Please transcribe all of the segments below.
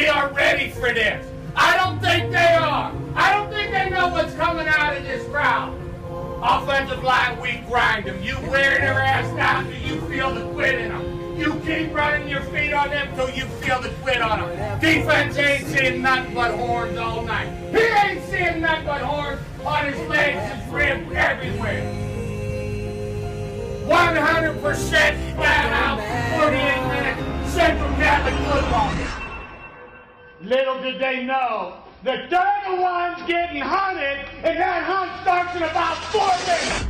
We are ready for this. I don't think they are. I don't think they know what's coming out of this crowd. Offensive line, we grind them. You wear their ass down till you feel the quit in them. You keep running your feet on them till you feel the quit on them. Defense ain't seeing nothing but horns all night. He ain't seeing nothing but horns on his legs, his ribs, everywhere. 100% flat out, 48 minutes, Central Catholic football. Little did they know that they're the ones getting hunted, and that hunt starts in about 4 minutes.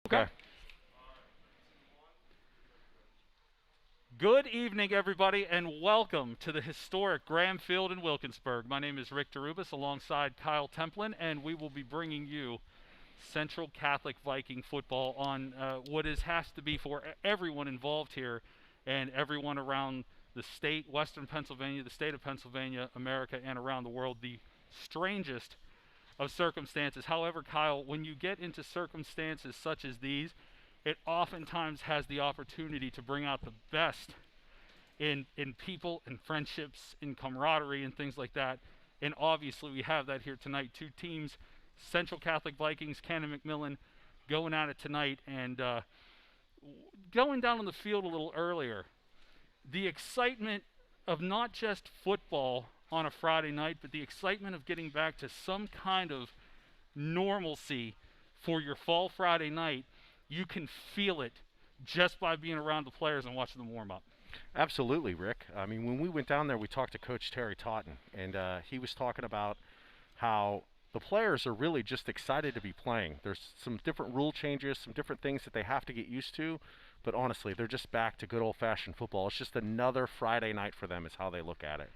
Okay. Good evening, everybody, and welcome to the historic Graham Field in Wilkinsburg. My name is Rick Derubis alongside Kyle Templin, and we will be bringing you Central Catholic Viking football on what has to be for everyone involved here and everyone around the state, Western Pennsylvania, the state of Pennsylvania, America, and around the world, the strangest of circumstances. However, Kyle, when you get into circumstances such as these, it oftentimes has the opportunity to bring out the best in people, in friendships, in camaraderie, and things like that. And obviously we have that here tonight. Two teams, Central Catholic Vikings, Canon-McMillan, going at it tonight. And going down on the field a little earlier, the excitement of not just football on a Friday night, but the excitement of getting back to some kind of normalcy for your fall Friday night, you can feel it just by being around the players and watching them warm up. Absolutely, Rick. I mean, when we went down there, we talked to Coach Terry Totten, and he was talking about how the players are really just excited to be playing. There's some different rule changes, some different things that they have to get used to, but honestly, they're just back to good old-fashioned football. It's just another Friday night for them is how they look at it.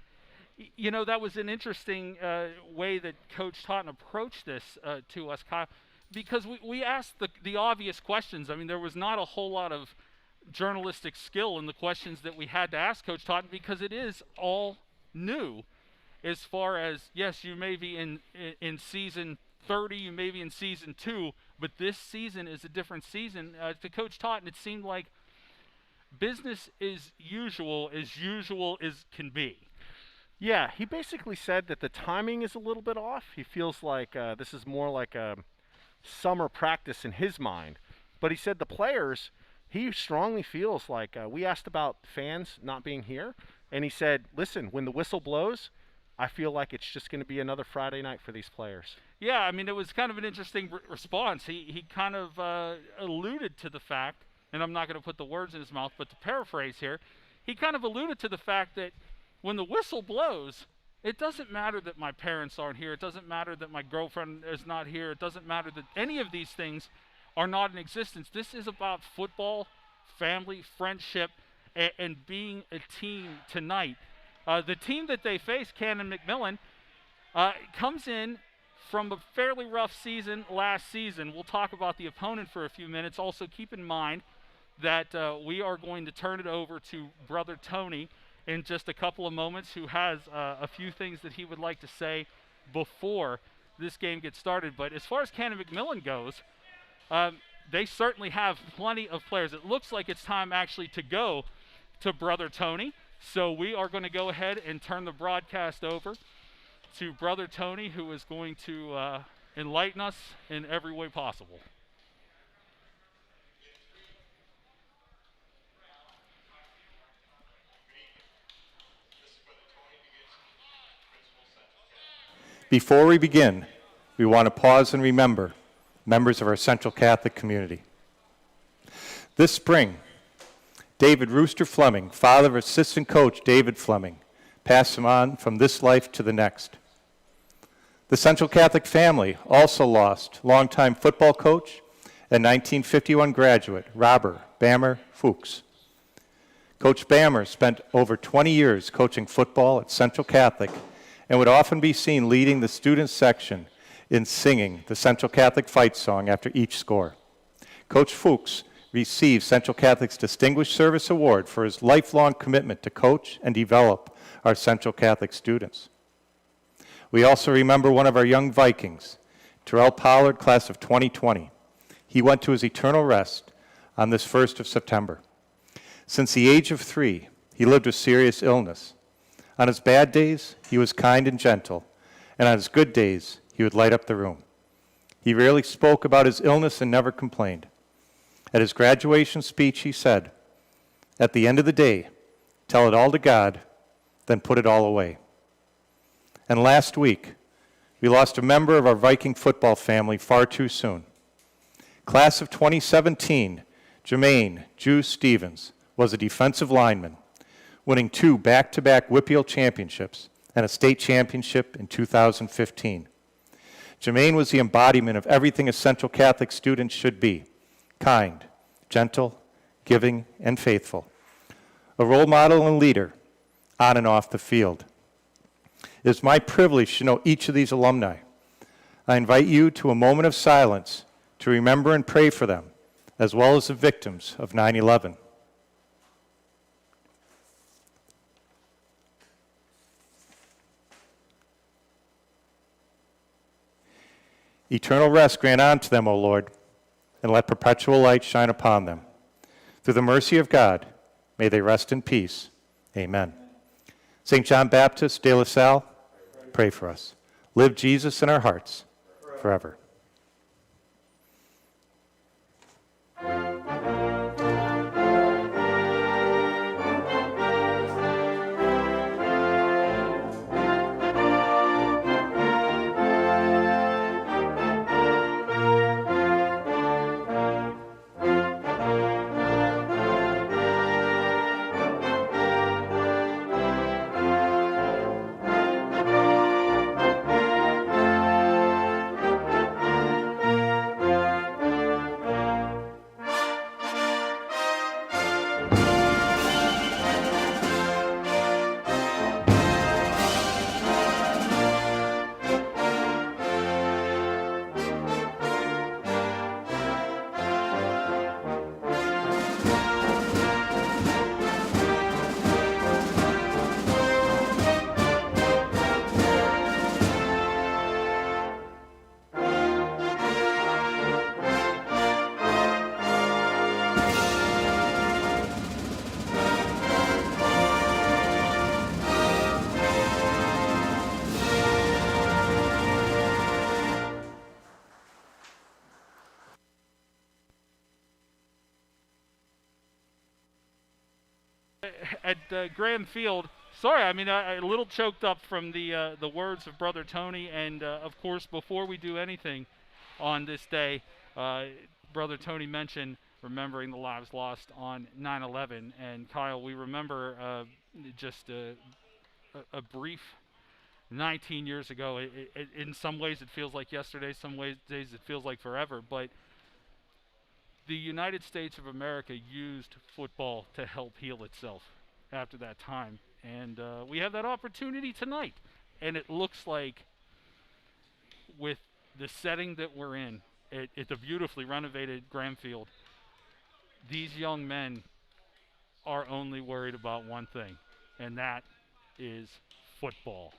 You know, that was an interesting way that Coach Totten approached this to us, Kyle, because we asked the obvious questions. I mean, there was not a whole lot of journalistic skill in the questions that we had to ask Coach Totten because it is all new as far as, yes, you may be in season 30, you may be in season 2, but this season is a different season. To Coach Totten, it seemed like business as usual as can be. Yeah, he basically said that the timing is a little bit off. He feels like this is more like a summer practice in his mind. But he said the players, he strongly feels like we asked about fans not being here, and he said, listen, when the whistle blows, I feel like it's just going to be another Friday night for these players. Yeah, I mean, it was kind of an interesting response. He kind of alluded to the fact, and I'm not going to put the words in his mouth, but to paraphrase here, he kind of alluded to the fact that when the whistle blows, it doesn't matter that my parents aren't here. It doesn't matter that my girlfriend is not here. It doesn't matter that any of these things are not in existence. This is about football, family, friendship, and being a team tonight. The team that they face, Canon-McMillan, comes in from a fairly rough season last season. We'll talk about the opponent for a few minutes. Also, keep in mind that we are going to turn it over to Brother Tony in just a couple of moments, who has a few things that he would like to say before this game gets started. But as far as Canon-McMillan goes, they certainly have plenty of players. It looks like it's time actually to go to Brother Tony. So we are going to go ahead and turn the broadcast over to Brother Tony, who is going to enlighten us in every way possible. Before we begin, we want to pause and remember members of our Central Catholic community. This spring, David Rooster Fleming, father of assistant coach David Fleming, passed him on from this life to the next. The Central Catholic family also lost longtime football coach and 1951 graduate Robert Bammer Fuchs. Coach Bammer spent over 20 years coaching football at Central Catholic and would often be seen leading the student section in singing the Central Catholic fight song after each score. Coach Fuchs received Central Catholic's Distinguished Service Award for his lifelong commitment to coach and develop our Central Catholic students. We also remember one of our young Vikings, Terrell Pollard, class of 2020. He went to his eternal rest on this 1st of September. Since the age of 3, he lived with serious illness. On his bad days, he was kind and gentle, and on his good days, he would light up the room. He rarely spoke about his illness and never complained. At his graduation speech, he said, "At the end of the day, tell it all to God, then put it all away." And last week, we lost a member of our Viking football family far too soon. Class of 2017, Jermaine Juice Stevens was a defensive lineman, winning 2 back-to-back Whippeal championships and a state championship in 2015. Jermaine was the embodiment of everything a Central Catholic student should be: kind, gentle, giving, and faithful. A role model and leader on and off the field. It is my privilege to know each of these alumni. I invite you to a moment of silence to remember and pray for them, as well as the victims of 9/11. Eternal rest grant unto them, O Lord, and let perpetual light shine upon them. Through the mercy of God, may they rest in peace. Amen. St. John Baptist de La Salle, pray for us. Live Jesus in our hearts forever. At Graham Field, sorry, I mean, I a little choked up from the words of Brother Tony, and of course, before we do anything on this day, Brother Tony mentioned remembering the lives lost on 9/11, and Kyle, we remember just a brief 19 years ago. In some ways, it feels like yesterday. Some days, it feels like forever. But the United States of America used football to help heal itself after that time, and we have that opportunity tonight. And it looks like, with the setting that we're in, it's a beautifully renovated Graham Field, these young men are only worried about one thing, and that is football.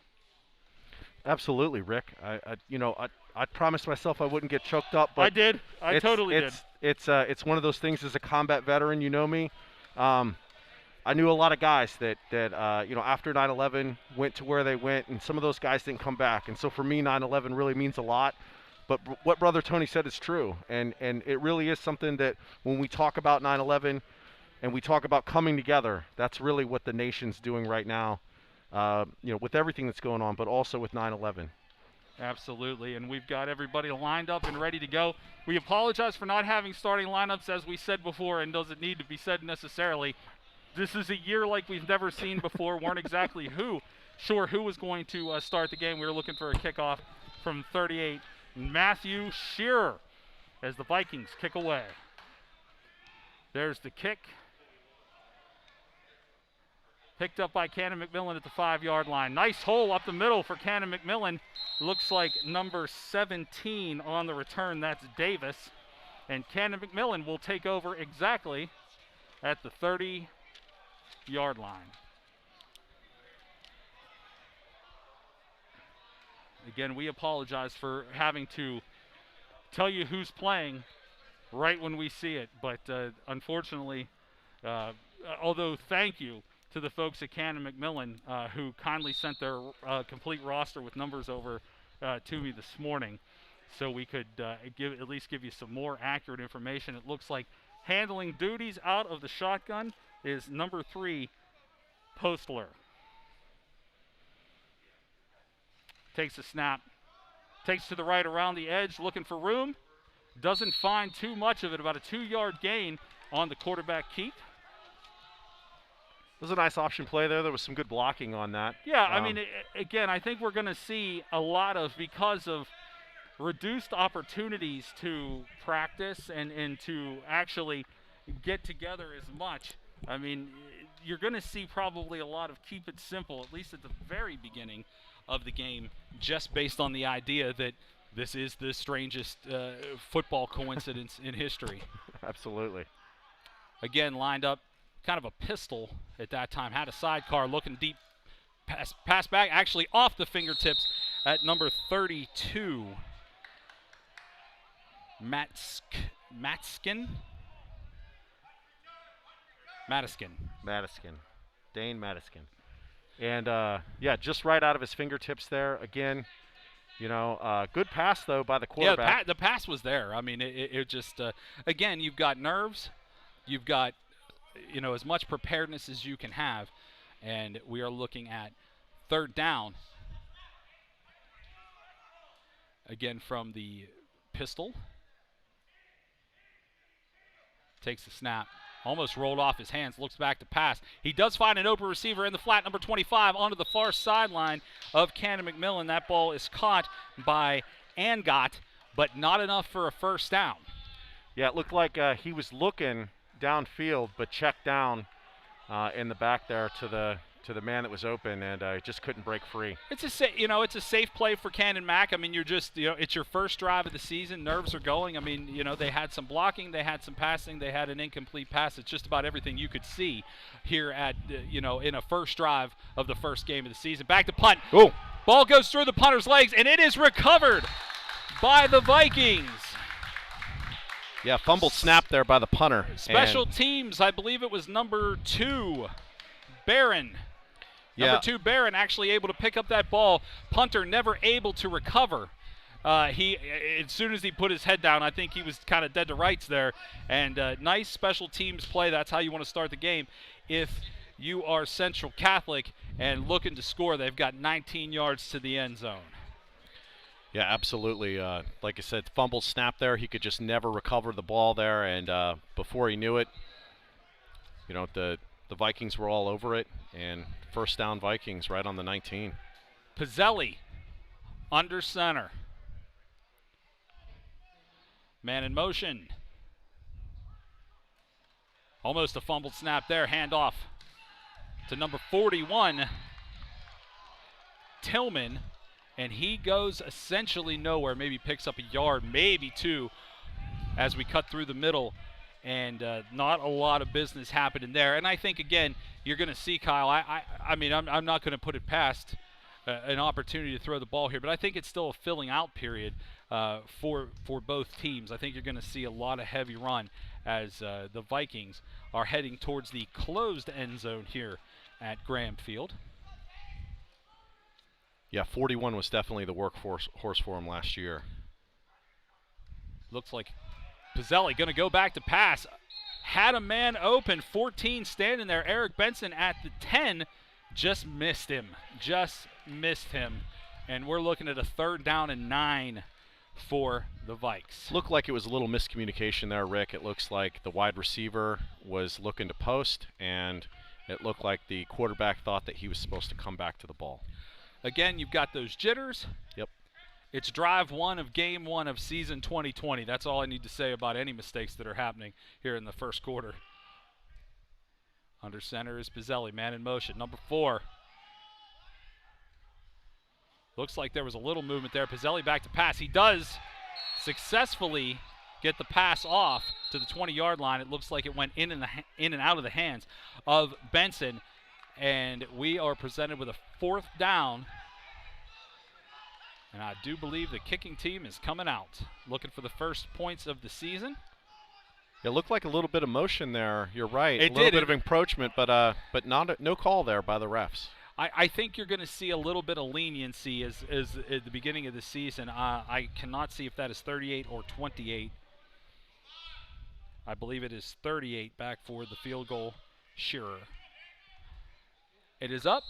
Absolutely, Rick. I promised myself I wouldn't get choked up, but I did. I totally did. It's one of those things. As a combat veteran, you know me. I knew a lot of guys that after 9/11 went to where they went, and some of those guys didn't come back. And so for me, 9/11 really means a lot. But what Brother Tony said is true, and it really is something that when we talk about 9/11 and we talk about coming together, that's really what the nation's doing right now. With everything that's going on, but also with 9/11. Absolutely, and we've got everybody lined up and ready to go. We apologize for not having starting lineups, as we said before, and doesn't need to be said necessarily. This is a year like we've never seen before. Weren't exactly sure who was going to start the game. We were looking for a kickoff from 38. Matthew Shearer as the Vikings kick away. There's the kick. Picked up by Canon-McMillan at the 5-yard line. Nice hole up the middle for Canon-McMillan. Looks like number 17 on the return. That's Davis. And Canon-McMillan will take over exactly at the 30-yard line. Again, we apologize for having to tell you who's playing right when we see it. But unfortunately, although thank you to the folks at Canon-McMillan who kindly sent their complete roster with numbers over to me this morning, so we could at least give you some more accurate information. It looks like handling duties out of the shotgun is number 3, Postler. Takes a snap, takes to the right around the edge, looking for room. Doesn't find too much of it, about a 2-yard gain on the quarterback keep. It was a nice option play there. There was some good blocking on that. Yeah, I mean, again, I think we're going to see a lot of, because of reduced opportunities to practice and to actually get together as much. I mean, you're going to see probably a lot of keep it simple, at least at the very beginning of the game, just based on the idea that this is the strangest football coincidence in history. Absolutely. Again, lined up. Kind of a pistol at that time. Had a sidecar looking deep. Pass back actually off the fingertips at number 32. Madiskin. Dane Madiskin. And, just right out of his fingertips there. Again, good pass, though, by the quarterback. Yeah, the pass was there. I mean, it just, again, you've got nerves. You've got as much preparedness as you can have, and we are looking at 3rd down. Again from the pistol. Takes the snap. Almost rolled off his hands. Looks back to pass. He does find an open receiver in the flat, number 25, onto the far sideline of Canon-McMillan. That ball is caught by Angot, but not enough for a 1st down. Yeah, it looked like he was looking downfield, but checked down in the back there to the man that was open, and just couldn't break free. It's a safe play for Canon Mac. I mean, you're just it's your first drive of the season. Nerves are going. I mean, they had some blocking, they had some passing, they had an incomplete pass. It's just about everything you could see here at in a first drive of the first game of the season. Back to punt. Oh, ball goes through the punter's legs, and it is recovered by the Vikings. Yeah, fumbled snap there by the punter. Special teams, I believe it was number 2, Barron. Number 2, Barron, actually able to pick up that ball. Punter never able to recover. As soon as he put his head down, I think he was kind of dead to rights there. And nice special teams play. That's how you want to start the game. If you are Central Catholic and looking to score, they've got 19 yards to the end zone. Yeah, absolutely. Like I said, fumble snap there. He could just never recover the ball there, and before he knew it, the Vikings were all over it, and 1st down Vikings right on the 19. Pizzelli under center. Man in motion. Almost a fumbled snap there. Handoff to number 41, Tillman. And he goes essentially nowhere, maybe picks up a yard, maybe 2, as we cut through the middle and not a lot of business happening there. And I think, again, you're going to see, Kyle, I mean, I'm not going to put it past an opportunity to throw the ball here, but I think it's still a filling out period for both teams. I think you're going to see a lot of heavy run as the Vikings are heading towards the closed end zone here at Graham Field. Yeah, 41 was definitely the workhorse for him last year. Looks like Pizzelli going to go back to pass. Had a man open, 14 standing there. Eric Benson at the 10 just missed him. And we're looking at a 3rd down and 9 for the Vikes. Looked like it was a little miscommunication there, Rick. It looks like the wide receiver was looking to post, and it looked like the quarterback thought that he was supposed to come back to the ball. Again, you've got those jitters. Yep. It's drive 1 of game 1 of season 2020. That's all I need to say about any mistakes that are happening here in the first quarter. Under center is Pizzelli, man in motion. Number 4. Looks like there was a little movement there. Pizzelli back to pass. He does successfully get the pass off to the 20-yard line. It looks like it went in and out of the hands of Benson. And we are presented with a 4th down. And I do believe the kicking team is coming out, looking for the first points of the season. It looked like a little bit of motion there. You're right. It a little did. bit of encroachment, but no call there by the refs. I think you're going to see a little bit of leniency as at the beginning of the season. I cannot see if that is 38 or 28. I believe it is 38 back for the field goal, Shearer. It is up,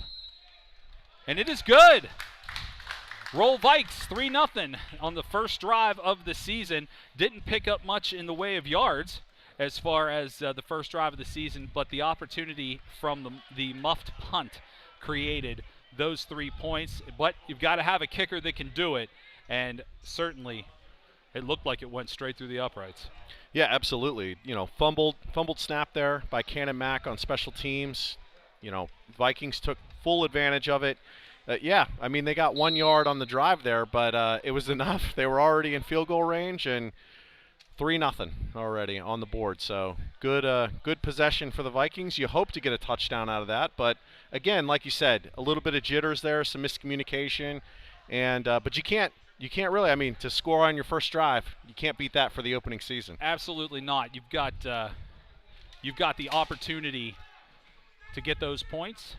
and it is good. Roll Vikes 3-0 on the first drive of the season. Didn't pick up much in the way of yards as far as the first drive of the season, but the opportunity from the muffed punt created those 3 points. But you've got to have a kicker that can do it, and certainly it looked like it went straight through the uprights. Yeah, absolutely. You know, fumbled snap there by Canon-Mac on special teams. You know, Vikings took full advantage of it. Yeah, I mean, they got 1 yard on the drive there, but it was enough. They were already in field goal range, and 3-0 already on the board. So good possession for the Vikings. You hope to get a touchdown out of that, but again, like you said, a little bit of jitters there, some miscommunication, and but you can't really. I mean, to score on your first drive, you can't beat that for the opening season. Absolutely not. You've got the opportunity to get those points,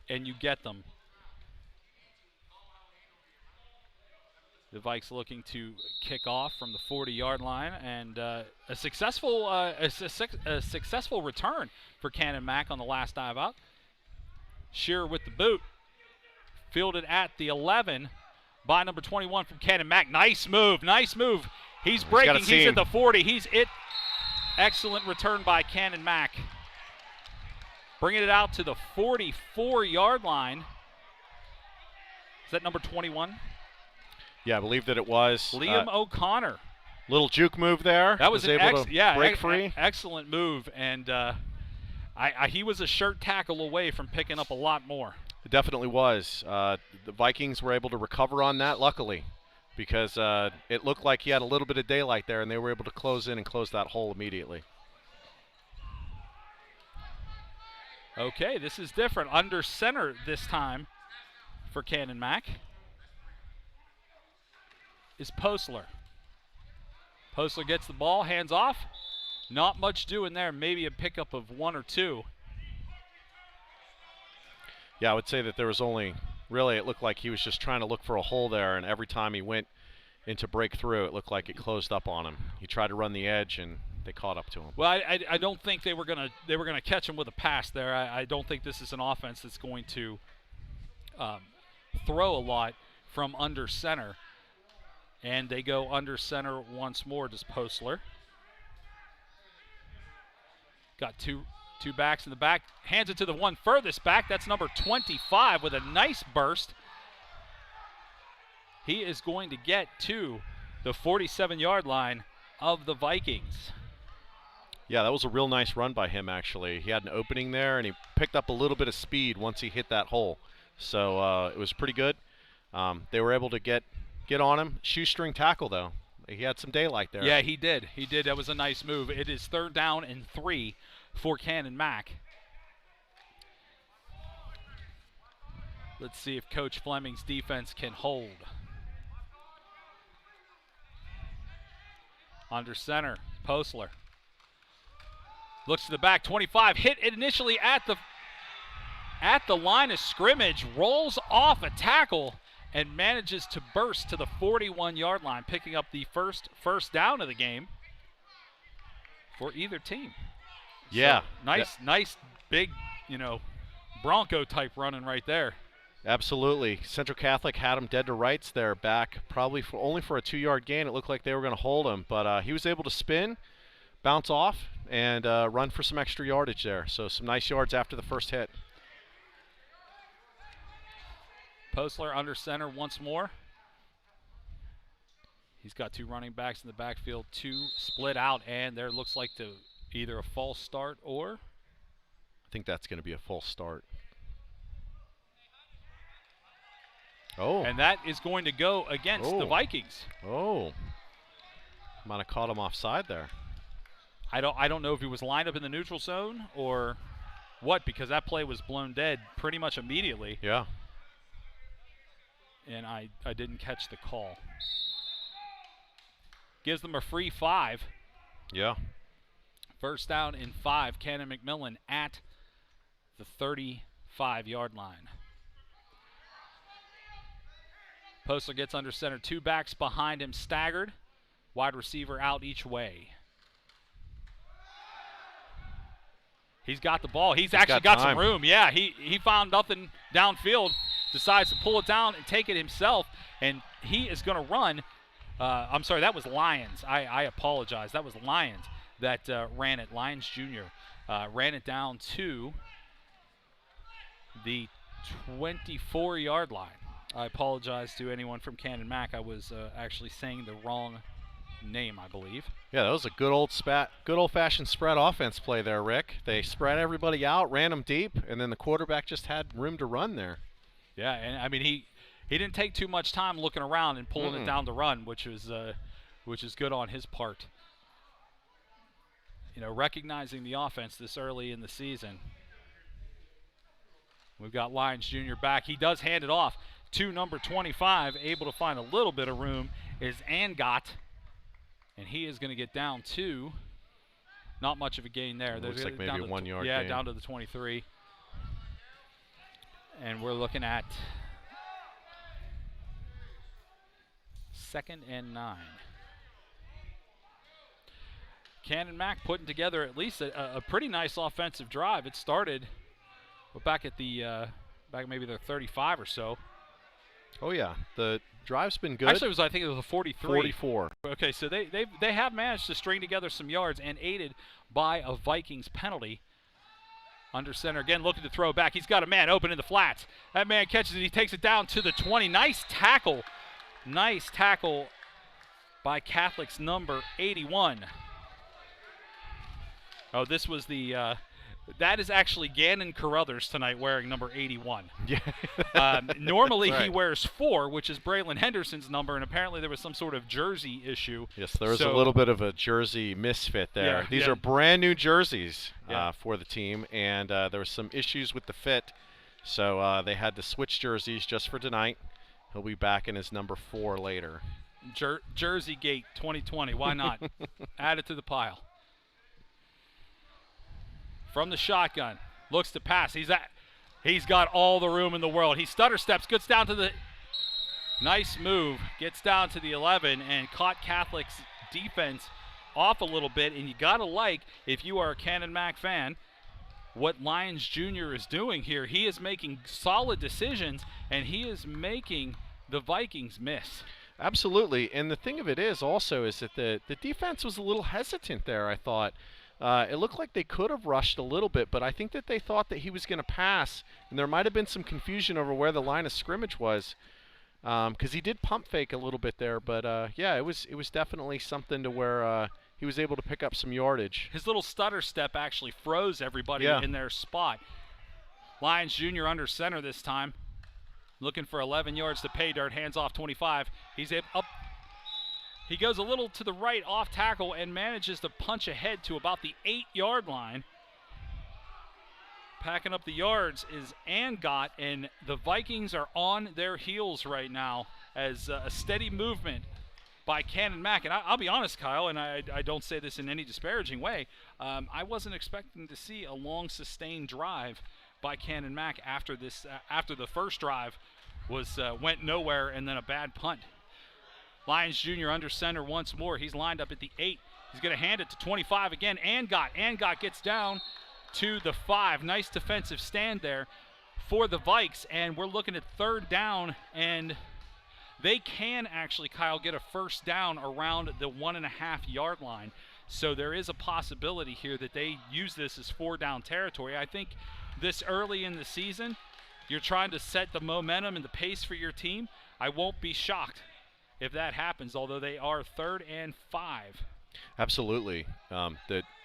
and you get them. The Vikes looking to kick off from the 40-yard line, and a successful return for Canon-Mac on the last dive out. Shearer with the boot, fielded at the 11 by number 21 from Canon-Mac. Nice move. He's breaking. He's at the 40. He's it. Excellent return by Canon-Mac. Bringing it out to the 44-yard line. Is that number 21? Yeah, I believe that it was. Liam O'Connor. Little juke move there. That was able to break free. Excellent move, and he was a shirt tackle away from picking up a lot more. It definitely was. The Vikings were able to recover on that, luckily, because it looked like he had a little bit of daylight there, and they were able to close in and close that hole immediately. Okay, this is different. Under center this time for Canon-Mac is Postler. Postler gets the ball, hands off. Not much doing there, maybe a pickup of 1 or 2. Yeah, I would say that there was only, really, it looked like he was just trying to look for a hole there, and every time he went into break through, it looked like it closed up on him. He tried to run the edge, and they caught up to him. Well, I don't think they were gonna catch him with a pass there. I don't think this is an offense that's going to throw a lot from under center. And they go under center once more, does Postler. Got two backs in the back. Hands it to the one furthest back. That's number 25 with a nice burst. He is going to get to the 47-yard line of the Vikings. Yeah, that was a real nice run by him, actually. He had an opening there, and he picked up a little bit of speed once he hit that hole. So it was pretty good. They were able to get on him. Shoestring tackle, though. He had some daylight there. Yeah, he did. He did. That was a nice move. It is 3rd down and 3 for Canon-Mac. Let's see if Coach Fleming's defense can hold. Under center, Postler. Looks to the back, 25, hit it initially at the line of scrimmage, rolls off a tackle, and manages to burst to the 41-yard line, picking up the first down of the game for either team. Yeah. So nice, big, Bronco-type running right there. Absolutely. Central Catholic had him dead to rights there back, probably only for a 2-yard gain. It looked like they were going to hold him, but he was able to spin, bounce off, and run for some extra yardage there. So some nice yards after the first hit. Postler under center once more. He's got 2 running backs in the backfield, 2 split out, and there looks like either a false start or... I think that's going to be a false start. Oh. And that is going to go against the Vikings. Oh. Might have caught him offside there. I don't know if he was lined up in the neutral zone or what, because that play was blown dead pretty much immediately. Yeah. And I didn't catch the call. Gives them a free 5. Yeah. 1st down and 5. Canon-McMillan at the 35-yard line. Postler gets under center. 2 backs behind him, staggered. Wide receiver out each way. He's got the ball. He's actually got some room. Yeah, he found nothing downfield. Decides to pull it down and take it himself, and he is going to run. I'm sorry, that was Lyons. I apologize. That was Lyons that ran it. Lyons Jr. Ran it down to the 24-yard line. I apologize to anyone from Canon-Mac. I was actually saying the wrong name, I believe. Yeah, that was a good old-fashioned spread offense play there, Rick. They spread everybody out, ran them deep, and then the quarterback just had room to run there. Yeah, and I mean he didn't take too much time looking around and pulling it down to run, which is good on his part. Recognizing the offense this early in the season. We've got Lyons Jr. back. He does hand it off to number 25, able to find a little bit of room is Angot, and he is going to get down to not much of a gain there. Looks like maybe a 1-yard gain. Yeah, down to the 23. And we're looking at 2nd and 9. Canon-Mac putting together at least a pretty nice offensive drive. It started back at back maybe the 35 or so. Oh yeah, the drive's been good. Actually, I think it was a 43. 44. Okay, so they have managed to string together some yards and aided by a Vikings penalty. Under center again, looking to throw back. He's got a man open in the flats. That man catches it. He takes it down to the 20. Nice tackle. Nice tackle by Catholic's number 81. Oh, this was the that is actually Gannon Carruthers tonight wearing number 81. Yeah. Normally right. He wears 4, which is Braylon Henderson's number, and apparently there was some sort of jersey issue. Yes, there was a little bit of a jersey misfit there. Yeah, These are brand new jerseys Yeah. for the team, and there were some issues with the fit, so they had to switch jerseys just for tonight. He'll be back in his number 4 later. Jersey Gate 2020, why not? Add it to the pile. From the shotgun, looks to pass. He's got all the room in the world. He stutter steps, gets down to the nice move, gets down to the 11 and caught Catholic's defense off a little bit. And you gotta like, if you are a Canon-Mac fan, what Lyons Jr. is doing here. He is making solid decisions, and he is making the Vikings miss. Absolutely, and the thing of it is also is that the defense was a little hesitant there, I thought. It looked like they could have rushed a little bit, but I think that they thought that he was going to pass, and there might have been some confusion over where the line of scrimmage was, because he did pump fake a little bit there. But yeah, it was definitely something to where he was able to pick up some yardage. His little stutter step actually froze everybody in their spot. Lyons Jr. under center this time, looking for 11 yards to pay dirt. Hands off 25. He's up. He goes a little to the right off tackle and manages to punch ahead to about the 8-yard line. Packing up the yards is Angot, and the Vikings are on their heels right now as a steady movement by Canon-Mac. And I'll be honest, Kyle, and I don't say this in any disparaging way, I wasn't expecting to see a long, sustained drive by Canon-Mac after the first drive went nowhere and then a bad punt. Lyons Jr. under center once more. He's lined up at the 8. He's going to hand it to 25 again. Angot gets down to the 5. Nice defensive stand there for the Vikes, and we're looking at 3rd down, and they can actually, Kyle, get a first down around the 1.5-yard line. So there is a possibility here that they use this as 4-down territory. I think this early in the season, you're trying to set the momentum and the pace for your team. I won't be shocked if that happens, although they are 3rd and 5. Absolutely.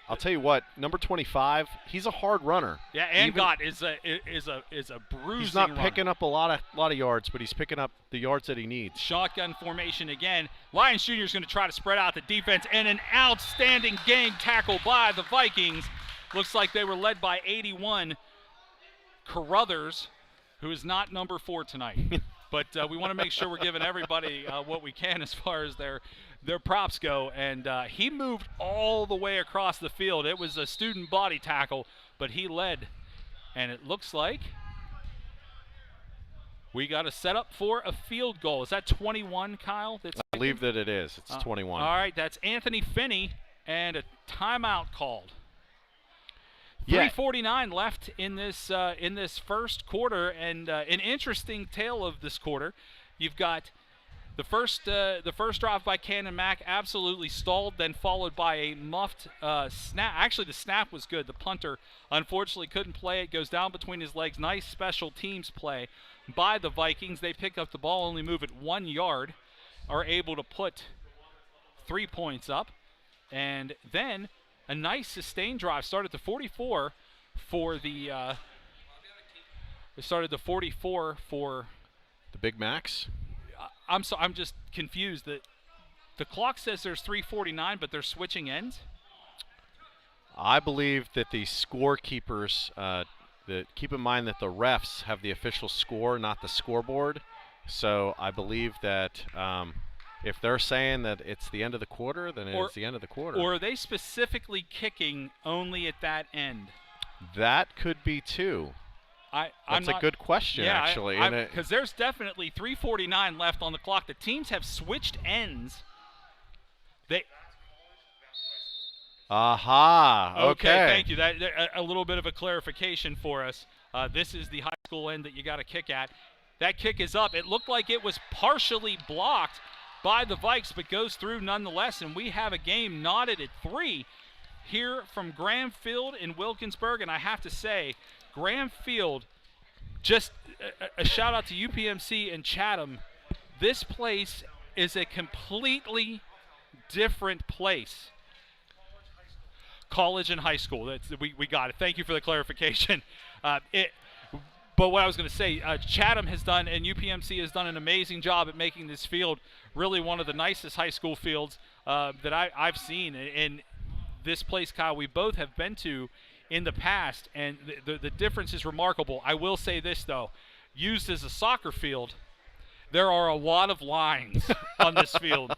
I'll tell you what, number 25, he's a hard runner. Yeah, Angot is a bruising He's not runner. picking up a lot of yards, but he's picking up the yards that he needs. Shotgun formation again. Lyons Jr. is going to try to spread out the defense, and an outstanding gang tackle by the Vikings. Looks like they were led by 81 Carruthers, who is not number 4 tonight. But we want to make sure we're giving everybody what we can as far as their props go. And he moved all the way across the field. It was a student body tackle, but he led. And it looks like we got a setup for a field goal. Is that 21, Kyle? I believe that it is. It's 21. All right, that's Anthony Finney, and a timeout called. Yeah. 3:49 left in this first quarter, and an interesting tale of this quarter. You've got the first drive by Canon-Mac absolutely stalled, then followed by a muffed snap. Actually, the snap was good. The punter unfortunately couldn't play it. Goes down between his legs. Nice special teams play by the Vikings. They pick up the ball, only move it 1 yard, are able to put 3 points up, and then a nice sustained drive. Started the 44 for the The Big Macs? I'm just confused that the clock says there's 3:49, but they're switching ends. I believe that the scorekeepers, keep in mind that the refs have the official score, not the scoreboard. So I believe that if they're saying that it's the end of the quarter, then it's the end of the quarter. Or are they specifically kicking only at that end? That could be too. That's a good question, actually. Because there's definitely 3:49 left on the clock. The teams have switched ends. Aha. Okay. Thank you. That a little bit of a clarification for us. This is the high school end that you got to kick at. That kick is up. It looked like it was partially blocked by the Vikes, but goes through nonetheless. And we have a game knotted at 3 here from Graham Field in Wilkinsburg. And I have to say, Graham Field, just a shout out to UPMC and Chatham. This place is a completely different place. College and high school. We got it. Thank you for the clarification. But what I was going to say, Chatham has done and UPMC has done an amazing job at making this field really one of the nicest high school fields that I've seen. And this place, Kyle, we both have been to in the past, and the difference is remarkable. I will say this, though. Used as a soccer field, there are a lot of lines on this field.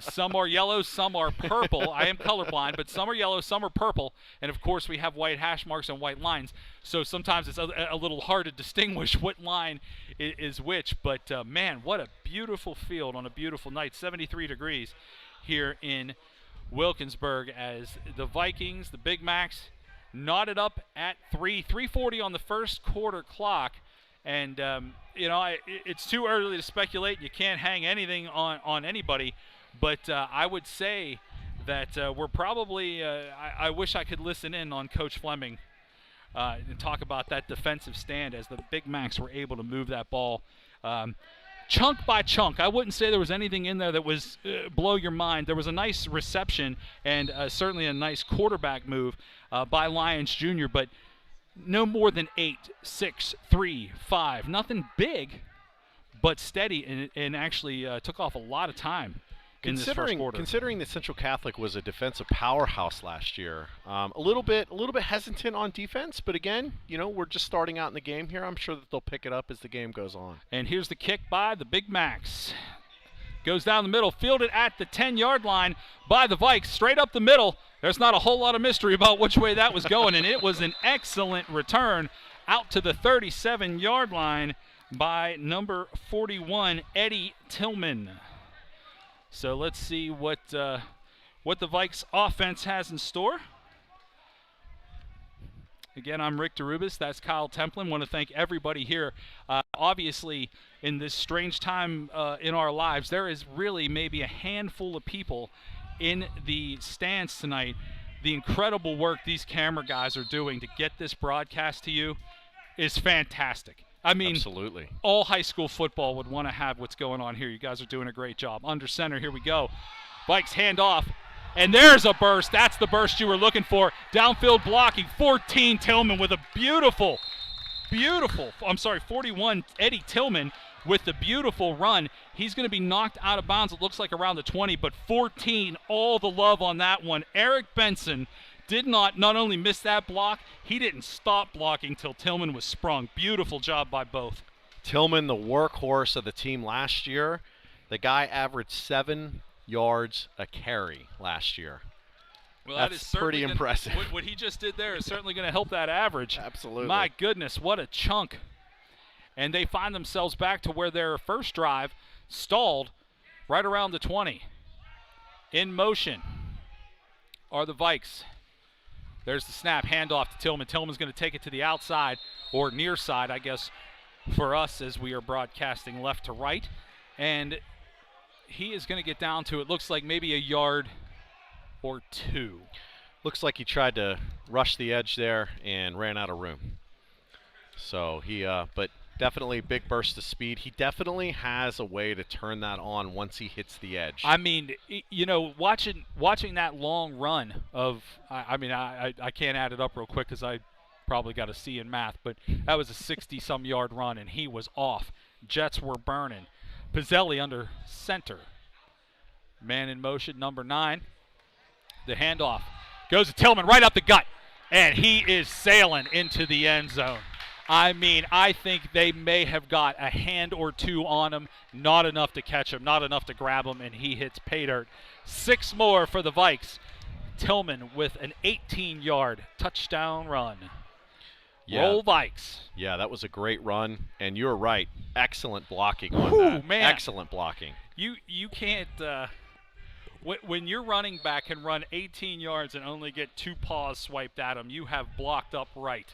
Some are yellow, some are purple. I am colorblind, but some are yellow, some are purple. And, of course, we have white hash marks and white lines. So sometimes it's a little hard to distinguish what line is which. But, man, what a beautiful field on a beautiful night. 73 degrees here in Wilkinsburg as the Vikings, the Big Macs, knotted up at 3:40 on the first quarter clock. And, it's too early to speculate. You can't hang anything on anybody. But I would say that we're probably I wish I could listen in on Coach Fleming and talk about that defensive stand as the Big Macs were able to move that ball chunk by chunk. I wouldn't say there was anything in there that was blow your mind. There was a nice reception and certainly a nice quarterback move by Lyons Jr., but no more than 8, 6, 3, 5. Nothing big, but steady, and actually took off a lot of time in this first quarter. Considering that Central Catholic was a defensive powerhouse last year, a little bit hesitant on defense, but again, we're just starting out in the game here. I'm sure that they'll pick it up as the game goes on. And here's the kick by the Big Macs. Goes down the middle, fielded at the 10-yard line by the Vikes, straight up the middle. There's not a whole lot of mystery about which way that was going, and it was an excellent return out to the 37-yard line by number 41, Eddie Tillman. So let's see what the Vikes offense has in store. Again, I'm Rick DeRubis. That's Kyle Templin. Want to thank everybody here. Obviously, in this strange time in our lives, there is really maybe a handful of people in the stands tonight. The incredible work these camera guys are doing to get this broadcast to you is fantastic. I mean, absolutely. All high school football would want to have what's going on here. You guys are doing a great job. Under center, here we go. Vikes hand off. And there's a burst. That's the burst you were looking for. Downfield blocking. 14 Tillman with a beautiful, 41 Eddie Tillman with the beautiful run. He's going to be knocked out of bounds. It looks like around the 20, but 14, all the love on that one. Eric Benson did not only miss that block, he didn't stop blocking till Tillman was sprung. Beautiful job by both. Tillman, the workhorse of the team last year. The guy averaged 7 yards a carry last year. Well, that's pretty impressive. What he just did there is certainly going to help that average. Absolutely. My goodness, what a chunk. And they find themselves back to where their first drive stalled right around the 20. In motion are the Vikes. There's the snap, handoff to Tillman. Tillman's going to take it to the outside, or near side, I guess, for us as we are broadcasting left to right. And he is going to get down to, it looks like maybe a yard or two. Looks like he tried to rush the edge there and ran out of room. So but definitely big burst of speed. He definitely has a way to turn that on once he hits the edge. I mean, watching that long run of, I can't add it up real quick because I probably got a C in math, but that was a 60-some yard run, and he was off. Jets were burning. Pizzelli under center. Man in motion, number 9. The handoff goes to Tillman right up the gut, and he is sailing into the end zone. I mean, I think they may have got a hand or two on him, not enough to catch him, not enough to grab him, and he hits pay dirt. 6 more for the Vikes. Tillman with an 18-yard touchdown run. Yeah. Roll Vikes. Yeah, that was a great run, and you're right. Excellent blocking on that. Man. Excellent blocking. You can't when your running back can run 18 yards and only get 2 paws swiped at him, you have blocked up right.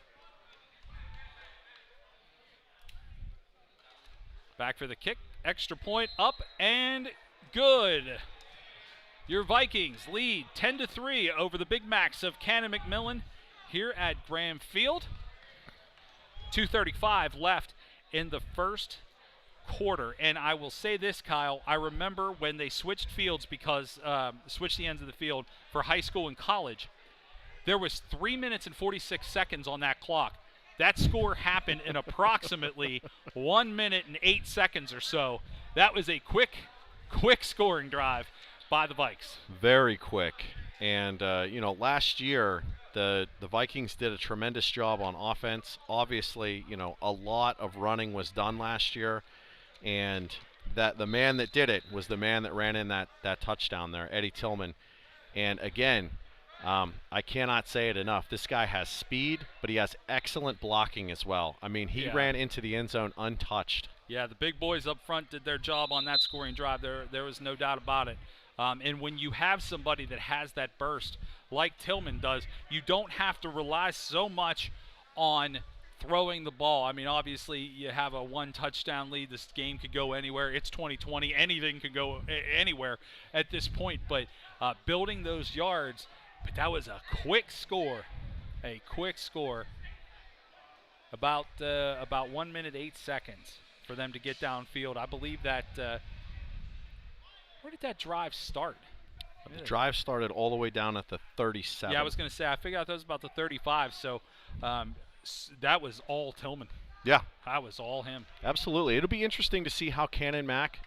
Back for the kick, extra point, up and good. Your Vikings lead 10-3 over the Big Macs of Canon-McMillan here at Graham Field. 2:35 left in the first quarter. And I will say this, Kyle, I remember when they switched fields because switched the ends of the field for high school and college, there was 3 minutes and 46 seconds on that clock. That score happened in approximately 1 minute and 8 seconds or so. That was a quick scoring drive by the Vikes. Very quick. And, last year, the Vikings did a tremendous job on offense. Obviously, a lot of running was done last year. And that the man that did it was the man that ran in that touchdown there, Eddie Tillman. And, again, I cannot say it enough. This guy has speed, but he has excellent blocking as well. I mean, he ran into the end zone untouched. Yeah, the big boys up front did their job on that scoring drive. There was no doubt about it. And when you have somebody that has that burst like Tillman does, you don't have to rely so much on throwing the ball. I mean, obviously, you have a 1 touchdown lead. This game could go anywhere. It's 2020. Anything could go anywhere at this point. But building those yards, but that was a quick score. A quick score. About 1 minute, 8 seconds for them to get downfield. I believe that where did that drive start? The drive started all the way down at the 37. Yeah, I was going to say, I figured out that was about the 35, so that was all Tillman. Yeah. That was all him. Absolutely. It'll be interesting to see how Canon-Mac,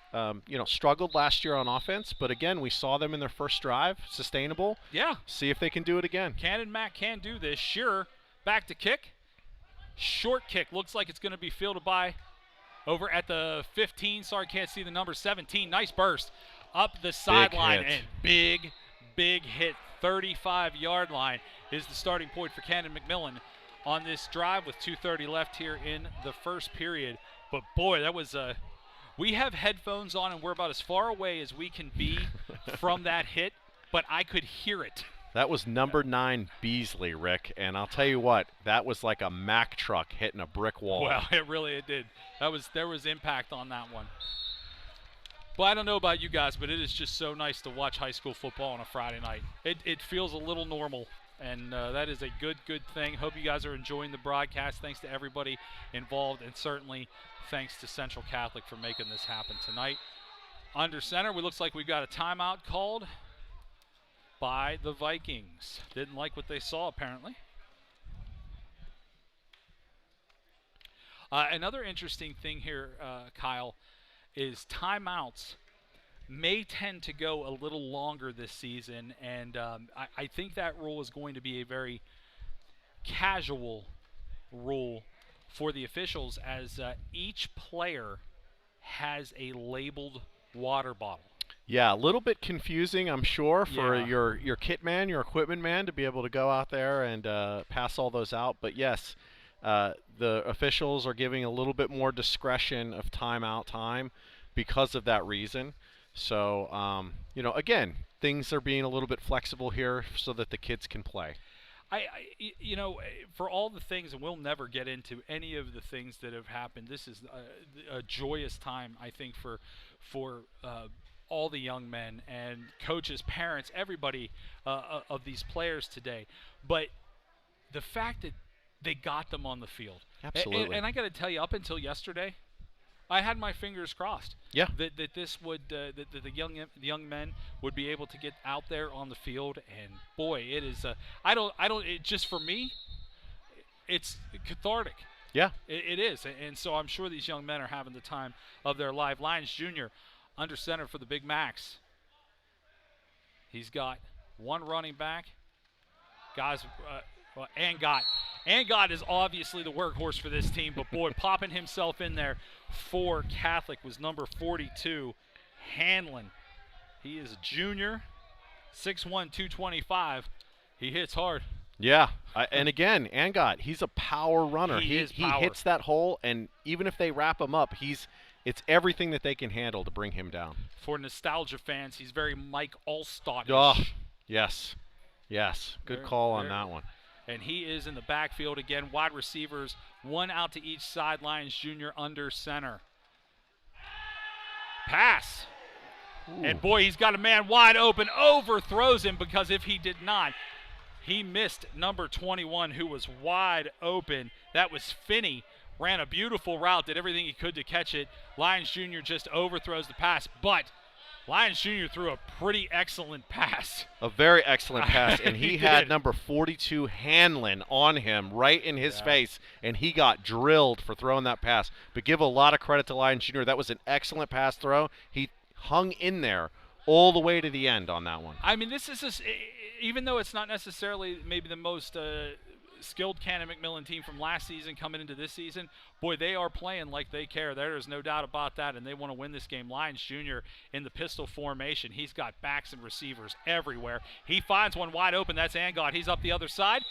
struggled last year on offense. But, again, we saw them in their first drive, sustainable. Yeah. See if they can do it again. Canon-Mac can do this. Shearer back to kick. Short kick. Looks like it's going to be fielded by over at the 15. Sorry, can't see the number. 17. Nice burst up the sideline. And big hit. 35-yard line is the starting point for Canon-McMillan on this drive with 2:30 left here in the first period. But, boy, that was a – we have headphones on, and we're about as far away as we can be from that hit, but I could hear it. That was number 9 Beasley, Rick, and I'll tell you what, that was like a Mack truck hitting a brick wall. Well, it did. There was impact on that one. Well, I don't know about you guys, but it is just so nice to watch high school football on a Friday night. It feels a little normal, and that is a good thing. Hope you guys are enjoying the broadcast. Thanks to everybody involved, and certainly thanks to Central Catholic for making this happen tonight. Under center, it looks like we've got a timeout called by the Vikings. Didn't like what they saw, apparently. Another interesting thing here, Kyle, is timeouts may tend to go a little longer this season, and I think that rule is going to be a very casual rule for the officials, as each player has a labeled water bottle. Yeah, a little bit confusing, I'm sure, for your kit man, your equipment man, to be able to go out there and pass all those out. But yes, the officials are giving a little bit more discretion of timeout time because of that reason. So, again, things are being a little bit flexible here so that the kids can play. For all the things, and we'll never get into any of the things that have happened, this is a joyous time, I think, for all the young men and coaches, parents, everybody of these players today. But the fact that they got them on the field. Absolutely. And I got to tell you, up until yesterday, I had my fingers crossed. Yeah. That this would that the young men would be able to get out there on the field, and boy, it is. Just for me, it's cathartic. Yeah. It is, and so I'm sure these young men are having the time of their life. Lyons Jr. under center for the Big Macs. He's got one running back. Guys, Angot is obviously the workhorse for this team, but boy, popping himself in there for Catholic was number 42, Hanlon. He is a junior, 6'1", 225. He hits hard. Yeah, and again, Angot, he's a power runner. He hits that hole, and even if they wrap him up, it's everything that they can handle to bring him down. For nostalgia fans, he's very Mike Allstott-ish. Oh, yes. Good call on that one. And he is in the backfield again. Wide receivers, one out to each side. Lyons Jr. under center. Pass. Ooh. And boy, he's got a man wide open. Overthrows him, because if he did not, he missed number 21, who was wide open. That was Finney. Ran a beautiful route, did everything he could to catch it. Lyons Jr. just overthrows the pass, but Lyons Jr. threw a pretty excellent pass. A very excellent pass, and he had number 42 Hanlon on him right in his face, and he got drilled for throwing that pass. But give a lot of credit to Lyons Jr. That was an excellent pass throw. He hung in there all the way to the end on that one. I mean, this is just, even though it's not necessarily maybe the most skilled Canon-McMillan team from last season coming into this season, boy, they are playing like they care. There is no doubt about that, and they want to win this game. Lyons Jr. in the pistol formation. He's got backs and receivers everywhere. He finds one wide open. That's Angot. He's up the other side.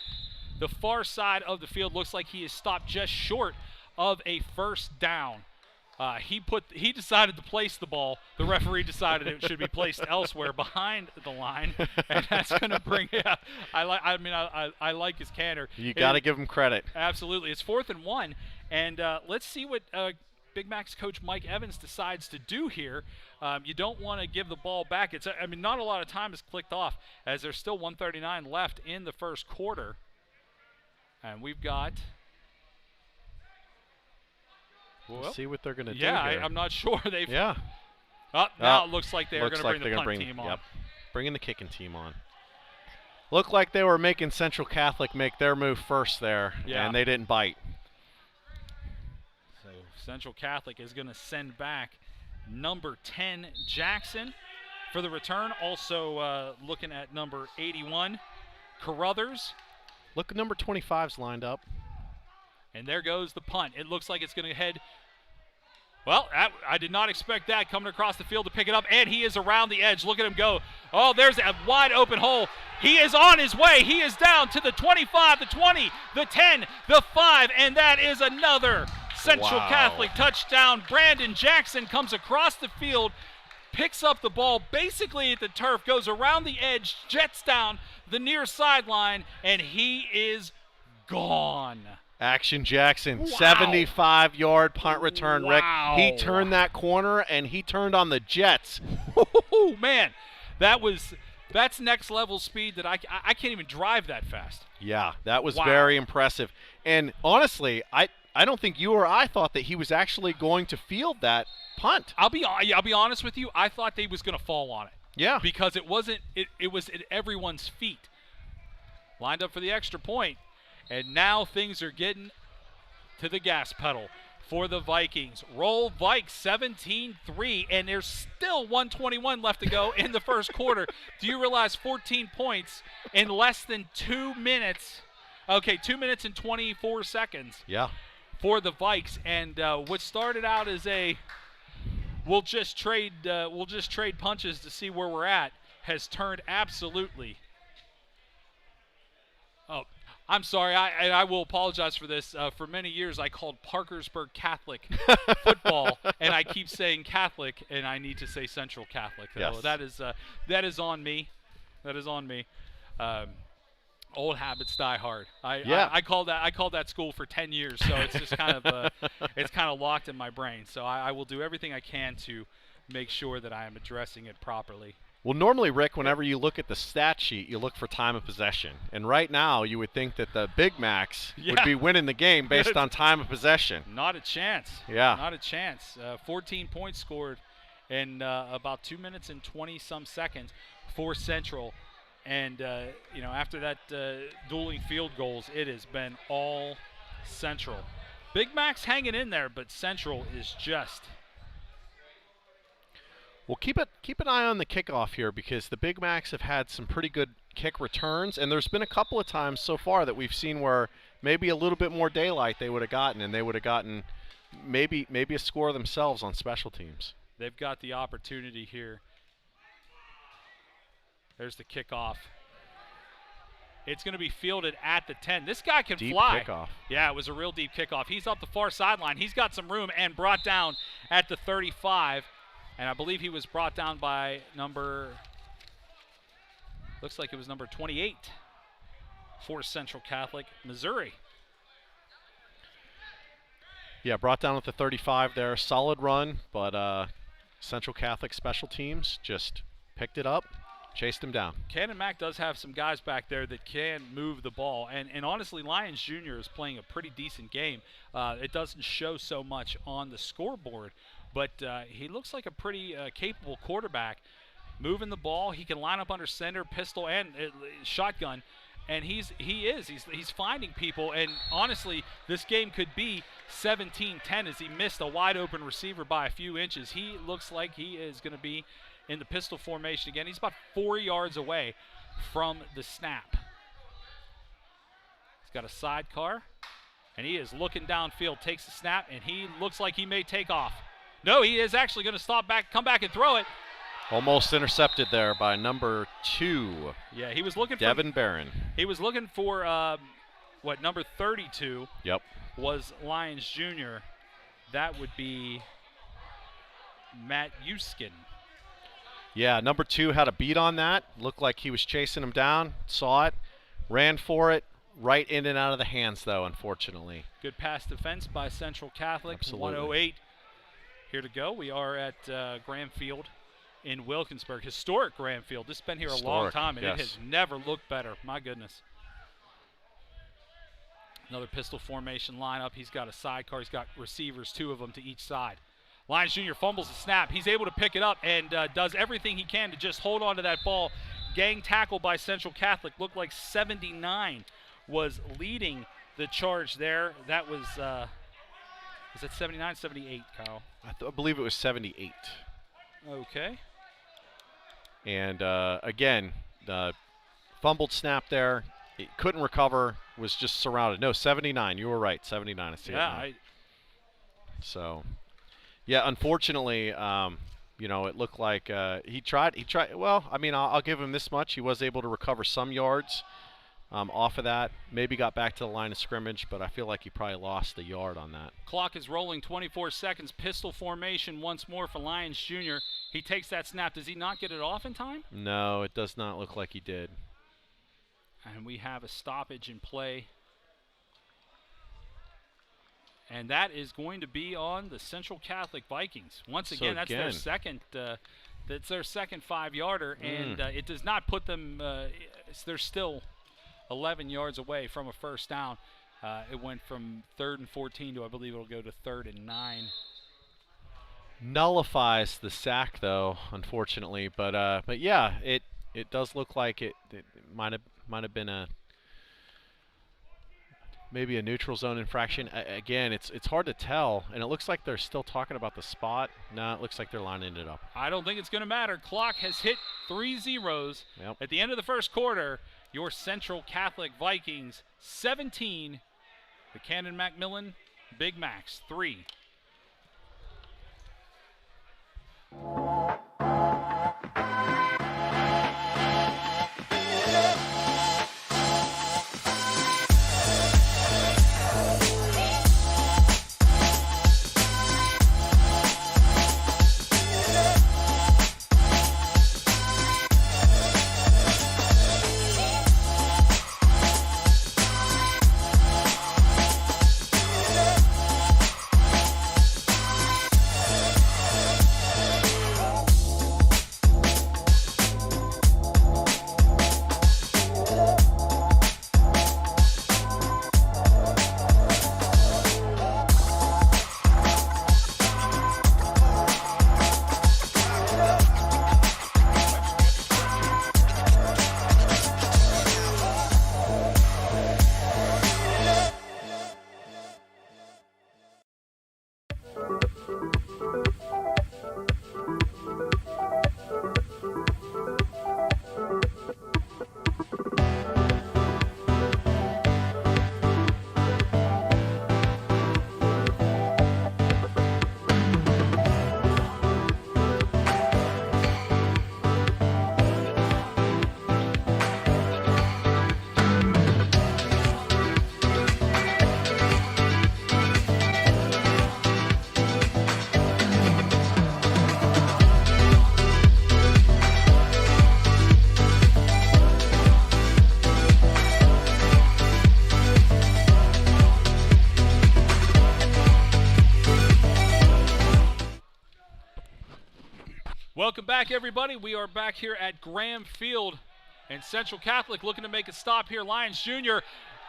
The far side of the field looks like he is stopped just short of a first down. He decided to place the ball. The referee decided it should be placed elsewhere behind the line, and that's going to bring. Yeah, I like his candor. You got to give him credit. Absolutely, it's 4th and 1, and let's see what Big Mac's coach Mike Evans decides to do here. You don't want to give the ball back. Not a lot of time has clicked off, as there's still 1:39 left in the first quarter, and we've got. Well, see what they're going to do here. I'm not sure. Now it looks like they're going to bring the punt team on. Yep. Bringing the kicking team on. Looked like they were making Central Catholic make their move first there, and they didn't bite. Central Catholic is going to send back number 10, Jackson, for the return. Also looking at number 81, Carruthers. Look, number 25's lined up. And there goes the punt. It looks like it's going to head. Well, I did not expect that, coming across the field to pick it up, and he is around the edge. Look at him go. Oh, there's a wide open hole. He is on his way. He is down to the 25, the 20, the 10, the 5, and that is another Central Catholic touchdown. Brandon Jackson comes across the field, picks up the ball basically at the turf, goes around the edge, jets down the near sideline, and he is gone. Action Jackson, 75-yard punt return, Rick. He turned that corner, and he turned on the jets. Oh, man, that's next level speed that I can't even drive that fast. Yeah, that was very impressive. And honestly, I don't think you or I thought that he was actually going to field that punt. I'll be honest with you. I thought they was going to fall on it. Yeah. Because it wasn't. It was at everyone's feet. Lined up for the extra point. And now things are getting to the gas pedal for the Vikings. Roll Vikes 17-3, and there's still 1:21 left to go in the first quarter. Do you realize 14 points in less than 2 minutes? Okay, 2 minutes and 24 seconds. Yeah. For the Vikes, and what started out as a we'll just trade punches to see where we're at has turned absolutely. Oh, I'm sorry, I will apologize for this. For many years, I called Parkersburg Catholic football, and I keep saying Catholic, and I need to say Central Catholic. Yes. So that is on me. That is on me. Old habits die hard. I called that school for 10 years, so it's just kind of locked in my brain. So I will do everything I can to make sure that I am addressing it properly. Well, normally, Rick, whenever you look at the stat sheet, you look for time of possession. And right now, you would think that the Big Macs would be winning the game based on time of possession. Not a chance. Yeah. Not a chance. 14 points scored in about 2 minutes and 20-some seconds for Central. And, after that dueling field goals, it has been all Central. Big Mac's hanging in there, but Central is just... Well, keep an eye on the kickoff here, because the Big Macs have had some pretty good kick returns, and there's been a couple of times so far that we've seen where maybe a little bit more daylight they would have gotten, and they would have gotten maybe a score themselves on special teams. They've got the opportunity here. There's the kickoff. It's going to be fielded at the 10. This guy can fly. Deep kickoff. Yeah, it was a real deep kickoff. He's up the far sideline. He's got some room and brought down at the 35. And I believe he was brought down by looks like it was number 28 for Central Catholic, Missouri. Yeah, brought down at the 35 there. Solid run, but Central Catholic special teams just picked it up, chased him down. Canon-Mac does have some guys back there that can move the ball. And honestly, Lyons Jr. is playing a pretty decent game. It doesn't show so much on the scoreboard. But he looks like a pretty capable quarterback, moving the ball. He can line up under center, pistol, and shotgun, and he's finding people. And honestly, this game could be 17-10 as he missed a wide open receiver by a few inches. He looks like he is going to be in the pistol formation again. He's about 4 yards away from the snap. He's got a sidecar, and he is looking downfield. Takes the snap, and he looks like he may take off. No, he is actually going to come back and throw it. Almost intercepted there by number 2. Yeah, he was looking for Devin Barron. He was looking for number 32. Yep. Was Lyons Jr. That would be Matt Uskin. Yeah, number 2 had a beat on that. Looked like he was chasing him down. Saw it, ran for it. Right in and out of the hands, though, unfortunately. Good pass defense by Central Catholic. Absolutely. 108 here to go. We are at Graham Field in Wilkinsburg. Historic Graham Field. This has been here a long time, and it has never looked better. My goodness. Another pistol formation lineup. He's got a sidecar. He's got receivers, 2 of them to each side. Lyons Jr. fumbles the snap. He's able to pick it up and does everything he can to just hold on to that ball. Gang tackle by Central Catholic. Looked like 79 was leading the charge there. That was Is that 79, 78, Kyle? I believe it was 78. Okay. And again, the fumbled snap there. It couldn't recover. Was just surrounded. No, 79. You were right. 79. I see it now. So, yeah. Unfortunately, you know, it looked like he tried. Well, I mean, I'll give him this much. He was able to recover some yards off of that. Maybe got back to the line of scrimmage, but I feel like he probably lost a yard on that. Clock is rolling. 24 seconds. Pistol formation once more for Lyons Jr. He takes that snap. Does he not get it off in time? No, it does not look like he did. And we have a stoppage in play. And that is going to be on the Central Catholic Vikings. Once again, that's their second. That's their second 5-yarder, and it does not put them. They're still 11 yards away from a first down. It went from 3rd and 14 to, I believe, it'll go to 3rd and 9. Nullifies the sack, though, unfortunately. But yeah, it does look like it might have been maybe a neutral zone infraction. Again, it's hard to tell, and it looks like they're still talking about the spot. No, it looks like they're lining it up. I don't think it's going to matter. Clock has hit 3 zeros. Yep. At the end of the first quarter, your Central Catholic Vikings 17, the Canon-McMillan Big Macs 3. Welcome back, everybody. We are back here at Graham Field, and Central Catholic looking to make a stop here. Lyons Jr.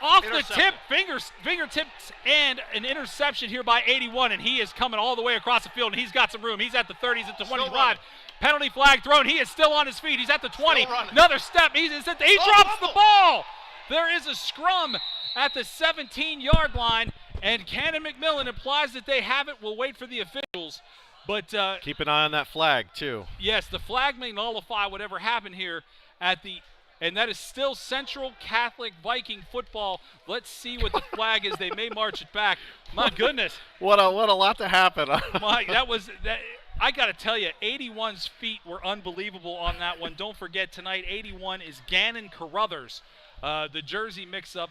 off the tip, fingertips, and an interception here by 81, and he is coming all the way across the field, and he's got some room. He's at the 30, he's at the 25. Penalty flag thrown. He is still on his feet. He's at the 20. Another step. He drops the ball. There is a scrum at the 17-yard line, and Canon-McMillan implies that they have it. We'll wait for the officials. But keep an eye on that flag, too. Yes, the flag may nullify whatever happened here and that is still Central Catholic Viking football. Let's see what the flag is. They may march it back. My goodness. What a lot to happen. I got to tell you, 81's feet were unbelievable on that one. Don't forget, tonight, 81 is Gannon Carruthers. The jersey mix-up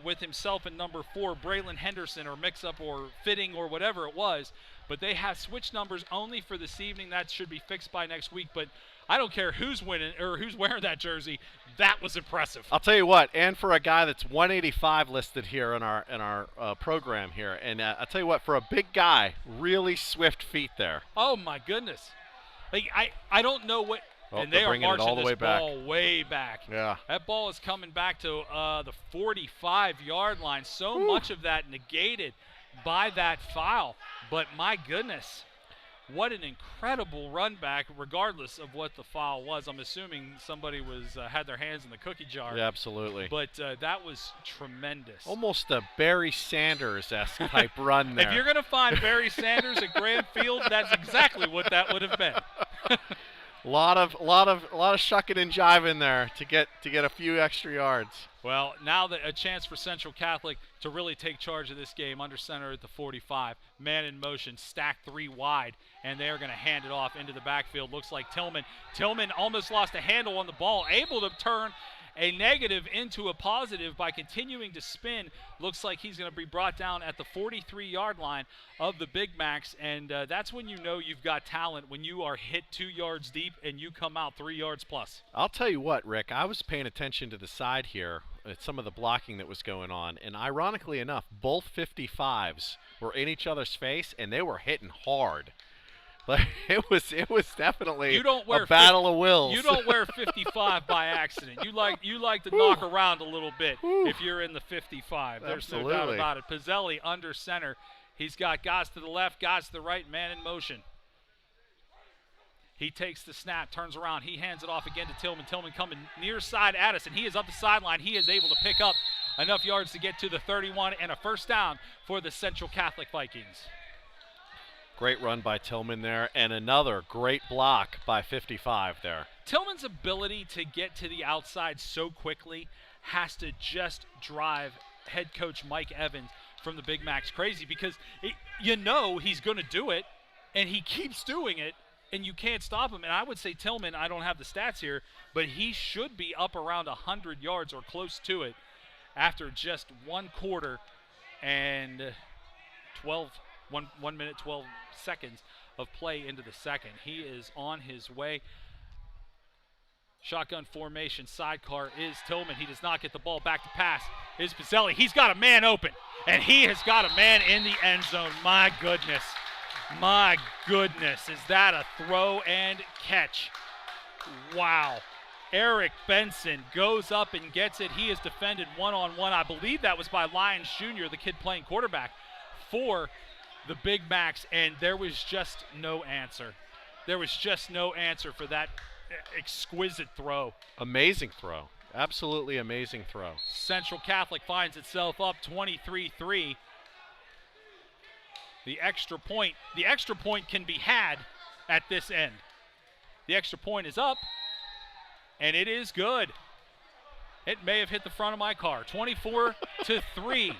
with himself and number 4, Braylon Henderson, or mix-up or fitting or whatever it was. But they have switch numbers only for this evening. That should be fixed by next week. But I don't care who's winning or who's wearing that jersey. That was impressive. I'll tell you what, and for a guy that's 185 listed here in our program here, and I'll tell you what, for a big guy, really swift feet there. Oh my goodness! Like I don't know what. And they are marching all the way back. Yeah. That ball is coming back to the 45-yard line. So much of that negated by that foul. But my goodness, what an incredible run back, regardless of what the foul was. I'm assuming somebody was had their hands in the cookie jar. Yeah, absolutely. But that was tremendous. Almost a Barry Sanders-esque type run there. If you're going to find Barry Sanders at Graham Field, that's exactly what that would have been. A lot of shucking and jiving there to get a few extra yards. Well, now that a chance for Central Catholic to really take charge of this game, under center at the 45, man in motion, stacked 3 wide, and they're going to hand it off into the backfield. Looks like Tillman almost lost a handle on the ball, able to turn a negative into a positive by continuing to spin. Looks like he's going to be brought down at the 43-yard line of the Big Macs, and that's when you know you've got talent, when you are hit 2 yards deep and you come out 3 yards plus. I'll tell you what, Rick, I was paying attention to the side here at some of the blocking that was going on, and ironically enough, both 55s were in each other's face, and they were hitting hard. Like, it was definitely a battle of wills. You don't wear 55 by accident. You like to knock around a little bit if you're in the 55. There's no doubt about it. Pizzelli under center. He's got guys to the left, guys to the right, man in motion. He takes the snap, turns around. He hands it off again to Tillman. Tillman coming near side at us, and he is up the sideline. He is able to pick up enough yards to get to the 31 and a first down for the Central Catholic Vikings. Great run by Tillman there, and another great block by 55 there. Tillman's ability to get to the outside so quickly has to just drive head coach Mike Evans from the Big Macs crazy, because you know he's going to do it, and he keeps doing it, and you can't stop him. And I would say Tillman, I don't have the stats here, but he should be up around 100 yards or close to it after just 1 quarter and 1 minute, 12 seconds of play into the second. He is on his way. Shotgun formation, sidecar is Tillman. He does not get the ball back to pass. Is Pizzelli. He's got a man open, and he has got a man in the end zone. My goodness. My goodness. Is that a throw and catch? Wow. Eric Benson goes up and gets it. He is defended one-on-one. I believe that was by Lyons Jr., the kid playing quarterback for the Big Macs, and there was just no answer. There was just no answer for that exquisite throw. Amazing throw. Absolutely amazing throw. Central Catholic finds itself up 23-3. The extra point can be had at this end. The extra point is up, and it is good. It may have hit the front of my car. 24-3.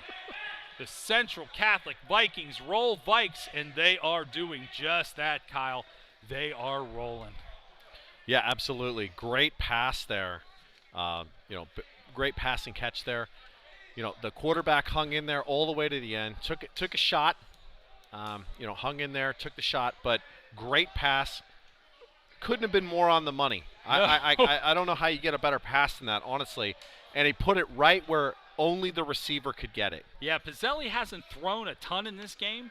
The Central Catholic Vikings roll Vikes, and they are doing just that, Kyle. They are rolling. Yeah, absolutely. Great pass there. Great pass and catch there. The quarterback hung in there all the way to the end. Took a shot. Hung in there, took the shot, but great pass. Couldn't have been more on the money. I don't know how you get a better pass than that, honestly. And he put it right where only the receiver could get it. Yeah, Pizzelli hasn't thrown a ton in this game,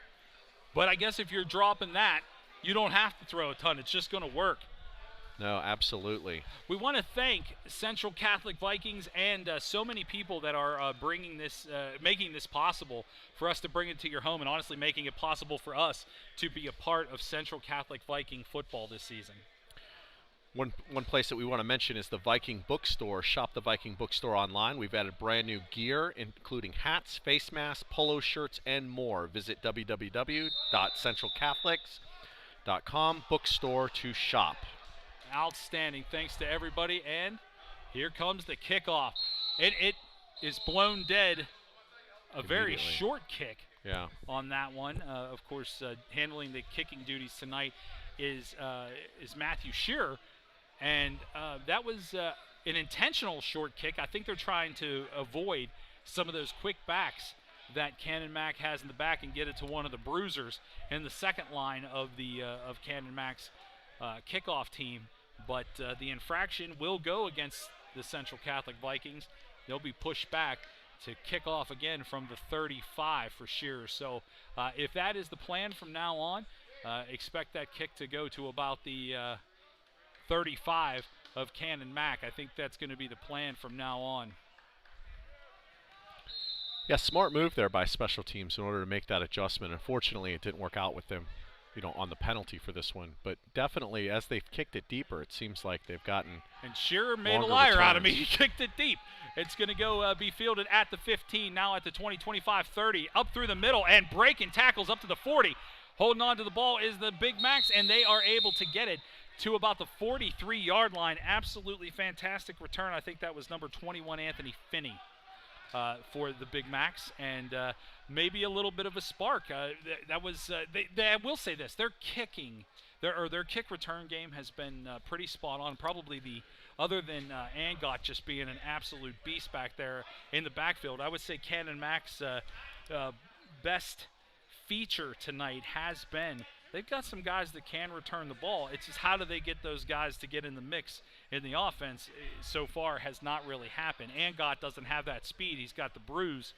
but I guess if you're dropping that, you don't have to throw a ton. It's just going to work. No, absolutely. We want to thank Central Catholic Vikings and so many people that are bringing this, making this possible for us to bring it to your home, and honestly making it possible for us to be a part of Central Catholic Viking football this season. One place that we want to mention is the Viking Bookstore. Shop the Viking Bookstore online. We've added brand new gear, including hats, face masks, polo shirts, and more. Visit www.centralcatholics.com bookstore to shop. Outstanding. Thanks to everybody. And here comes the kickoff. It is blown dead. A very short kick on that one. Of course, handling the kicking duties tonight is Matthew Shearer. And that was an intentional short kick. I think they're trying to avoid some of those quick backs that Canon-Mac has in the back and get it to one of the bruisers in the second line of the of Canon-Mac's kickoff team. But the infraction will go against the Central Catholic Vikings. They'll be pushed back to kick off again from the 35 for Shearer. So if that is the plan from now on, expect that kick to go to about the 35 of Canon-Mac. I think that's going to be the plan from now on. Yeah, smart move there by special teams in order to make that adjustment. Unfortunately, it didn't work out with them. on the penalty for this one. But definitely, as they've kicked it deeper, it seems like they've gotten. And Shearer made a longer liar out of me. returns. He kicked it deep. It's going to go be fielded at the 15, now at the 20, 25, 30, up through the middle, and breaking tackles up to the 40. Holding on to the ball is the Big Macs, and they are able to get it to about the 43-yard line. Absolutely fantastic return. I think that was number 21, Anthony Finney, for the Big Macs, and maybe a little bit of a spark. That was. I will say this: their kick return game has been pretty spot on. Probably other than Angot just being an absolute beast back there in the backfield, I would say Canon-Mac's best feature tonight has been they've got some guys that can return the ball. It's just how do they get those guys to get in the mix in the offense so far has not really happened. Angot doesn't have that speed. He's got the bruise,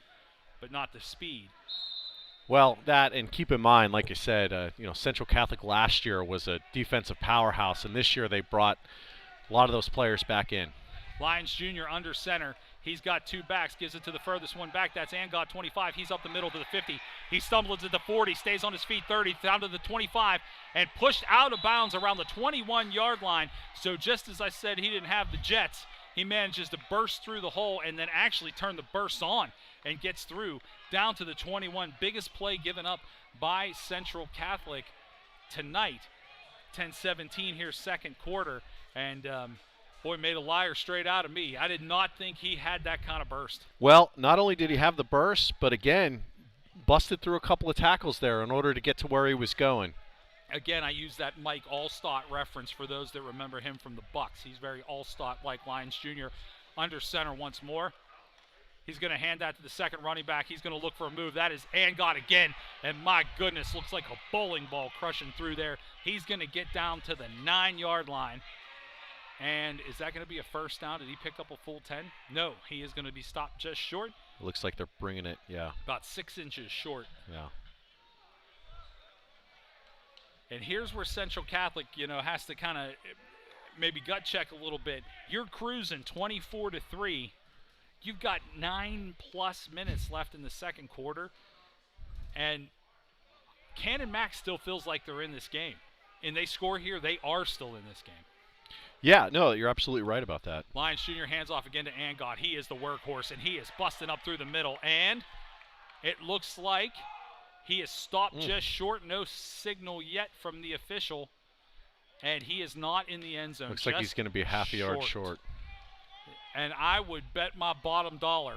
but not the speed. Well, that, and keep in mind, like you said, Central Catholic last year was a defensive powerhouse, and this year they brought a lot of those players back in. Lyons Jr. under center. He's got two backs, gives it to the furthest one back. That's Angot, 25. He's up the middle to the 50. He stumbles at the 40, stays on his feet, 30, down to the 25, and pushed out of bounds around the 21-yard line. So just as I said, he didn't have the jets. He manages to burst through the hole and then actually turn the burst on and gets through down to the 21. Biggest play given up by Central Catholic tonight. 10-17 here, second quarter. And boy, made a liar straight out of me. I did not think he had that kind of burst. Well, not only did he have the burst, but again, busted through a couple of tackles there in order to get to where he was going. Again, I use that Mike Allstott reference for those that remember him from the Bucks. He's very Allstott-like. Lyons Jr. under center once more. He's going to hand that to the second running back. He's going to look for a move. That is Angot again. And my goodness, looks like a bowling ball crushing through there. He's going to get down to the 9-yard line. And is that going to be a first down? Did he pick up a full 10? No, he is going to be stopped just short. It looks like they're bringing it, yeah. About 6 inches short. Yeah. And here's where Central Catholic, has to kind of maybe gut check a little bit. You're cruising 24-3. You've got 9+ minutes left in the second quarter. And Canon-Mac still feels like they're in this game. And they score here, they are still in this game. Yeah, no, you're absolutely right about that. Lyons Jr. hands off again to Angot. He is the workhorse, and he is busting up through the middle. And it looks like he is stopped just short. No signal yet from the official. And he is not in the end zone. Looks like he's going to be a half a yard short. And I would bet my bottom dollar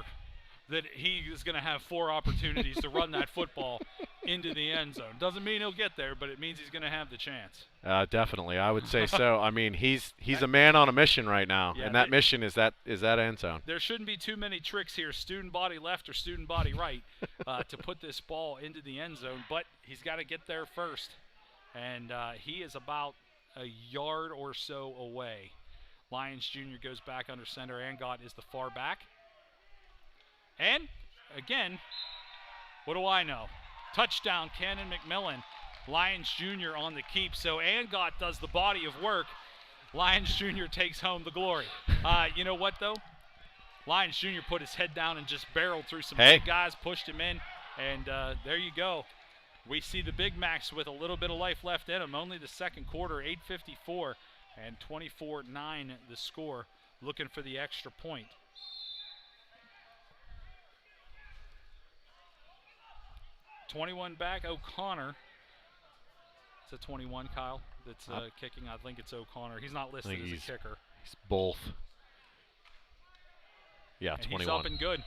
that he is going to have 4 opportunities to run that football into the end zone. Doesn't mean he'll get there, but it means he's going to have the chance. Definitely, I would say so. I mean, he's a man on a mission right now, Yeah, and that mission is that end zone. There shouldn't be too many tricks here, student body left or student body right, to put this ball into the end zone, but he's got to get there first. And he is about a yard or so away. Lyons Jr. goes back under center. Angot is the far back. And, again, what do I know? Touchdown, Canon-McMillan. Lyons Jr. on the keep. So Angot does the body of work. Lyons Jr. takes home the glory. You know what, though? Lyons Jr. put his head down and just barreled through some big guys, pushed him in, and there you go. We see the Big Macs with a little bit of life left in them. Only the second quarter, 8:54, and 24-9 the score, looking for the extra point. Back, O'Connor. It's a 21, Kyle, that's kicking. I think it's O'Connor. He's not listed as a kicker. He's both. Yeah, and 21. He's up and good.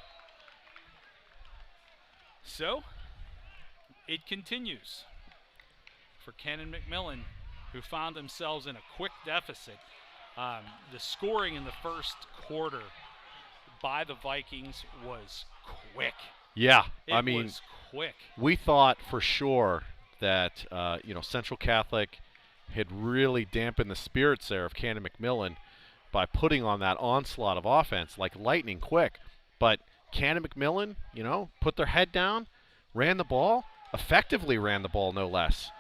So, it continues for Canon-McMillan, who found themselves in a quick deficit. The scoring in the first quarter by the Vikings was quick. Yeah, It was quick. We thought for sure that Central Catholic had really dampened the spirits there of Canon-McMillan by putting on that onslaught of offense like lightning quick. But Canon-McMillan, put their head down, ran the ball, effectively ran the ball no less.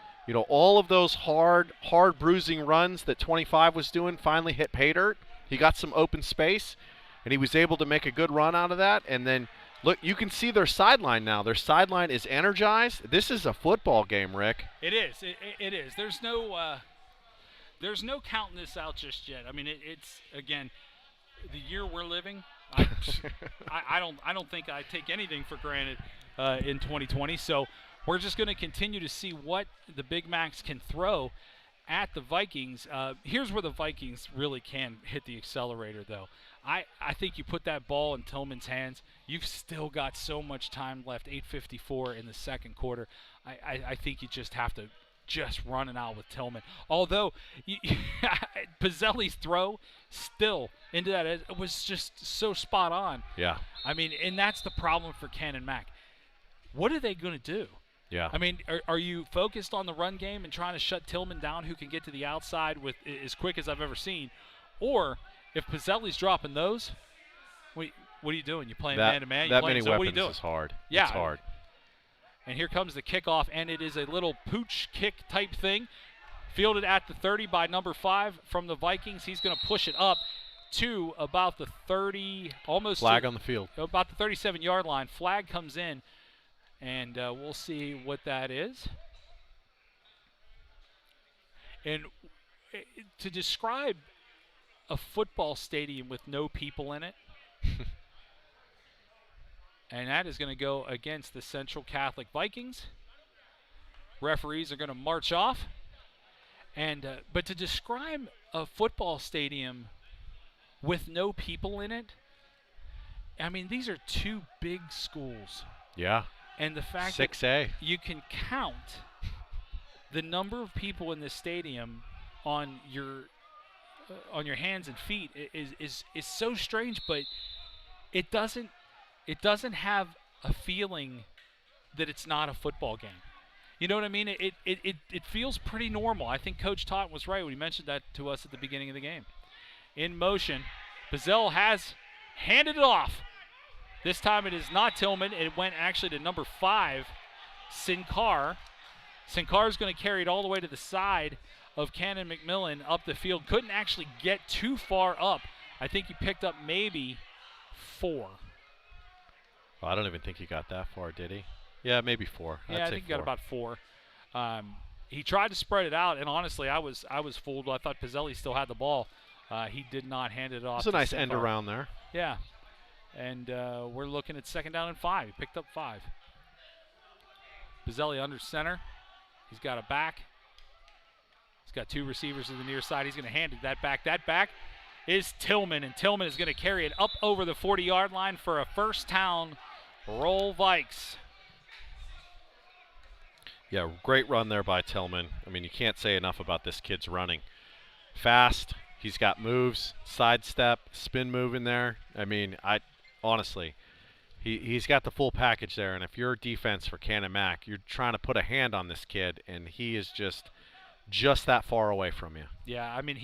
All of those hard bruising runs that 25 was doing finally hit pay dirt. He got some open space, and he was able to make a good run out of that. And then Look, you can see their sideline now. Their sideline is energized. This is a football game, Rick. It is. It is. There's no counting this out just yet. I mean, it's again, the year we're living. I don't think I take anything for granted in 2020. So we're just going to continue to see what the Big Macs can throw at the Vikings. Here's where the Vikings really can hit the accelerator, though. I think you put that ball in Tillman's hands, you've still got so much time left, 8:54 in the second quarter. I think you just have to just run it out with Tillman. Although Pizzelli's throw still into that, it was just so spot on. Yeah. I mean, and that's the problem for Canon-Mac. What are they going to do? Yeah. I mean, are you focused on the run game and trying to shut Tillman down, who can get to the outside with as quick as I've ever seen? Or if Pizzelli's dropping those, what are you doing? You playing man-to-man? That many so what are you weapons doing? is hard. Yeah. It's hard. And here comes the kickoff, and it is a little pooch kick type thing. Fielded at the 30 by number 5 from the Vikings. He's going to push it up to about the 30, almost flag on the field. About the 37-yard line. Flag comes in, and we'll see what that is. And to describe a football stadium with no people in it, and that is going to go against the Central Catholic Vikings. Referees are going to march off. And but to describe a football stadium with no people in it, I mean, these are two big schools. Yeah. And the fact 6A. that you can count the number of people in this stadium on your hands and feet is so strange, but it doesn't have a feeling that it's not a football game. You know what I mean? It feels pretty normal. I think Coach Totten was right when he mentioned that to us at the beginning of the game. In motion, Pizzell has handed it off. This time it is not Tillman. It went actually to number 5, Cincar. Cincar is going to carry it all the way to the side of Canon-McMillan up the field. Couldn't actually get too far up. I think he picked up maybe 4. Well, I don't even think he got that far, did he? Yeah, maybe 4. Yeah, I think he got about 4. He tried to spread it out, and honestly, I was fooled. I thought Pizzelli still had the ball. He did not hand it off. It's a nice end around there. Yeah, and we're looking at 2nd down and 5. He picked up 5. Pizzelli under center. He's got a back. He's got 2 receivers to the near side. He's going to hand it that back. That back is Tillman, and Tillman is going to carry it up over the 40-yard line for a first down. Roll Vikes. Yeah, great run there by Tillman. I mean, you can't say enough about this kid's running. Fast. He's got moves, sidestep, spin move in there. I mean, honestly, he's got the full package there. And if you're defense for Canon-Mac, you're trying to put a hand on this kid, and he is just that far away from you. Yeah, I mean,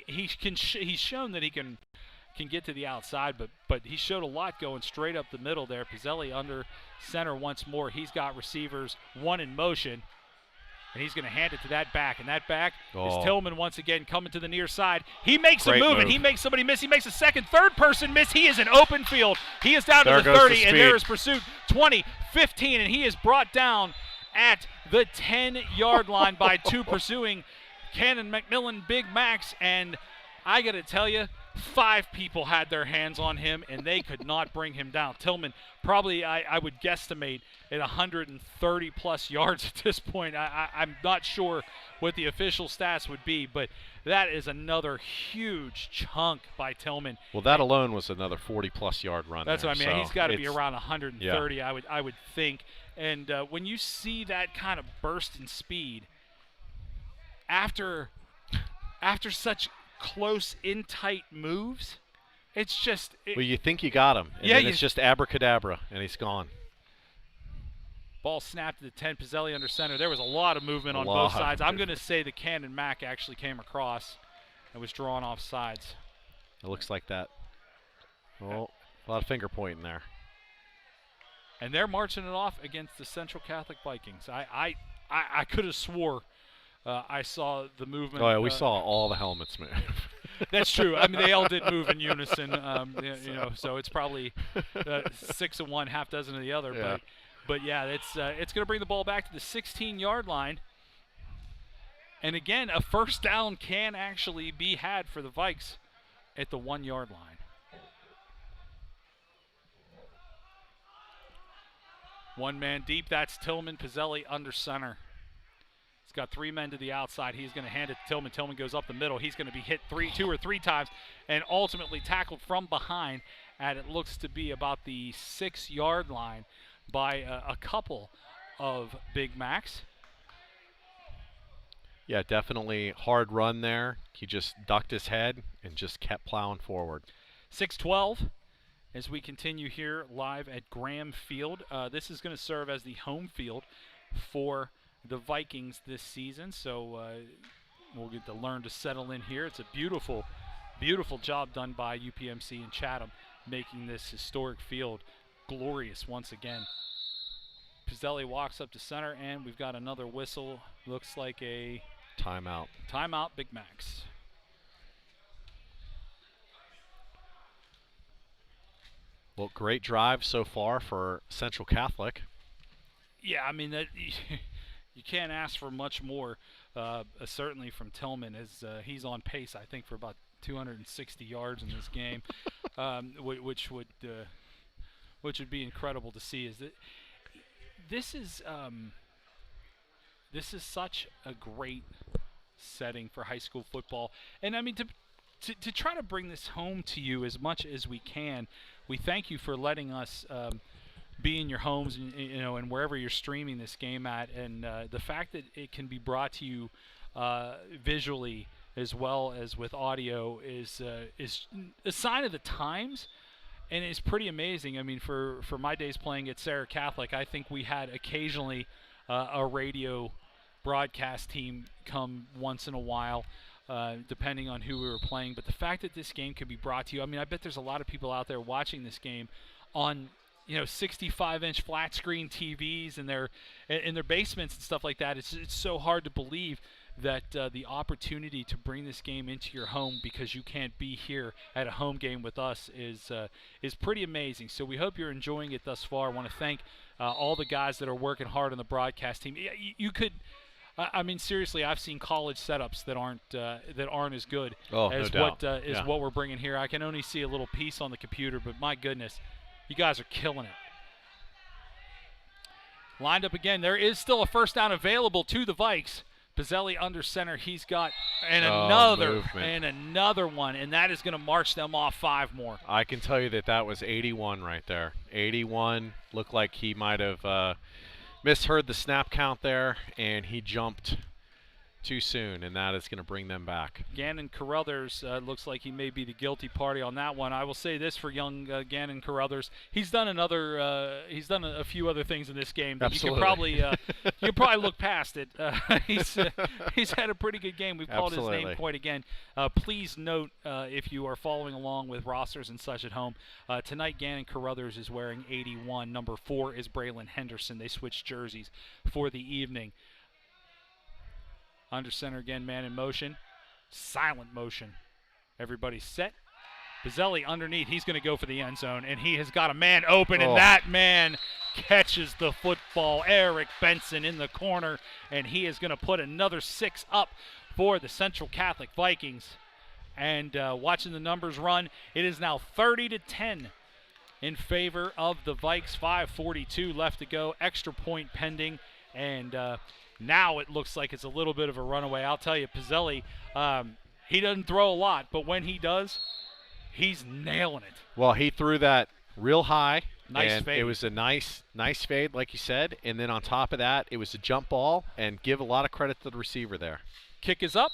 he's shown that he can get to the outside, but he showed a lot going straight up the middle there. Pizzelli under center once more. He's got receivers, 1 in motion, and he's going to hand it to that back. And that back is Tillman once again coming to the near side. He makes a move, and he makes somebody miss. He makes a second, third person miss. He is in open field. He is down to the 30, and there is pursuit. 20, 15, and he is brought down at the 10-yard line by 2 pursuing Canon-McMillan Big Macs. And I got to tell you, 5 people had their hands on him, and they could not bring him down. Tillman probably, I would guesstimate, at 130-plus yards at this point. I'm not sure what the official stats would be, but that is another huge chunk by Tillman. Well, that alone was another 40-plus yard run. That's there, what I mean. so he's got to be around 130, yeah. I would think. And when you see that kind of burst in speed, after such close, in tight moves, it's just. Well, you think you got him, and then it's just abracadabra, and he's gone. Ball snapped to the 10. Pizzelli under center. There was a lot of movement on both sides. I'm going to say the Canon-Mac actually came across and was drawn off sides. It looks like that. Well, a lot of finger pointing there. And they're marching it off against the Central Catholic Vikings. I could have swore I saw the movement. Oh, yeah, we saw all the helmets move. That's true. I mean, they all did move in unison, so it's probably 6 of one, half dozen of the other. Yeah. But yeah, it's going to bring the ball back to the 16-yard line. And again, a first down can actually be had for the Vikes at the 1-yard line. One man deep, that's Tillman. Pizzelli under center. He's got 3 men to the outside. He's going to hand it to Tillman. Tillman goes up the middle. He's going to be hit 2 or 3 times and ultimately tackled from behind at it looks to be about the 6-yard line by a couple of Big Macs. Yeah, definitely hard run there. He just ducked his head and just kept plowing forward. 6-12 as we continue here live at Graham Field. This is going to serve as the home field for the Vikings this season, so we'll get to learn to settle in here. It's a beautiful, beautiful job done by UPMC and Chatham, making this historic field glorious once again. Pizzelli walks up to center, and we've got another whistle. Looks like a timeout. Timeout, Big Macs. Well, great drive so far for Central Catholic. Yeah, I mean, you can't ask for much more, certainly from Tillman, as he's on pace, I think, for about 260 yards in this game, which would be incredible to see. Is that this is such a great setting for high school football, and I mean to try to bring this home to you as much as we can. We thank you for letting us be in your homes and, and wherever you're streaming this game at, and the fact that it can be brought to you visually as well as with audio is a sign of the times, and it's pretty amazing. I mean, for my days playing at Central Catholic, I think we had occasionally a radio broadcast team come once in a while, depending on who we were playing. But the fact that this game could be brought to you, I mean, I bet there's a lot of people out there watching this game on 65-inch flat screen TVs in their basements and stuff like that. It's so hard to believe that the opportunity to bring this game into your home because you can't be here at a home game with us is pretty amazing. So we hope you're enjoying it thus far. I want to thank all the guys that are working hard on the broadcast team. You could, I mean, seriously, I've seen college setups that aren't as good as what we're bringing here. I can only see a little piece on the computer, but my goodness, you guys are killing it. Lined up again. There is still a first down available to the Vikes. Pizzelli under center. He's got another one, and that is going to march them off 5 more. I can tell you that was 81 right there. 81 looked like he might have misheard the snap count there, and he jumped too soon, and that is going to bring them back. Gannon Carruthers looks like he may be the guilty party on that one. I will say this for young Gannon Carruthers: he's done a few other things in this game that Absolutely. you can probably look past it. He's had a pretty good game. We've called his name quite again. Please note, if you are following along with rosters and such at home, tonight Gannon Carruthers is wearing 81. Number 4 is Braylon Henderson. They switched jerseys for the evening. Under center again, man in motion. Silent motion. Everybody's set. Pizzelli underneath. He's going to go for the end zone, and he has got a man open, and that man catches the football. Eric Benson in the corner, and he is going to put another 6 up for the Central Catholic Vikings. And watching the numbers run, it is now 30-10 in favor of the Vikes. 5:42 left to go. Extra point pending, and now it looks like it's a little bit of a runaway. I'll tell you, Pizzelli, he doesn't throw a lot, but when he does, he's nailing it. Well, he threw that real high. Nice fade. It was a nice fade, like you said. And then on top of that, it was a jump ball, and give a lot of credit to the receiver there. Kick is up,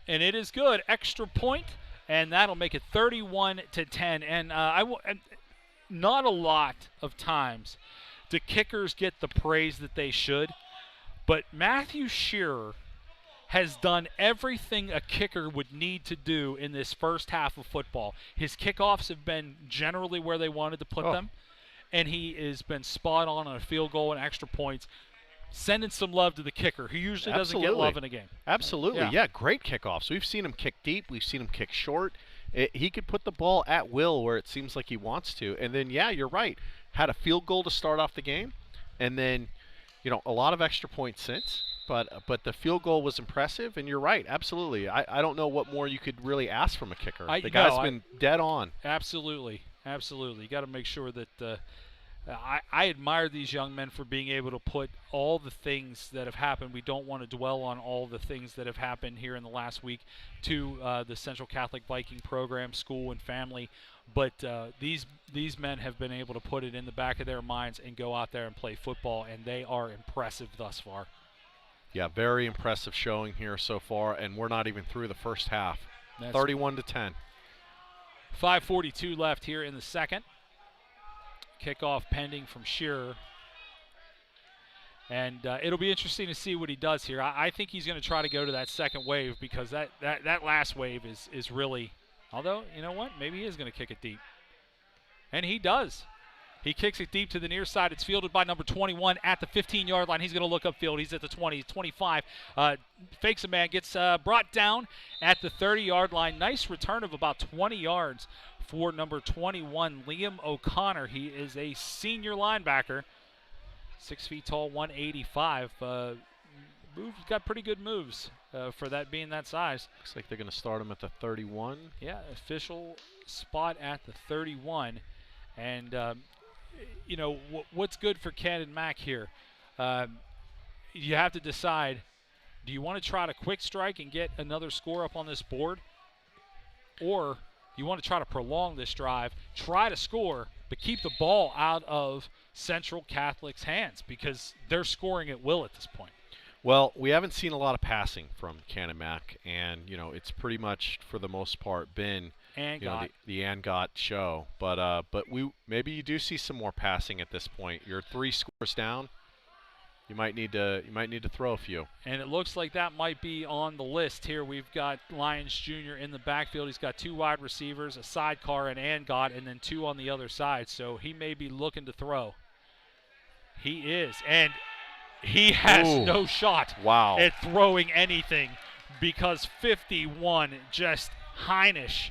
and it is good. Extra point, and that'll make it 31-10. And not a lot of times do kickers get the praise that they should. But Matthew Shearer has done everything a kicker would need to do in this first half of football. His kickoffs have been generally where they wanted to put them, and he has been spot on a field goal and extra points. sending some love to the kicker, who usually doesn't get love in a game. Absolutely. Yeah. Yeah, great kickoffs. We've seen him kick deep. We've seen him kick short. He could put the ball at will where it seems like he wants to. And then, yeah, you're right. Had a field goal to start off the game. And then, a lot of extra points since. But the field goal was impressive. And you're right. Absolutely. I don't know what more you could really ask from a kicker. The guy's been dead on. Absolutely. Absolutely. You got to make sure that I admire these young men for being able to put all the things that have happened. We don't want to dwell on all the things that have happened here in the last week to the Central Catholic Viking program, school, and family. But these men have been able to put it in the back of their minds and go out there and play football, and they are impressive thus far. Yeah, very impressive showing here so far, and we're not even through the first half. 31-10. 5:42 left here in the second. Kickoff pending from Shearer. And it'll be interesting to see what he does here. I think he's going to try to go to that second wave because that last wave is really, although, you know what, maybe he is going to kick it deep. And he does. He kicks it deep to the near side. It's fielded by number 21 at the 15-yard line. He's going to look upfield. He's at the 20, 25. Fakes a man, gets brought down at the 30-yard line. Nice return of about 20 yards for number 21, Liam O'Connor. He is a senior linebacker, 6 feet tall, 185. Got pretty good moves for that being that size. Looks like they're going to start him at the 31. Yeah, official spot at the 31. And, what's good for Canon Mac here? You have to decide, do you want to try to quick strike and get another score up on this board? Or you want to try to prolong this drive, try to score, but keep the ball out of Central Catholic's hands because they're scoring at will at this point. Well, we haven't seen a lot of passing from Canon Mac, and, it's pretty much, for the most part, been the Angot show. But maybe you do see some more passing at this point. You're 3 scores down. You might need to throw a few. And it looks like that might be on the list here. We've got Lyons Jr. in the backfield. He's got 2 wide receivers, a sidecar, and Angot, and then 2 on the other side. So he may be looking to throw. He is, and he has no shot at throwing anything because 51 Heinisch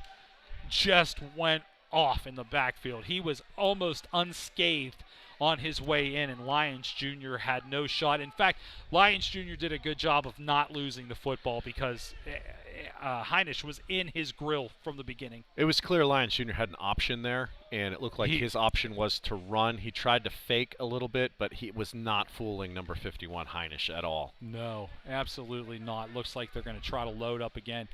just went off in the backfield. He was almost unscathed on his way in, and Lyons Jr. had no shot. In fact, Lyons Jr. did a good job of not losing the football because Heinisch was in his grill from the beginning. It was clear Lyons Jr. had an option there, and it looked like his option was to run. He tried to fake a little bit, but he was not fooling number 51 Heinisch at all. No, absolutely not. Looks like they're going to try to load up again.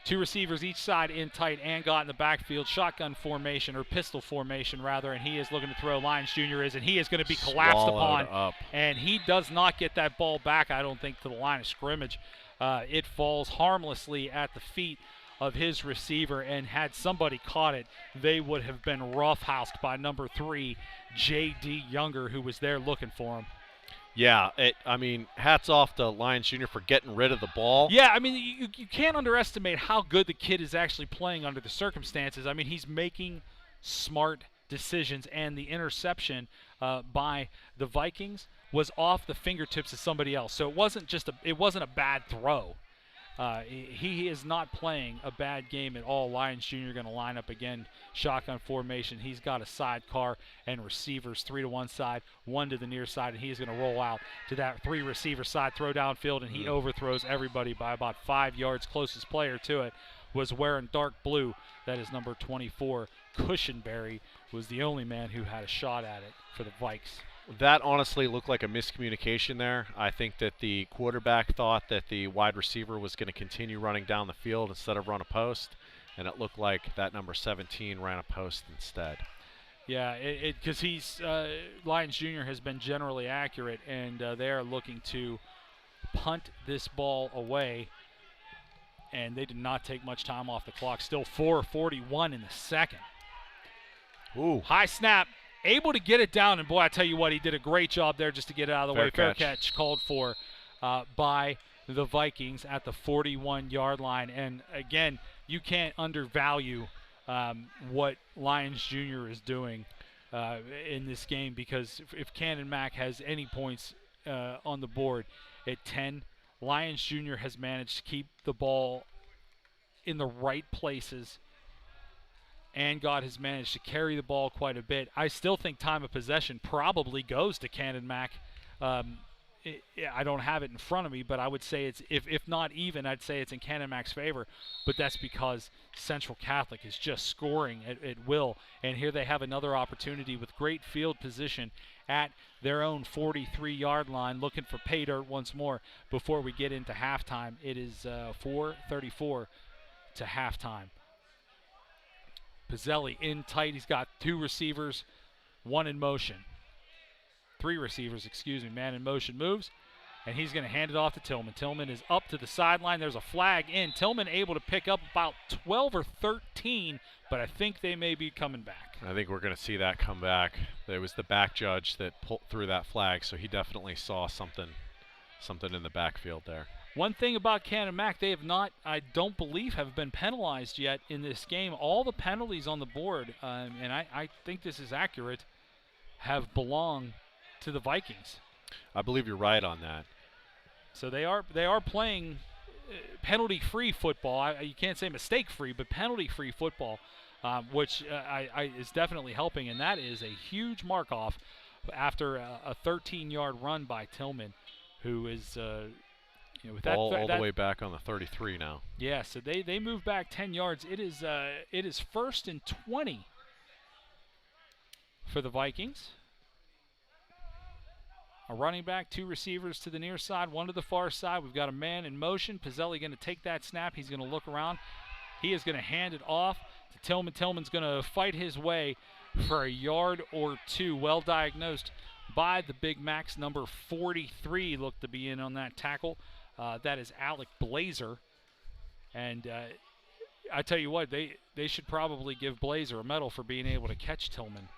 2 receivers each side in tight. Angot in the backfield, shotgun formation, or pistol formation rather, and he is looking to throw. Lyons Jr. is, and he is going to be collapsed upon. And he does not get that ball back, I don't think, to the line of scrimmage. It falls harmlessly at the feet of his receiver, and had somebody caught it, they would have been roughhoused by number 3, J.D. Younger, who was there looking for him. Yeah, hats off to Lyons Jr. for getting rid of the ball. Yeah, you can't underestimate how good the kid is actually playing under the circumstances. He's making smart decisions, and the interception by the Vikings was off the fingertips of somebody else. So it wasn't a bad throw. He is not playing a bad game at all. Lyons Jr. going to line up again, shotgun formation. He's got a sidecar and receivers, 3 to one side, 1 to the near side, and he's going to roll out to that 3 receiver side, throw downfield, and he overthrows everybody by about 5 yards. Closest player to it was wearing dark blue. That is number 24. Cushenberry was the only man who had a shot at it for the Vikes. That honestly looked like a miscommunication there. I think that the quarterback thought that the wide receiver was going to continue running down the field instead of run a post, and it looked like that number 17 ran a post instead. Yeah, because Lyons Jr. has been generally accurate, and they are looking to punt this ball away, and they did not take much time off the clock. Still 4:41 in the second. Ooh. High snap. Able to get it down, and boy, I tell you what, he did a great job there just to get it out of the way. Fair catch called for by the Vikings at the 41-yard line. And again, you can't undervalue what Lyons Jr. is doing. in this game, because if Canon-Mac has any points on the board at 10, Lyons Jr. has managed to keep the ball in the right places, and God has managed to carry the ball quite a bit. I still think time of possession probably goes to Canon-Mac. I don't have it in front of me, but I would say it's, if not even, I'd say it's in Canon-Mac's favor. But that's because Central Catholic is just scoring at will. And here they have another opportunity with great field position at their own 43-yard line, looking for pay dirt once more before we get into halftime. It is 4:34 to halftime. Pizzelli in tight. He's got 2 receivers, 1 in motion. 3 receivers, excuse me. Man in motion moves, and he's going to hand it off to Tillman. Tillman is up to the sideline. There's a flag in. Tillman able to pick up about 12 or 13, but I think they may be coming back. I think we're going to see that come back. It was the back judge that threw that flag, so he definitely saw something in the backfield there. One thing about Canon-Mac, they have not, I don't believe, have been penalized yet in this game. All the penalties on the board, and I think this is accurate, have belonged to the Vikings. I believe you're right on that. So they are playing penalty-free football. You can't say mistake-free, but penalty-free football, which is definitely helping, and that is a huge mark-off after a 13-yard run by Tillman, who is with that all the way back on the 33 now. Yeah, so they move back 10 yards. It is 1st and 20 for the Vikings. A running back, 2 receivers to the near side, 1 to the far side. We've got a man in motion. Pizzelli going to take that snap. He's going to look around. He is going to hand it off to Tillman. Tillman's going to fight his way for a yard or 2. Well diagnosed by the Big Macs. Number 43 looked to be in on that tackle. That is Alec Blazer. And I tell you what, they should probably give Blazer a medal for being able to catch Tillman.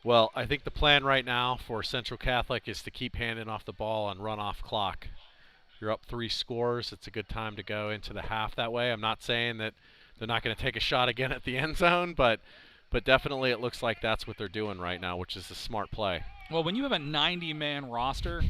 Well, I think the plan right now for Central Catholic is to keep handing off the ball and run off clock. You're up 3 scores. It's a good time to go into the half that way. I'm not saying that they're not going to take a shot again at the end zone, but definitely it looks like that's what they're doing right now, which is a smart play. Well, when you have a 90-man roster,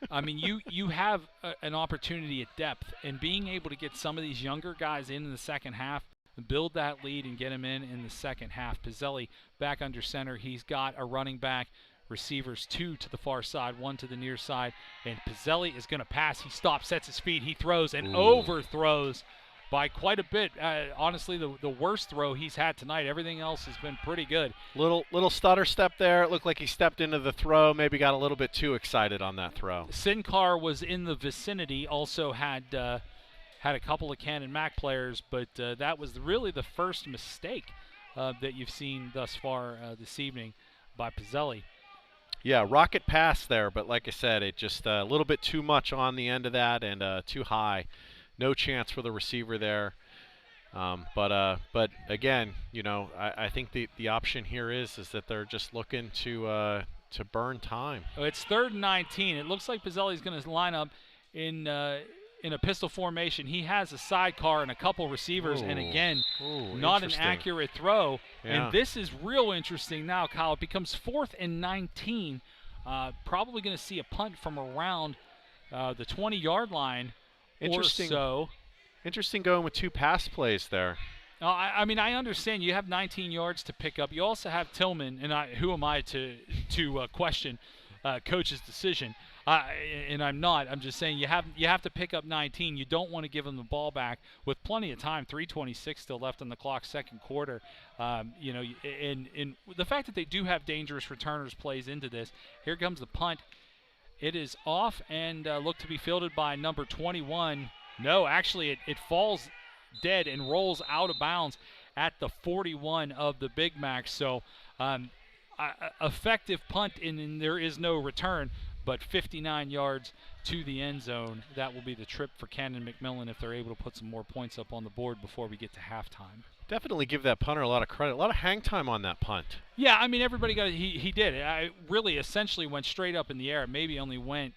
I mean, you have an opportunity at depth, and being able to get some of these younger guys in the second half, build that lead and get them in the second half. Pizzelli back under center. He's got a running back, receivers 2 to the far side, 1 to the near side, and Pizzelli is going to pass. He stops, sets his feet, he throws, and overthrows by quite a bit. Honestly, the worst throw he's had tonight. Everything else has been pretty good. Little stutter step there. It looked like he stepped into the throw, maybe got a little bit too excited on that throw. Cincar was in the vicinity, also had a couple of Canon-Mac players, but that was really the first mistake that you've seen thus far this evening by Pizzelli. Yeah, rocket pass there, but like I said, it just a little bit too much on the end of that and too high. No chance for the receiver there. But again, you know, I think the option here is that they're just looking to burn time. It's 3rd and 19. It looks like Pizzelli's going to line up in a pistol formation. He has a sidecar and a couple receivers, and again, not an accurate throw. Yeah. And this is real interesting now, Kyle. It becomes 4th and 19. Probably going to see a punt from around the 20-yard line or so. Interesting going with 2 pass plays there. I mean, I understand you have 19 yards to pick up. You also have Tillman, and who am I to question coach's decision? And I'm not. I'm just saying you have to pick up 19. You don't want to give them the ball back with plenty of time. 3:26 still left on the clock, second quarter. You know, and the fact that they do have dangerous returners plays into this. Here comes the punt. It is off and looked to be fielded by number 21. No, actually it falls dead and rolls out of bounds at the 41 of the Big Macs. So effective punt, and there is no return, but 59 yards to the end zone. That will be the trip for Canon-McMillan if they're able to put some more points up on the board before we get to halftime. Definitely give that punter a lot of credit. A lot of hang time on that punt. Yeah, I mean, everybody got he did. I really essentially went straight up in the air. Maybe only went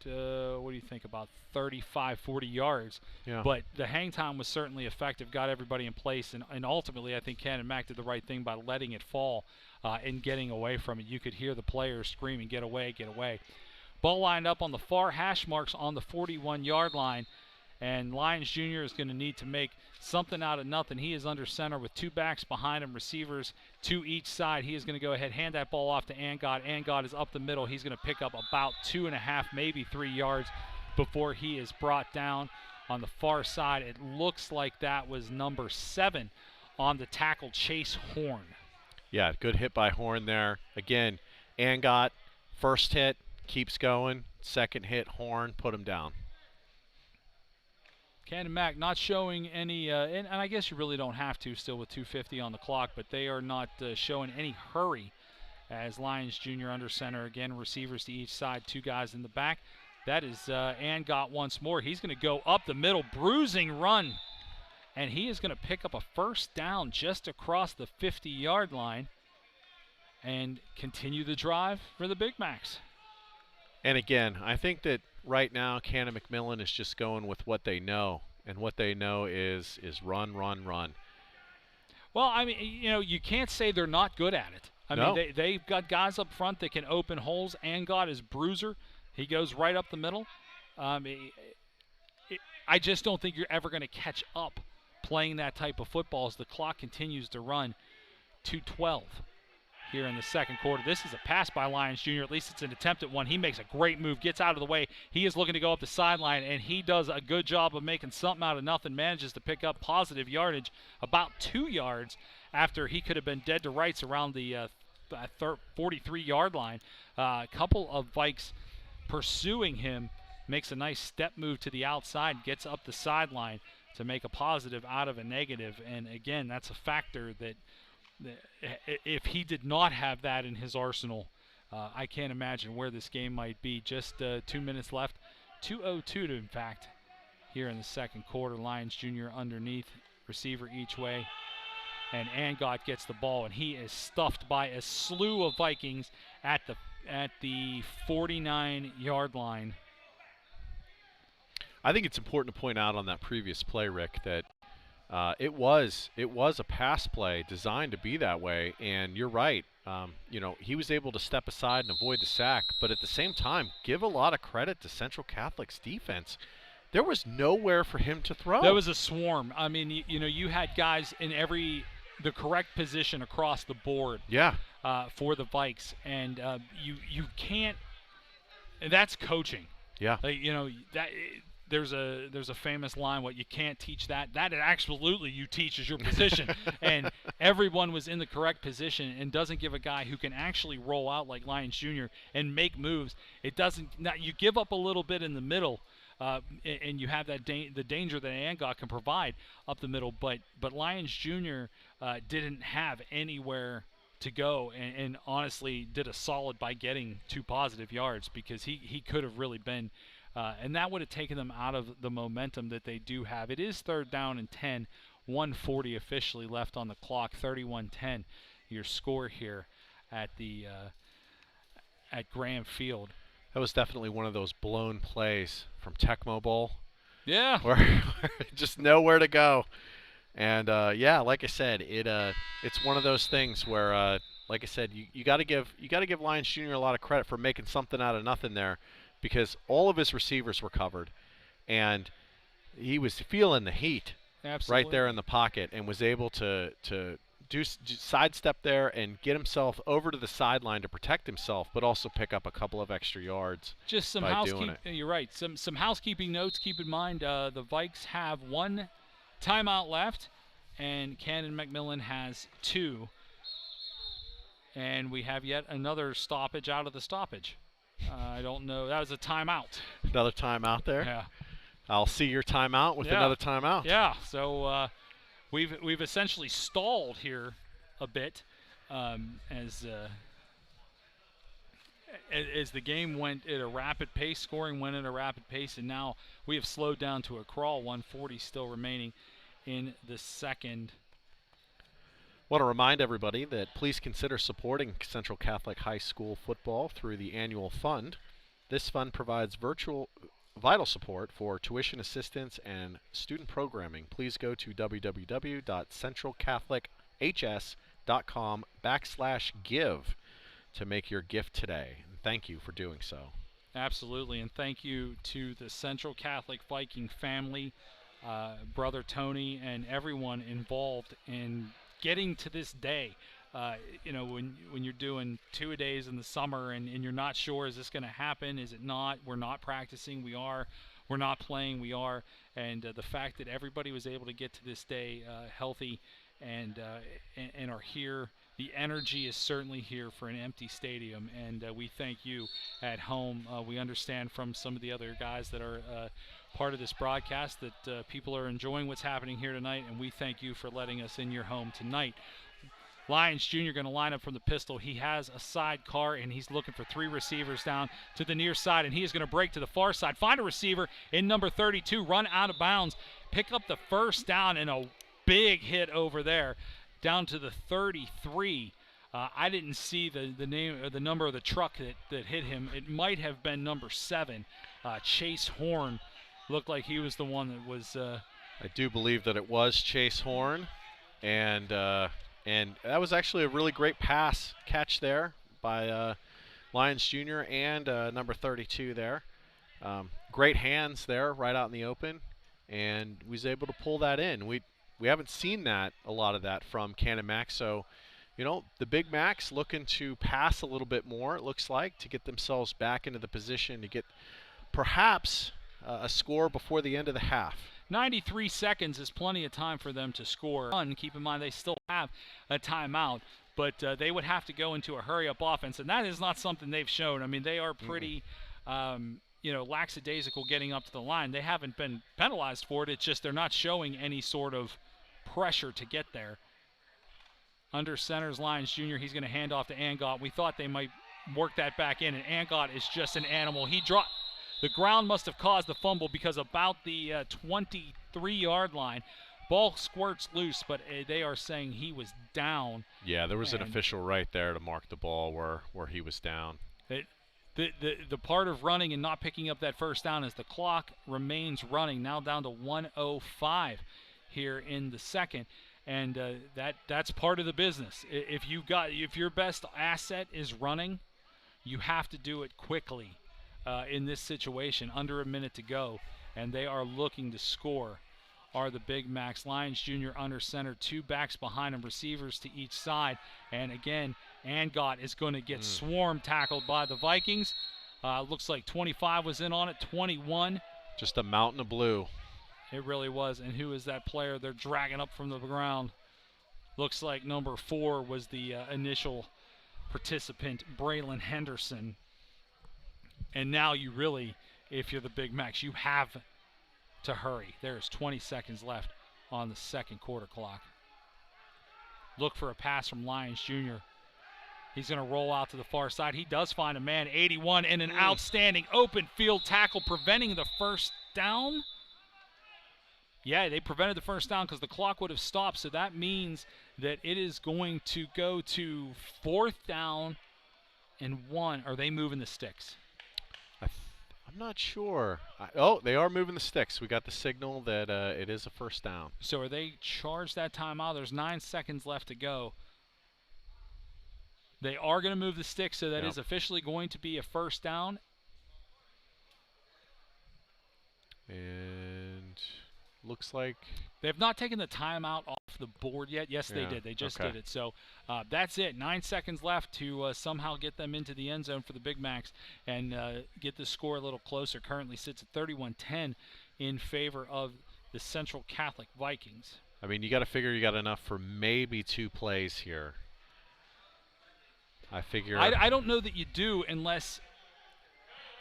what do you think, about 35, 40 yards. Yeah. But the hang time was certainly effective, got everybody in place, and ultimately I think Canon-Mac did the right thing by letting it fall and getting away from it. You could hear the players screaming, get away, get away. Ball lined up on the far hash marks on the 41-yard line, and Lyons Jr. is going to need to make something out of nothing. He is under center with 2 backs behind him, receivers to each side. He is going to go ahead, hand that ball off to Angott. Angott is up the middle. He's going to pick up about 2.5, maybe 3 yards before he is brought down on the far side. It looks like that was number 7 on the tackle, Chase Horn. Yeah, good hit by Horn there. Again, Angott, first hit, keeps going. Second hit, Horn, put him down. Canon-Mac not showing any, and I guess you really don't have to still with 2:50 on the clock, but they are not showing any hurry as Lyons Jr. under center. Again, receivers to each side, 2 guys in the back. That is Angott once more. He's going to go up the middle, bruising run, and he is going to pick up a first down just across the 50-yard line and continue the drive for the Big Macs. And again, I think that right now Canon-McMillan is just going with what they know, and what they know is run, run, run. Well, I mean, you know, you can't say they're not good at it. I mean, they've got guys up front that can open holes. Angott is bruiser. He goes right up the middle. I just don't think you're ever going to catch up playing that type of football as the clock continues to run. 2:12 here in the second quarter. This is a pass by Lyons Jr. At least it's an attempt at one. He makes a great move, gets out of the way. He is looking to go up the sideline, and he does a good job of making something out of nothing, manages to pick up positive yardage, about 2 yards after he could have been dead to rights around the 43-yard line. A couple of Vikes pursuing him, makes a nice step move to the outside, gets up the sideline to make a positive out of a negative. And again, that's a factor that if he did not have that in his arsenal, I can't imagine where this game might be. Just 2 minutes left. 2:02 in fact here in the second quarter. Lyons Jr. underneath, receiver each way, and Angott gets the ball, and he is stuffed by a slew of Vikings at the 49-yard line. I think it's important to point out on that previous play, Rick, that it was a pass play designed to be that way, and you're right. You know, he was able to step aside and avoid the sack, but at the same time, give a lot of credit to Central Catholic's defense. There was nowhere for him to throw. There was a swarm. I mean, you know, you had guys in the correct position across the board. Yeah. For the Vikes, and you can't. And that's coaching. Yeah. You know that. There's a famous line, what you can't teach that absolutely you teach is your position. And everyone was in the correct position, and doesn't give a guy who can actually roll out like Lyons Jr. and make moves. It doesn't. Now you give up a little bit in the middle, and you have that the danger that Angott can provide up the middle. But Lyons Jr. Didn't have anywhere to go, and honestly did a solid by getting 2 positive yards, because he could have really been. And that would have taken them out of the momentum that they do have. It is 3rd down and 10, 1:40 officially left on the clock, 31-10 your score here at Graham Field. That was definitely one of those blown plays from Tecmo Bowl. Yeah. Where just nowhere to go. And yeah, like I said, it's one of those things where, like I said, you got to give Lyons Jr. a lot of credit for making something out of nothing there, because all of his receivers were covered, and he was feeling the heat. Absolutely. Right there in the pocket, and was able to do sidestep there and get himself over to the sideline to protect himself, but also pick up a couple of extra yards. Just some housekeeping. You're right. Some housekeeping notes. Keep in mind, the Vikes have 1 timeout left, and Canon-McMillan has 2. And we have yet another stoppage out of the stoppage. I don't know. That was a timeout. Another timeout there? Yeah. I'll see your timeout with another timeout. Yeah. So we've essentially stalled here a bit as the game went at a rapid pace, scoring went at a rapid pace, and now we have slowed down to a crawl. 1:40 still remaining in the second. Want to remind everybody that please consider supporting Central Catholic High School football through the annual fund This fund provides vital support for tuition assistance and student programming. Please go to www.centralcatholicHS.com/give to make your gift today. And thank you for doing so. Absolutely, and thank you to the Central Catholic Viking family, Brother Tony, and everyone involved in getting to this day. You know, when you're doing 2-a-days in the summer and you're not sure, is this going to happen? Is it not? We're not practicing. We are. We're not playing. We are. And the fact that everybody was able to get to this day healthy and are here. The energy is certainly here for an empty stadium, and we thank you at home. We understand from some of the other guys that are part of this broadcast that people are enjoying what's happening here tonight, and we thank you for letting us in your home tonight. Lyons Jr. going to line up from the pistol. He has a sidecar, and he's looking for 3 receivers down to the near side, and he is going to break to the far side, find a receiver in number 32, run out of bounds, pick up the first down, and a big hit over there. Down to the 33. I didn't see the name or the number of the truck that hit him. It might have been number 7. Chase Horn looked like he was the one that was. I do believe that it was Chase Horn, and that was actually a really great catch there by Lyons Jr. and number 32 there. Great hands there, right out in the open, and was able to pull that in. We haven't seen a lot of that from Canon-Mac, so, you know, the Big Macs looking to pass a little bit more, it looks like, to get themselves back into the position to get perhaps a score before the end of the half. 93 seconds is plenty of time for them to score. Keep in mind they still have a timeout, but they would have to go into a hurry-up offense, and that is not something they've shown. I mean, they are pretty lackadaisical getting up to the line. They haven't been penalized for it. It's just they're not showing any sort of pressure to get there. Under center's Lyons Jr. He's going to hand off to Angot. We thought they might work that back in, and Angot is just an animal. He dropped. The ground must have caused the fumble because about the 23-yard line, ball squirts loose, but they are saying he was down. Yeah, there was an official right there to mark the ball where he was down. The part of running and not picking up that first down is the clock remains running, now down to 1:05 here in the second, and that's part of the business. If your best asset is running, you have to do it quickly. In this situation, under a minute to go, and they are looking to score. Are the Big Macs. Lyons Jr. under center, 2 backs behind him, receivers to each side, and again, Angot is going to get swarm tackled by the Vikings. Looks like 25 was in on it, 21. Just a mountain of blue. It really was. And who is that player they're dragging up from the ground? Looks like number 4 was the initial participant, Braylon Henderson. And now you really, if you're the Big Macs, you have to hurry. There's 20 seconds left on the second quarter clock. Look for a pass from Lyons Jr. He's going to roll out to the far side. He does find a man, 81, and an outstanding open field tackle preventing the first down. Yeah, they prevented the first down because the clock would have stopped, so that means that it is going to go to 4th down and 1. Are they moving the sticks? I'm not sure. They are moving the sticks. We got the signal that it is a first down. So are they charged that timeout? There's 9 seconds left to go. They are going to move the sticks, so that is officially going to be a first down. And looks like they have not taken the timeout off the board yet. Yes, they did. They just did it. So that's it. 9 seconds left to somehow get them into the end zone for the Big Macs and get the score a little closer. Currently sits at 31-10 in favor of the Central Catholic Vikings. I mean, you got to figure you got enough for maybe 2 plays here. I figure. I don't know that you do unless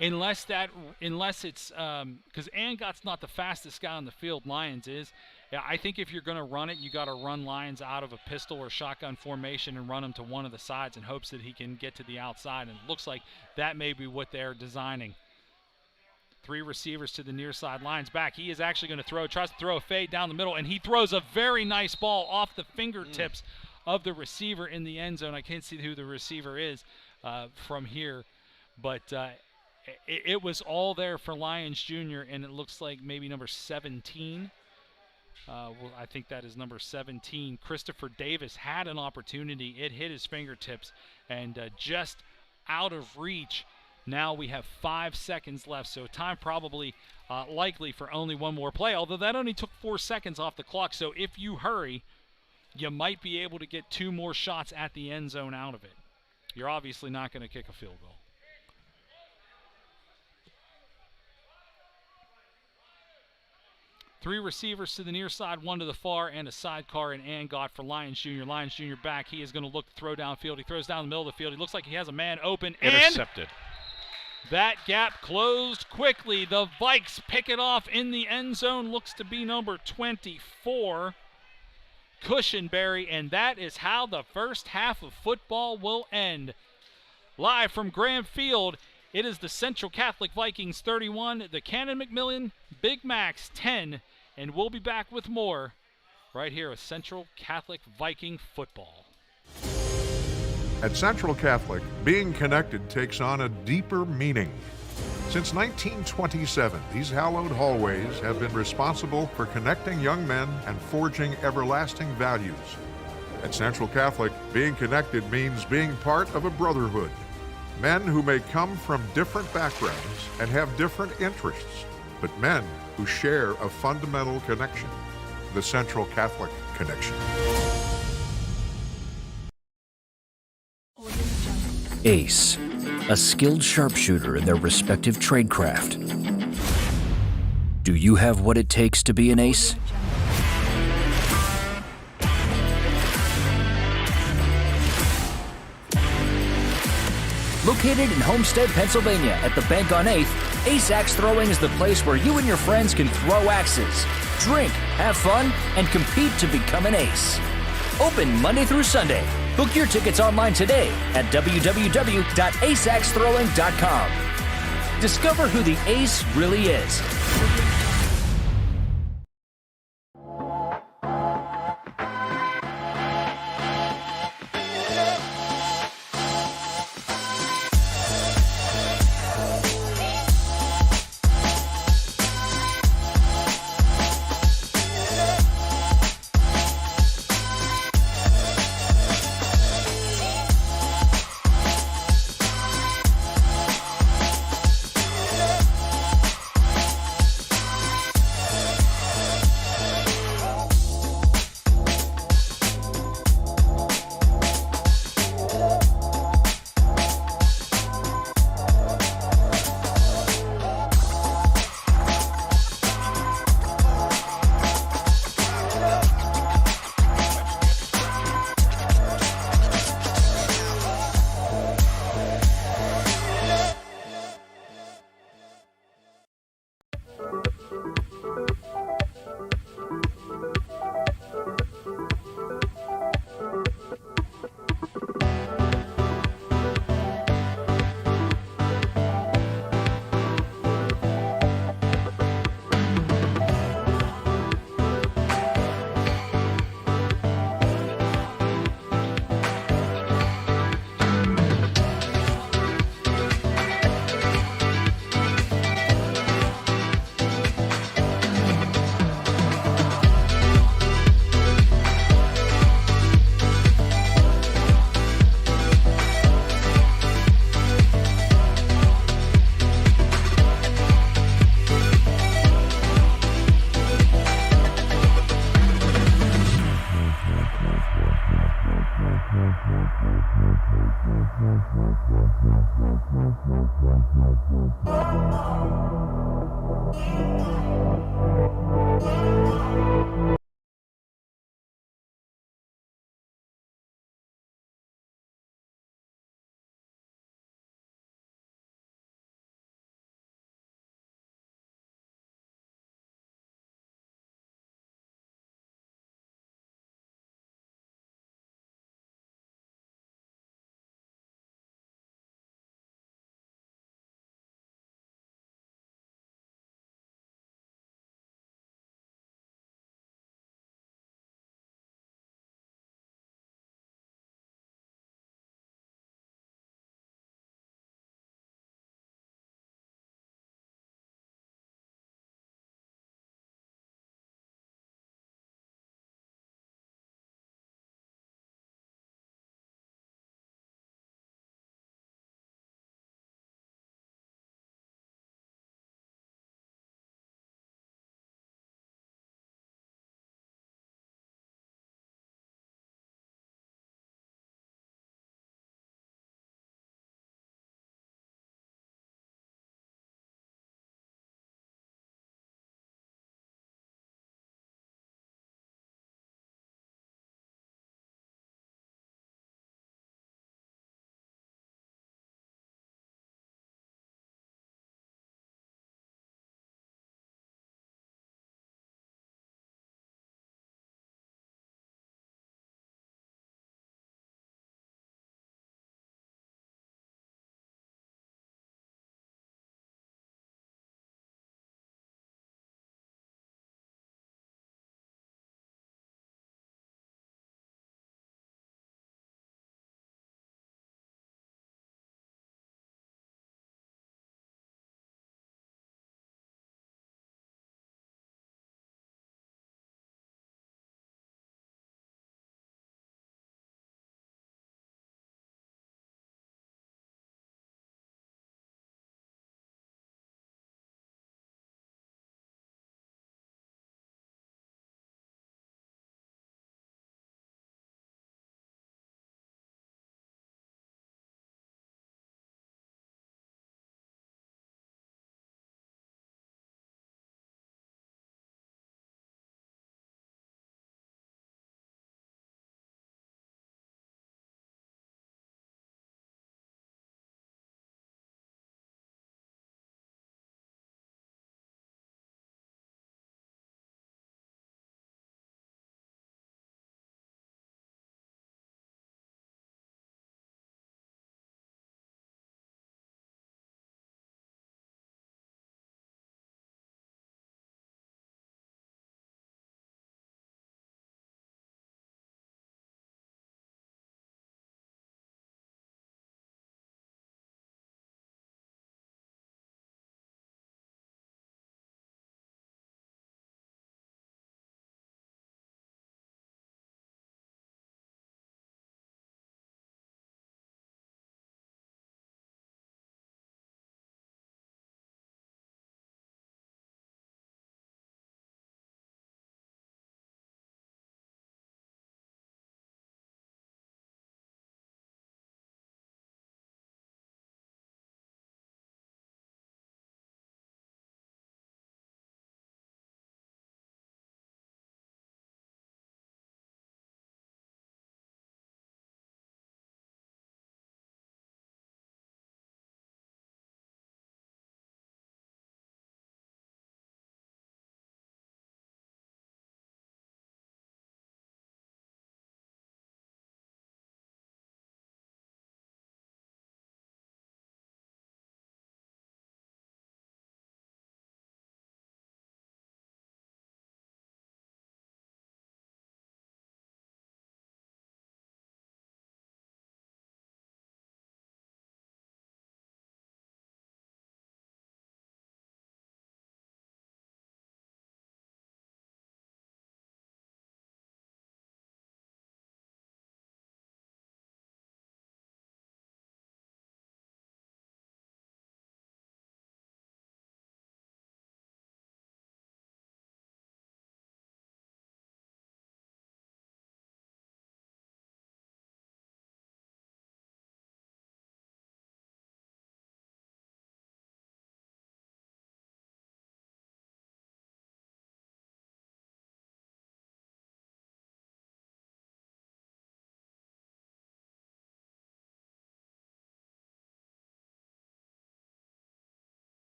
it's because Angot's not the fastest guy on the field. Lyons is. Yeah, I think if you're going to run it, you got to run Lyons out of a pistol or shotgun formation and run him to one of the sides in hopes that he can get to the outside. And it looks like that may be what they're designing. 3 receivers to the near side. Lyons back. He is actually going to tries to throw a fade down the middle, and he throws a very nice ball off the fingertips of the receiver in the end zone. I can't see who the receiver is from here, but it was all there for Lyons Jr., and it looks like maybe number 17. Well, I think that is number 17. Christopher Davis had an opportunity. It hit his fingertips and just out of reach. Now we have 5 seconds left, so time probably likely for only one more play, although that only took 4 seconds off the clock. So if you hurry, you might be able to get 2 more shots at the end zone out of it. You're obviously not going to kick a field goal. Three receivers to the near side, one to the far, and a sidecar and Angot for Lyons Jr. Lyons Jr. back. He is going to look to throw downfield. He throws down the middle of the field. He looks like he has a man open. Intercepted. And that gap closed quickly. The Vikes pick it off in the end zone. Looks to be number 24, Cushenberry. And that is how the first half of football will end. Live from Graham Field, it is the Central Catholic Vikings 31, the Canon-McMillan Big Macs 10. And we'll be back with more right here with Central Catholic Viking football. At Central Catholic, being connected takes on a deeper meaning. Since 1927, these hallowed hallways have been responsible for connecting young men and forging everlasting values. At Central Catholic, being connected means being part of a brotherhood. Men who may come from different backgrounds and have different interests, but men who share a fundamental connection, the Central Catholic connection. Ace, a skilled sharpshooter in their respective tradecraft. Do you have what it takes to be an ace? Located in Homestead, Pennsylvania at the Bank on 8th, Ace Axe Throwing is the place where you and your friends can throw axes, drink, have fun, and compete to become an ace. Open Monday through Sunday. Book your tickets online today at www.aceaxethrowing.com. Discover who the ace really is.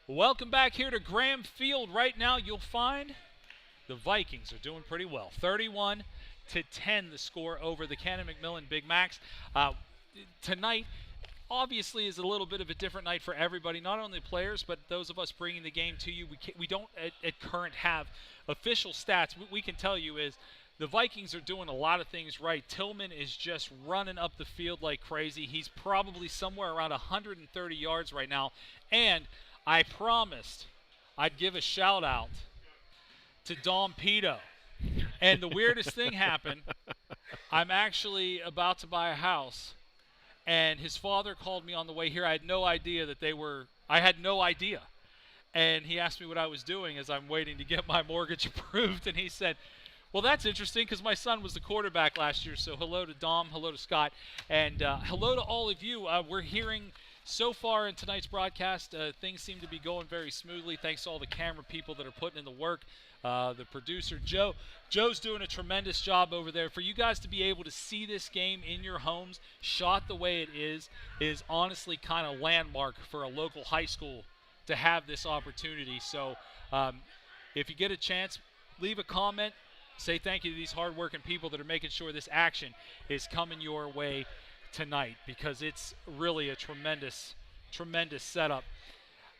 Welcome back here to Graham Field. Right now, you'll find the Vikings are doing pretty well. 31-10 the score over the Canon-McMillan Big Macs. Tonight, obviously, is a little bit of a different night for everybody, not only players, but those of us bringing the game to you. We don't, at current, have official stats. What we can tell you is the Vikings are doing a lot of things right. Tillman is just running up the field like crazy. He's probably somewhere around 130 yards right now. And I promised I'd give a shout-out to Dom Pito. And the weirdest thing happened. I'm actually about to buy a house, and his father called me on the way here. I had no idea that I had no idea. And he asked me what I was doing as I'm waiting to get my mortgage approved. And he said, well, that's interesting because my son was the quarterback last year. So hello to Dom, hello to Scott, and hello to all of you. We're hearing so far in tonight's broadcast, things seem to be going very smoothly. Thanks to all the camera people that are putting in the work. The producer, Joe's doing a tremendous job over there. For you guys to be able to see this game in your homes, shot the way it is honestly kind of landmark for a local high school to have this opportunity. So if you get a chance, leave a comment. Say thank you to these hardworking people that are making sure this action is coming your way tonight, because it's really a tremendous setup.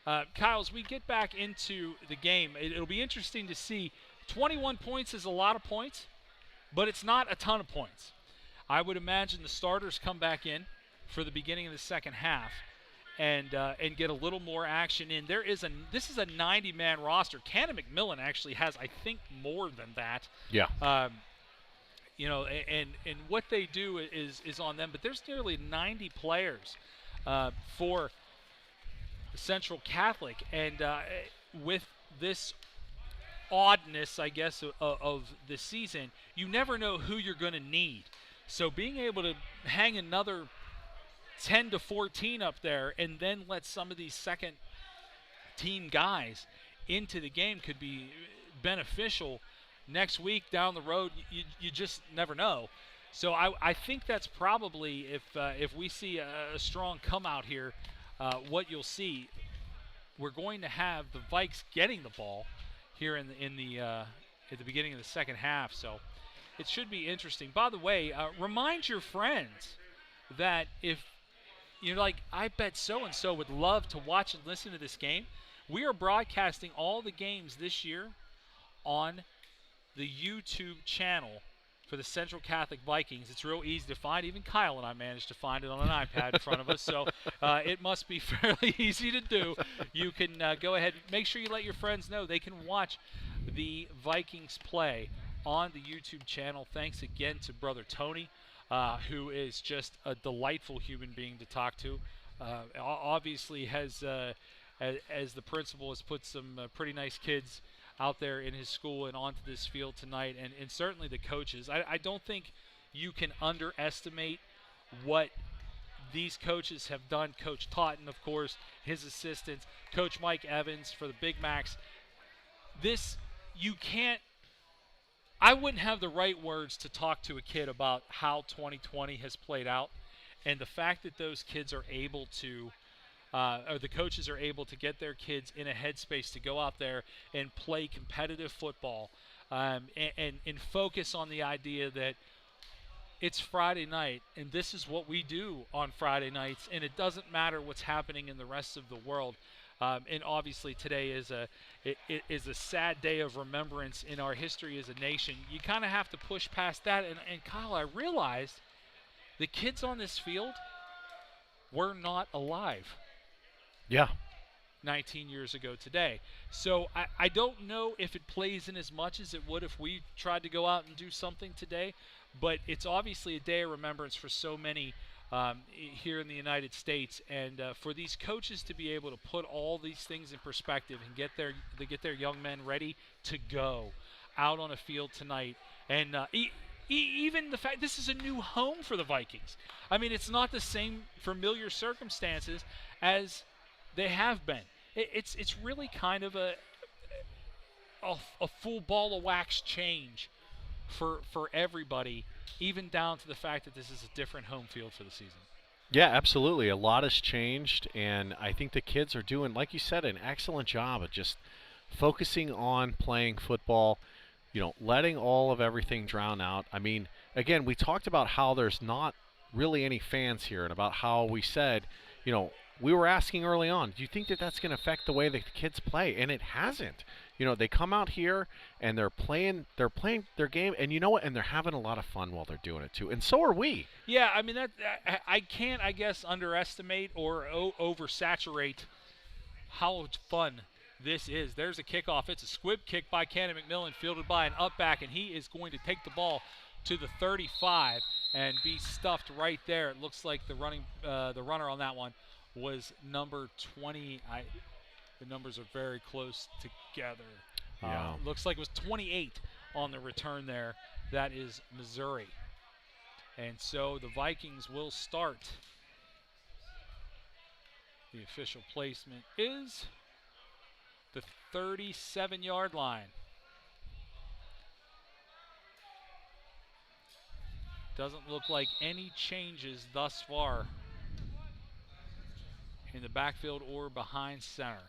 Kyle, as we get back into the game, it'll be interesting to see. 21 points is a lot of points, but it's not a ton of points. I would imagine the starters come back in for the beginning of the second half and get a little more action in. This is a 90-man roster. Canon-McMillan actually has, I think, more than that. Yeah. And what they do is on them, but there's nearly 90 players for Central Catholic, and with this oddness, I guess, of the season, you never know who you're going to need. So being able to hang another 10 to 14 up there and then let some of these second team guys into the game could be beneficial next week down the road. You just never know. So I think that's probably, if we see a strong come out here, what you'll see, we're going to have the Vikes getting the ball here at the beginning of the second half. So it should be interesting. By the way, remind your friends that if you're like, I bet so-and-so would love to watch and listen to this game, we are broadcasting all the games this year on the YouTube channel for the Central Catholic Vikings. It's real easy to find. Even Kyle and I managed to find it on an iPad in front of us, so it must be fairly easy to do. You can go ahead, make sure you let your friends know they can watch the Vikings play on the YouTube channel. Thanks again to Brother Tony, who is just a delightful human being to talk to. Obviously, as the principal has put some pretty nice kids out there in his school and onto this field tonight, and certainly the coaches. I don't think you can underestimate what these coaches have done. Coach Totten, of course, his assistants, Coach Mike Evans for the Big Macs. I wouldn't have the right words to talk to a kid about how 2020 has played out, and the fact that those kids are able to or the coaches are able to get their kids in a headspace to go out there and play competitive football, and focus on the idea that it's Friday night and this is what we do on Friday nights, and it doesn't matter what's happening in the rest of the world. And obviously today is a sad day of remembrance in our history as a nation. You kind of have to push past that. And Kyle, I realized the kids on this field were not alive. Yeah. 19 years ago today. So I don't know if it plays in as much as it would if we tried to go out and do something today, but it's obviously a day of remembrance for so many here in the United States, and for these coaches to be able to put all these things in perspective and get their young men ready to go out on a field tonight, and even the fact this is a new home for the Vikings. I mean, it's not the same familiar circumstances as they have been. It's really kind of a full ball of wax change for everybody, even down to the fact that this is a different home field for the season. Yeah, absolutely. A lot has changed, and I think the kids are doing, like you said, an excellent job of just focusing on playing football, letting all of everything drown out. I mean, again, we talked about how there's not really any fans here and about how we said, we were asking early on, do you think that that's going to affect the way that the kids play? And it hasn't. They come out here and they're playing their game, and you know what? And they're having a lot of fun while they're doing it too. And so are we. Yeah, I mean I can't, I guess, underestimate or oversaturate how fun this is. There's a kickoff. It's a squib kick by Canon-McMillan, fielded by an up back, and he is going to take the ball to the 35 and be stuffed right there. It looks like the runner on that one was number 20. The numbers are very close together. Yeah. Looks like it was 28 on the return there. That is Missouri. And so the Vikings will start. The official placement is the 37-yard line. Doesn't look like any changes thus far in the backfield or behind center.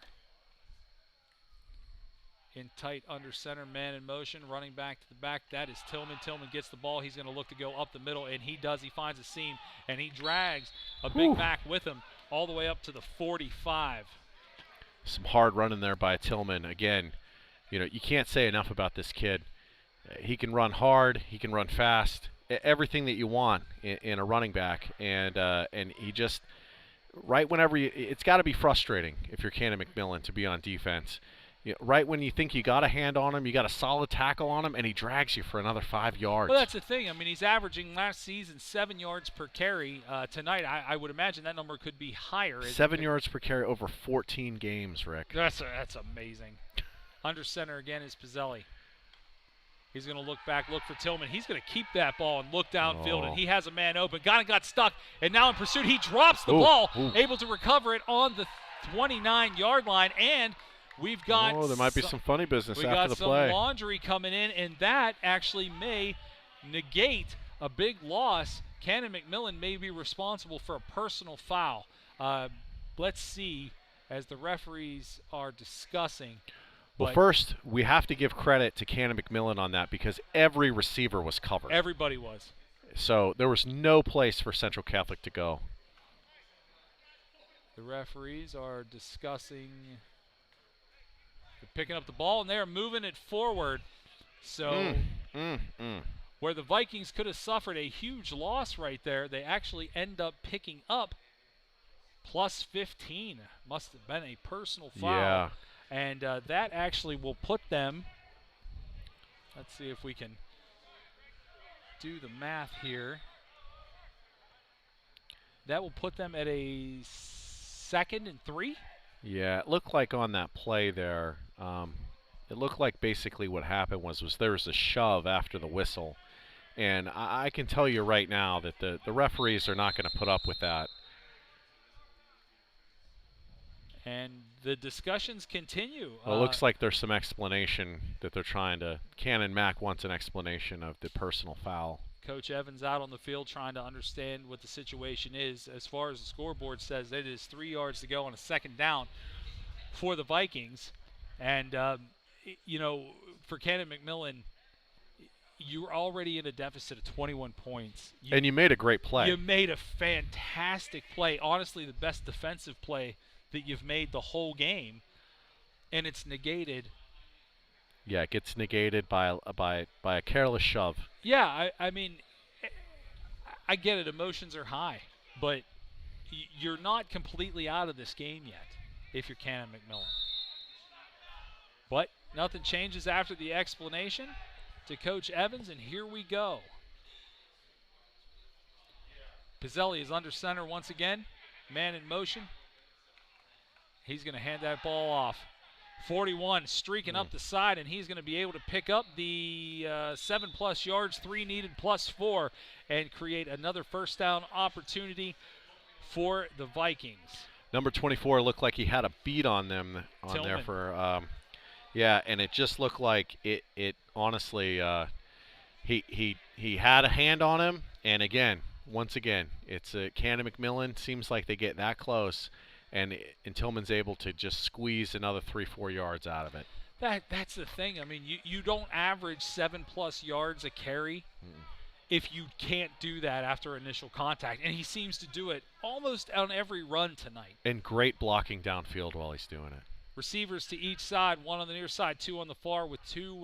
In tight under center, man in motion, running back to the back. That is Tillman. Tillman gets the ball. He's going to look to go up the middle, and he does. He finds a seam, and he drags a Big Mac with him all the way up to the 45. Some hard running there by Tillman. Again, you can't say enough about this kid. He can run hard. He can run fast. Everything that you want in a running back, and he just right whenever it's got to be frustrating if you're Canon-McMillan to be on defense. Right when you think you got a hand on him, you got a solid tackle on him, and he drags you for another 5 yards. Well, that's the thing. I mean, he's averaging last season 7 yards per carry. Tonight, I would imagine that number could be higher. 7 yards per carry over 14 games, Rick. That's amazing. Under center again is Pizzelli. He's going to look back, look for Tillman. He's going to keep that ball and look downfield, and he has a man open. Got stuck, and now in pursuit, he drops the ball, able to recover it on the 29-yard line, and we've got there might be some funny business after the play. We got some laundry coming in, and that actually may negate a big loss. Canon-McMillan may be responsible for a personal foul. Let's see as the referees are discussing. Well, first, we have to give credit to Canon-McMillan on that because every receiver was covered. Everybody was. So there was no place for Central Catholic to go. The referees are discussing. They're picking up the ball, and they're moving it forward. So where the Vikings could have suffered a huge loss right there, they actually end up picking up plus 15. Must have been a personal foul. Yeah. And that actually will put them, let's see if we can do the math here. That will put them at a 2nd and 3. Yeah, it looked like on that play there, it looked like basically what happened was there was a shove after the whistle. And I can tell you right now that the referees are not going to put up with that. And the discussions continue. Well, it looks like there's some explanation that they're trying to. Canon Mac wants an explanation of the personal foul. Coach Evans out on the field trying to understand what the situation is. As far as the scoreboard says, it is 3 yards to go on a 2nd down for the Vikings. And, for Canon-McMillan, you're already in a deficit of 21 points. And you made a great play. You made a fantastic play. Honestly, the best defensive play that you've made the whole game, and it's negated. Yeah, it gets negated by a careless shove. Yeah, I mean, I get it. Emotions are high, but you're not completely out of this game yet if you're Canon-McMillan. But nothing changes after the explanation to Coach Evans, and here we go. Pizzelli is under center once again, man in motion. He's going to hand that ball off. 41 streaking up the side, and he's going to be able to pick up the 7+ yards, 3 needed +4, and create another first down opportunity for the Vikings. Number 24 looked like he had a beat on them Tillman. there for, yeah, and it just looked like it honestly, he had a hand on him, and again, once again, it's Canon-McMillan seems like they get that close, and Tillman's able to just squeeze another 3-4 yards out of it. That's the thing. I mean, you don't average 7+ yards a carry if you can't do that after initial contact, and he seems to do it almost on every run tonight. And great blocking downfield while he's doing it. Receivers to each side, one on the near side, two on the far, with two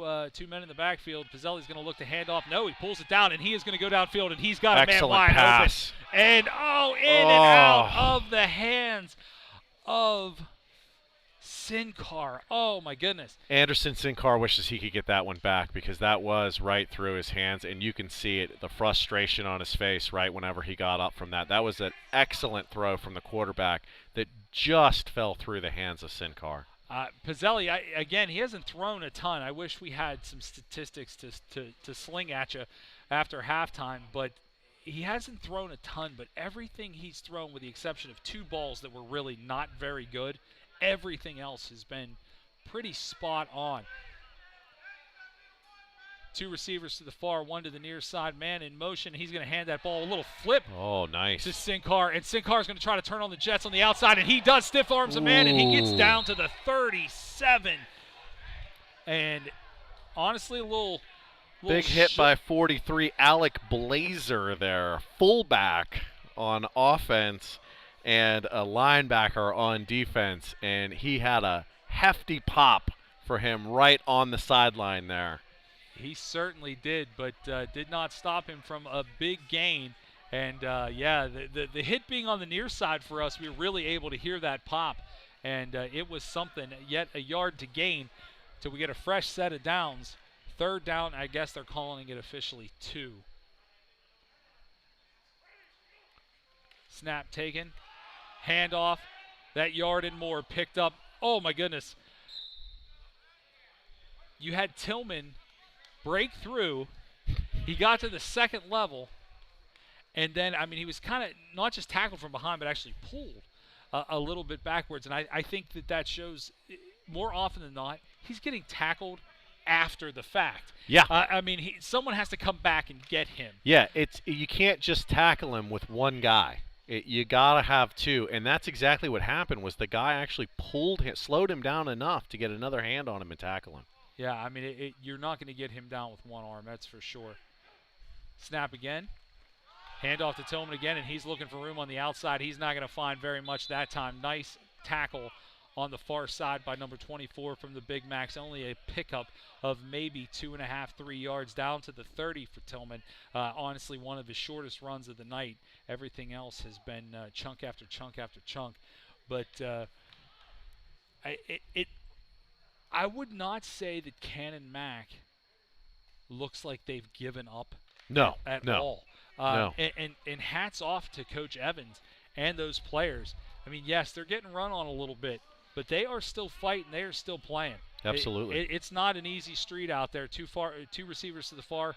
men in the backfield. Pizzelli's going to look to hand off. No, he pulls it down, and he is going to go downfield, and he's got a man wide pass. open. And, in and out of the hands of Cincar. Oh, my goodness. Anderson Cincar wishes he could get that one back because that was right through his hands, and you can see it, the frustration on his face right whenever he got up from that. That was an excellent throw from the quarterback that just fell through the hands of Cincar. Pizzelli, again, he hasn't thrown a ton. I wish we had some statistics to sling at you after halftime, but he hasn't thrown a ton. But everything he's thrown, with the exception of 2 balls that were really not very good, everything else has been pretty spot on. 2 receivers to the far, 1 to the near side. Man in motion. He's going to hand that ball a little flip. Oh, nice. To Cincar. And Cincar's going to try to turn on the Jets on the outside. And he does stiff arms a man. And he gets down to the 37. And honestly, a little big hit by 43. Alec Blazer there. Fullback on offense and a linebacker on defense. And he had a hefty pop for him right on the sideline there. He certainly did, but did not stop him from a big gain. And, the hit being on the near side for us, we were really able to hear that pop. And it was something, yet a yard to gain till we get a fresh set of downs. 3rd down, I guess they're calling it officially 2. Snap taken. Handoff. That yard and more picked up. Oh, my goodness. You had Tillman break through. He got to the 2nd level, and then, I mean, he was kind of not just tackled from behind, but actually pulled a little bit backwards. And I think that shows more often than not, he's getting tackled after the fact. Yeah. I mean, someone has to come back and get him. Yeah, you can't just tackle him with one guy. You got to have 2, and that's exactly what happened. Was the guy actually slowed him down enough to get another hand on him and tackle him. Yeah, I mean, you're not going to get him down with one arm, that's for sure. Snap again. Handoff to Tillman again, and he's looking for room on the outside. He's not going to find very much that time. Nice tackle on the far side by number 24 from the Big Macs. Only a pickup of maybe 2.5, 3 yards down to the 30 for Tillman. Honestly, one of his shortest runs of the night. Everything else has been chunk after chunk after chunk. But I would not say that Canon-Mac looks like they've given up at all. No. And hats off to Coach Evans and those players. I mean, yes, they're getting run on a little bit, but they are still fighting. They are still playing. Absolutely. It's not an easy street out there. 2 receivers to the far,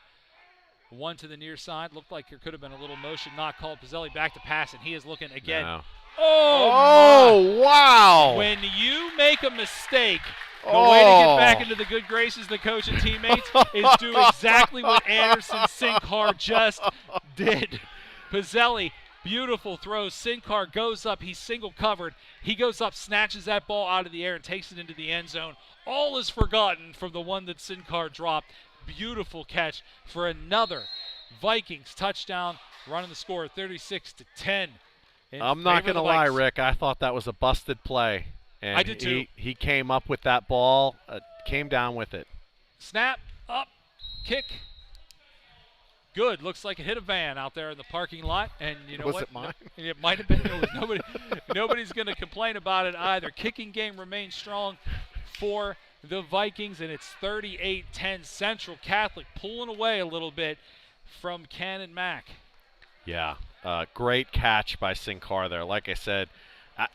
1 to the near side. Looked like there could have been a little motion not called. Pizzelli back to pass, and he is looking again. No. Oh, wow. When you make a mistake, the way to get back into the good graces of the coach and teammates is do exactly what Anderson Cincar just did. Pizzelli, beautiful throw. Cincar goes up. He's single covered. He goes up, snatches that ball out of the air, and takes it into the end zone. All is forgotten from the one that Cincar dropped. Beautiful catch for another Vikings touchdown, running the score 36-10. I'm not going to lie, Rick. I thought that was a busted play. And I did too. He came up with that ball, came down with it. Snap, up, kick. Good. Looks like it hit a van out there in the parking lot. And you know was what? It mine? It might have been. Nobody's going to complain about it either. Kicking game remains strong for the Vikings, and it's 38-10. Central Catholic pulling away a little bit from Canon-Mac. Yeah, great catch by Cincar there. Like I said,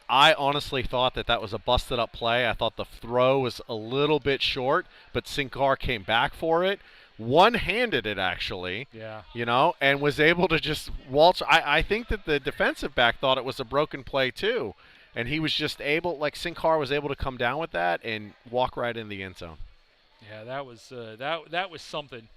I honestly thought that was a busted-up play. I thought the throw was a little bit short, but Cincar came back for it. One-handed it, actually. Yeah. You know, and was able to just waltz. I think that the defensive back thought it was a broken play, too. And he was just able, like Cincar was able to come down with that and walk right in the end zone. Yeah, that was something.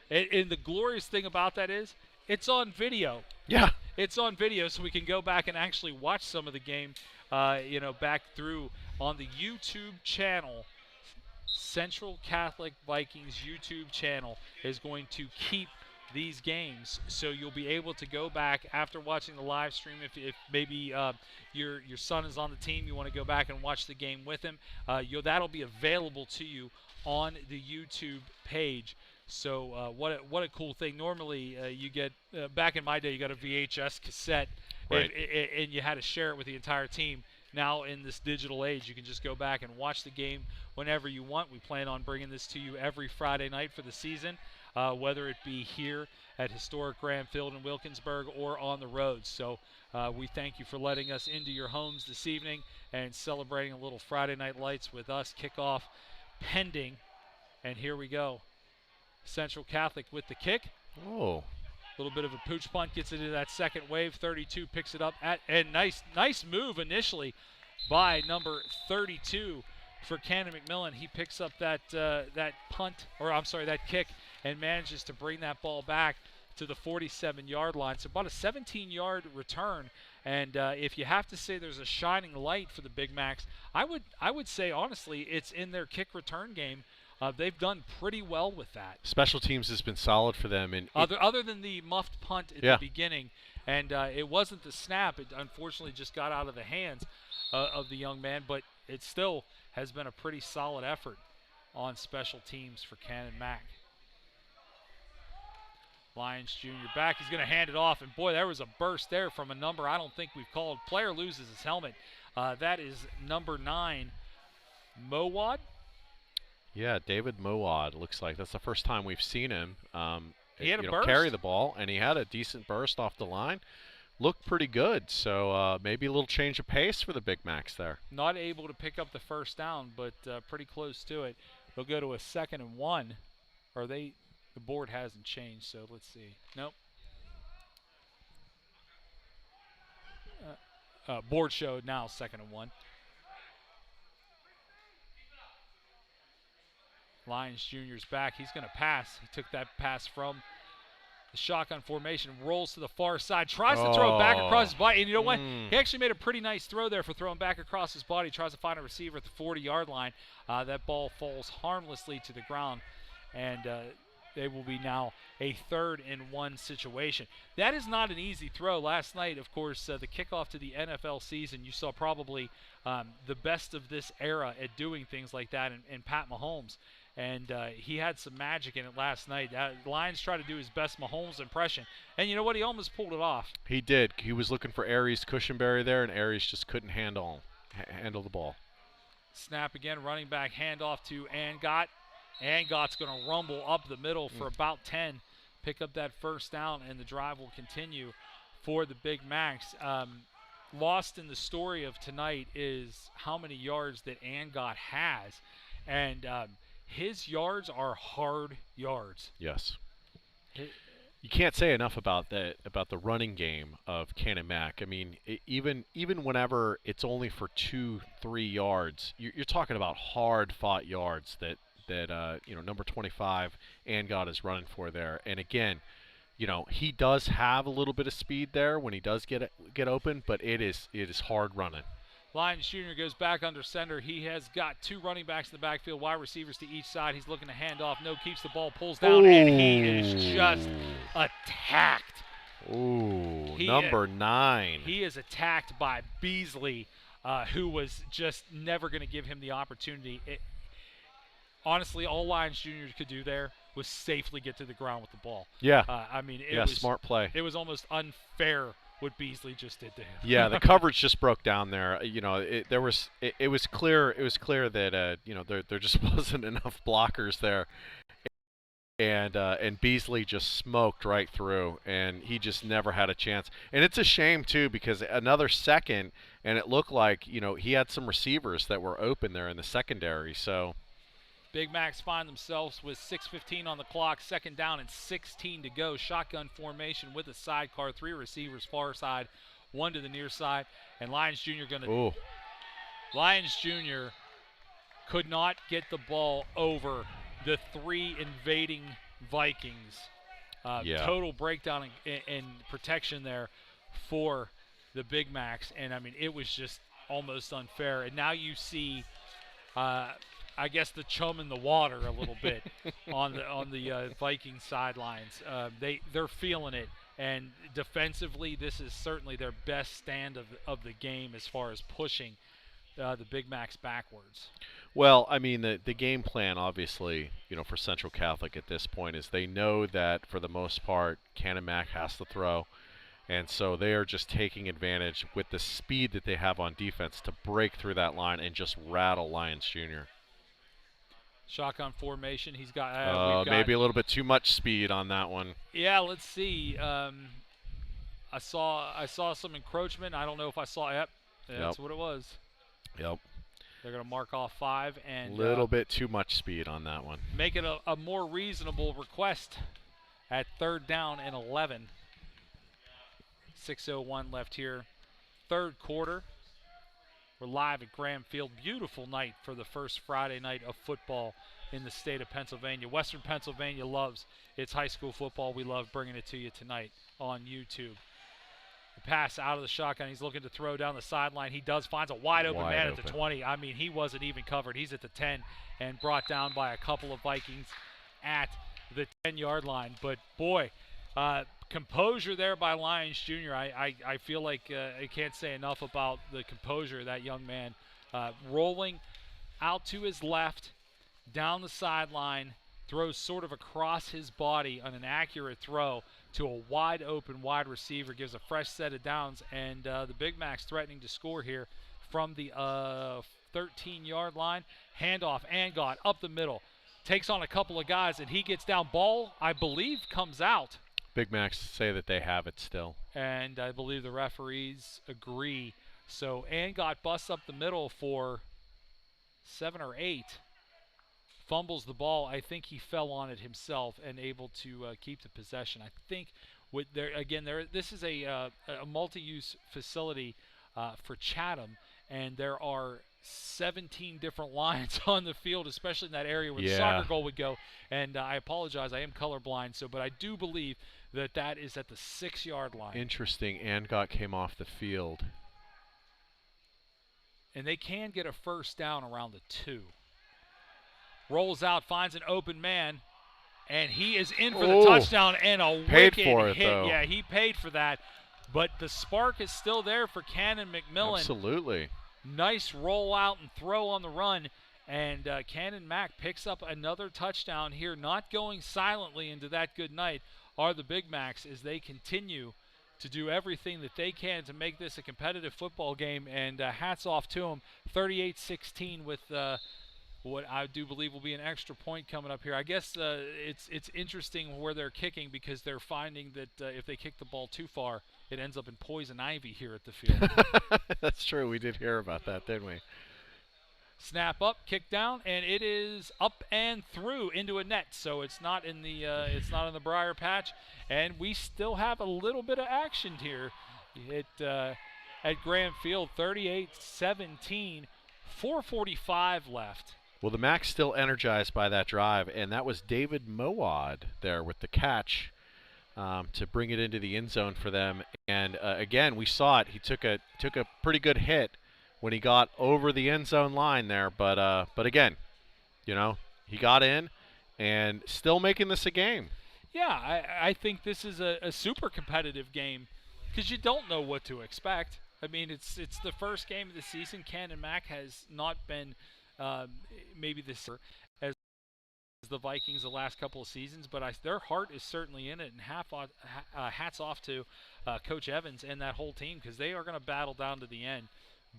And the glorious thing about that is It's on video. Yeah. It's on video, so we can go back and actually watch some of the game, back through on the YouTube channel. Central Catholic Vikings YouTube channel is going to keep these games, so you'll be able to go back after watching the live stream. If maybe your son is on the team, you want to go back and watch the game with him, that'll be available to you on the YouTube page. So what a cool thing. Normally you get back in my day, you got a VHS cassette, right, and you had to share it with the entire team. Now in this digital age, you can just go back and watch the game whenever you want. We plan on bringing this to you every Friday night for the season, whether it be here at historic Graham Field in Wilkinsburg or on the road. So we thank you for letting us into your homes this evening and celebrating a little Friday Night Lights with us. Kickoff pending, and here we go. Central Catholic with the kick. Oh. A little bit of a pooch punt, gets it into that second wave. 32 picks it up, and nice move initially by number 32 for Canon-McMillan. He picks up that kick, and manages to bring that ball back to the 47-yard line. So about a 17-yard return. And if you have to say there's a shining light for the Big Macs, I would say honestly it's in their kick return game. They've done pretty well with that. Special teams has been solid for them. And other than the muffed punt at the beginning, and it wasn't the snap. It unfortunately just got out of the hands of the young man, but it still has been a pretty solid effort on special teams for Canon Mac. Lyons Jr. back. He's going to hand it off, and boy, there was a burst there from a number I don't think we've called. Player loses his helmet. That is number 9, Mowad. Yeah, David Mowad, looks like. That's the first time we've seen him he had a burst. carry the ball, and he had a decent burst off the line. Looked pretty good, so maybe a little change of pace for the Big Macs there. Not able to pick up the first down, but pretty close to it. They'll go to a 2nd and 1. The board hasn't changed, so let's see. Nope. Board showed now 2nd and 1. Lyons Jr.'s back. He's going to pass. He took that pass from the shotgun formation, rolls to the far side, tries to throw it back across his body. And you know what? He actually made a pretty nice throw there for throwing back across his body. Tries to find a receiver at the 40-yard line. That ball falls harmlessly to the ground, and they will be now a 3rd and 1 situation. That is not an easy throw. Last night, of course, the kickoff to the NFL season, you saw probably the best of this era at doing things like that in Pat Mahomes. And he had some magic in it last night. Lyons tried to do his best Mahomes impression. And you know what? He almost pulled it off. He did. He was looking for Aries Cushenberry there, and Aries just couldn't handle the ball. Snap again, running back, handoff to Angott. Angott's going to rumble up the middle for about 10, pick up that first down, and the drive will continue for the Big Macs. Lost in the story of tonight is how many yards that Angott has. And his yards are hard yards. Yes. You can't say enough about the running game of Canon Mac. I mean, even whenever it's only for 2-3 yards, you're talking about hard-fought yards that number 25 Angott is running for there. And again, he does have a little bit of speed there when he does get open, but it is hard running. Lyons Jr. goes back under center. He has got 2 running backs in the backfield, wide receivers to each side. He's looking to hand off. No, keeps the ball, pulls down, and he is just attacked. Ooh, number 9. He is attacked by Beasley, who was just never going to give him the opportunity. Honestly, all Lyons Jr. could do there was safely get to the ground with the ball. Yeah. It was smart play. It was almost unfair what Beasley just did to him. Yeah, the coverage just broke down there. It was clear that there just wasn't enough blockers there, and Beasley just smoked right through, and he just never had a chance. And it's a shame too, because another second, and it looked like he had some receivers that were open there in the secondary. So Big Macs find themselves with 6:15 on the clock, 2nd down and 16 to go. Shotgun formation with a sidecar, 3 receivers far side, 1 to the near side, and Lyons Jr. Lyons Jr. could not get the ball over the 3 invading Vikings. Total breakdown in protection there for the Big Macs, and I mean it was just almost unfair. And now you see, I guess, the chum in the water a little bit on the Viking sidelines. They're feeling it, and defensively, this is certainly their best stand of the game as far as pushing the Big Macs backwards. Well, I mean, the game plan, obviously, for Central Catholic at this point is they know that for the most part, Canon-Mac has to throw. And so they are just taking advantage with the speed that they have on defense to break through that line and just rattle Lyons Jr. Shotgun formation. He's got, maybe a little bit too much speed on that one. Yeah, let's see. I saw some encroachment. I don't know if I saw. Yep, that's what it was. Yep. They're going to mark off 5 and a little bit too much speed on that one. Make it a more reasonable request at 3rd down and 11. 6:01 left here. 3rd quarter. We're live at Graham Field. Beautiful night for the first Friday night of football in the state of Pennsylvania. Western Pennsylvania loves its high school football. We love bringing it to you tonight on YouTube. The pass out of the shotgun. He's looking to throw down the sideline. He finds a wide open man at the 20. I mean, he wasn't even covered. He's at the 10 and brought down by a couple of Vikings at the 10-yard line. But, boy, composure there by Lyons Jr. I feel like I can't say enough about the composure of that young man. Rolling out to his left, down the sideline, throws sort of across his body on an accurate throw to a wide open wide receiver, gives a fresh set of downs, and the Big Macs threatening to score here from the 13-yard line. Handoff, Angott up the middle, takes on a couple of guys, and he gets down. Ball, I believe, comes out. Big Macs say that they have it still. And I believe the referees agree. So Angott busts up the middle for 7 or 8. Fumbles the ball. I think he fell on it himself and able to keep the possession. I think this is a multi-use facility for Chatham, and there are 17 different lines on the field, especially in that area where the soccer goal would go. And I apologize, I am colorblind, but I do believe that is at the 6-yard line. Interesting. Angott came off the field. And they can get a first down around the 2. Rolls out, finds an open man, and he is in for the touchdown and a wicked hit. Though. Yeah, he paid for that. But the spark is still there for Canon-McMillan. Absolutely. Nice roll out and throw on the run. And Canon-Mac picks up another touchdown here. Not going silently into that good night are the Big Macs as they continue to do everything that they can to make this a competitive football game. And hats off to them. 38-16 with what I do believe will be an extra point coming up here. I guess it's interesting where they're kicking because they're finding that if they kick the ball too far, it ends up in poison ivy here at the field. That's true. We did hear about that, didn't we? Snap up, kick down, and it is up and through into a net. So it's not in the briar patch, and we still have a little bit of action here at Graham Field. 38-17, 4:45 left. Well, the Macs still energized by that drive, and that was David Mowad there with the catch to bring it into the end zone for them. And again, we saw it. He took a pretty good hit when he got over the end zone line there. But again, he got in and still making this a game. Yeah, I think this is a super competitive game because you don't know what to expect. I mean, it's the first game of the season. Canon-Mac has not been maybe this as the Vikings the last couple of seasons, but their heart is certainly in it, and hats off to Coach Evans and that whole team because they are going to battle down to the end.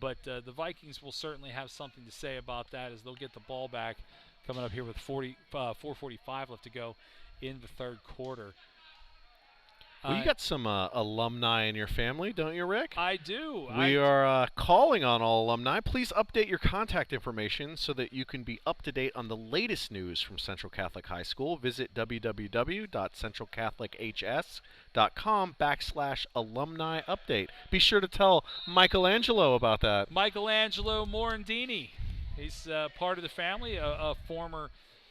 But the Vikings will certainly have something to say about that as they'll get the ball back coming up here with 4:45 left to go in the 3rd quarter. Well, you got some alumni in your family, don't you, Rick? I do. We are calling on all alumni. Please update your contact information so that you can be up to date on the latest news from Central Catholic High School. Visit www.centralcatholichs.com/alumni update. Be sure to tell Michelangelo about that. Michelangelo Morandini. He's part of the family, a former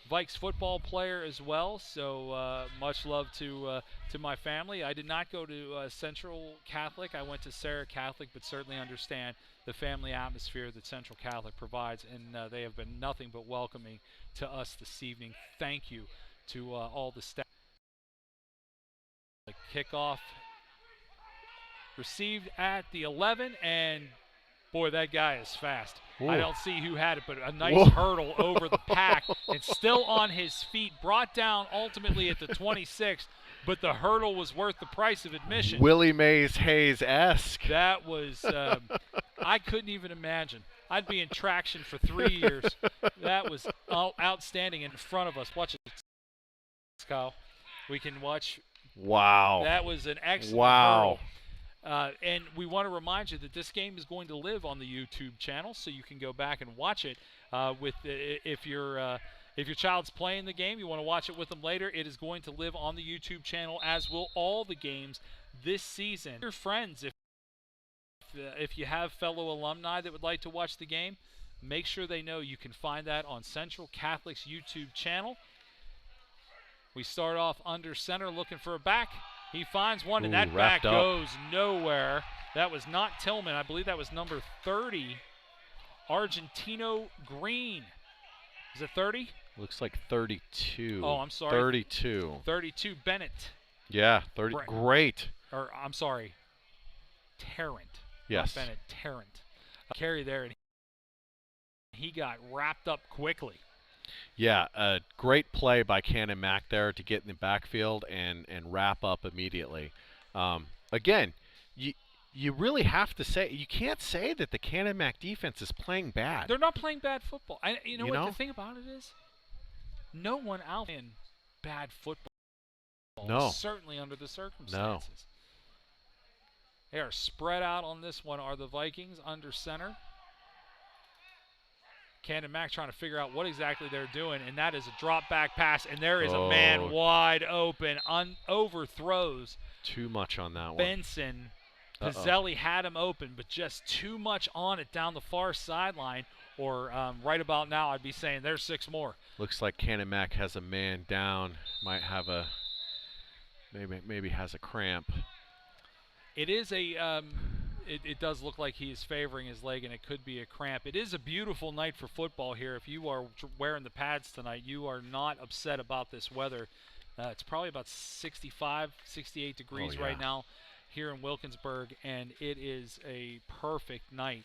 Vikes football player as well, so much love to my family. I did not go to Central Catholic. I went to Sarah Catholic, but certainly understand the family atmosphere that Central Catholic provides, and they have been nothing but welcoming to us this evening. Thank you to all the staff. The kickoff received at the 11, and boy, that guy is fast. Ooh. I don't see who had it, but a nice Whoa. hurdle over the pack and still on his feet, brought down ultimately at the 26, but the hurdle was worth the price of admission. Willie Mays Hayes-esque. That was, I couldn't even imagine. I'd be in traction for 3 years. That was outstanding in front of us. Watch it, Kyle. We can watch. Wow. That was an excellent Wow. hurdle. And we want to remind you that this game is going to live on the YouTube channel, so you can go back and watch it. If your child's playing the game, you want to watch it with them later, it is going to live on the YouTube channel, as will all the games this season. Your friends, if you have fellow alumni that would like to watch the game, make sure they know you can find that on Central Catholic's YouTube channel. We start off under center looking for a back. He finds one, and that back goes nowhere. That was not Tillman. I believe that was number 30, Argentino Green. Is it 30? Looks like 32. Oh, I'm sorry. 32. 32, Bennett. Yeah, 30. Great. Or, I'm sorry, Tarrant. Yes. Not Bennett, Tarrant. Carry there, and he got wrapped up quickly. Yeah, a great play by Canon-Mac there to get in the backfield and wrap up immediately. Again, you really have to say, you can't say that the Canon-Mac defense is playing bad. They're not playing bad football. You know what the thing about it is? No one out in bad football. No. Certainly under the circumstances. No. They are spread out on this one, are the Vikings under center. Canon-Mac trying to figure out what exactly they're doing, and that is a drop back pass, and there is a man wide open, overthrows. Too much on that one. Benson. Pizzelli had him open, but just too much on it down the far sideline, or right about now I'd be saying there's 6 more. Looks like Canon-Mac has a man down, might have a, maybe has a cramp. It is a, it does look like he is favoring his leg, and it could be a cramp. It is a beautiful night for football here. If you are wearing the pads tonight, you are not upset about this weather. It's probably about 65, 68 degrees right now here in Wilkinsburg, and it is a perfect night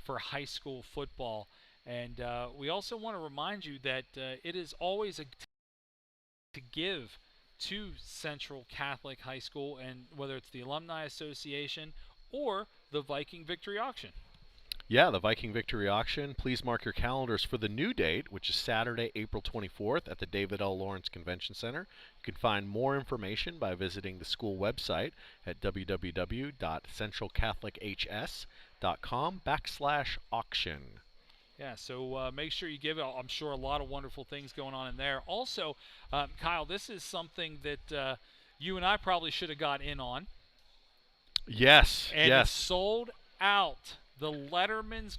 for high school football. And we also want to remind you that it is always to give to Central Catholic High School, and whether it's the Alumni Association or the Viking Victory Auction. Yeah, the Viking Victory Auction. Please mark your calendars for the new date, which is Saturday, April 24th at the David L. Lawrence Convention Center. You can find more information by visiting the school website at www.centralcatholichs.com/auction. Yeah, so make sure you give it. I'm sure a lot of wonderful things going on in there. Also, Kyle, this is something that you and I probably should have got in on. Yes, and yes. It's sold out. The Letterman's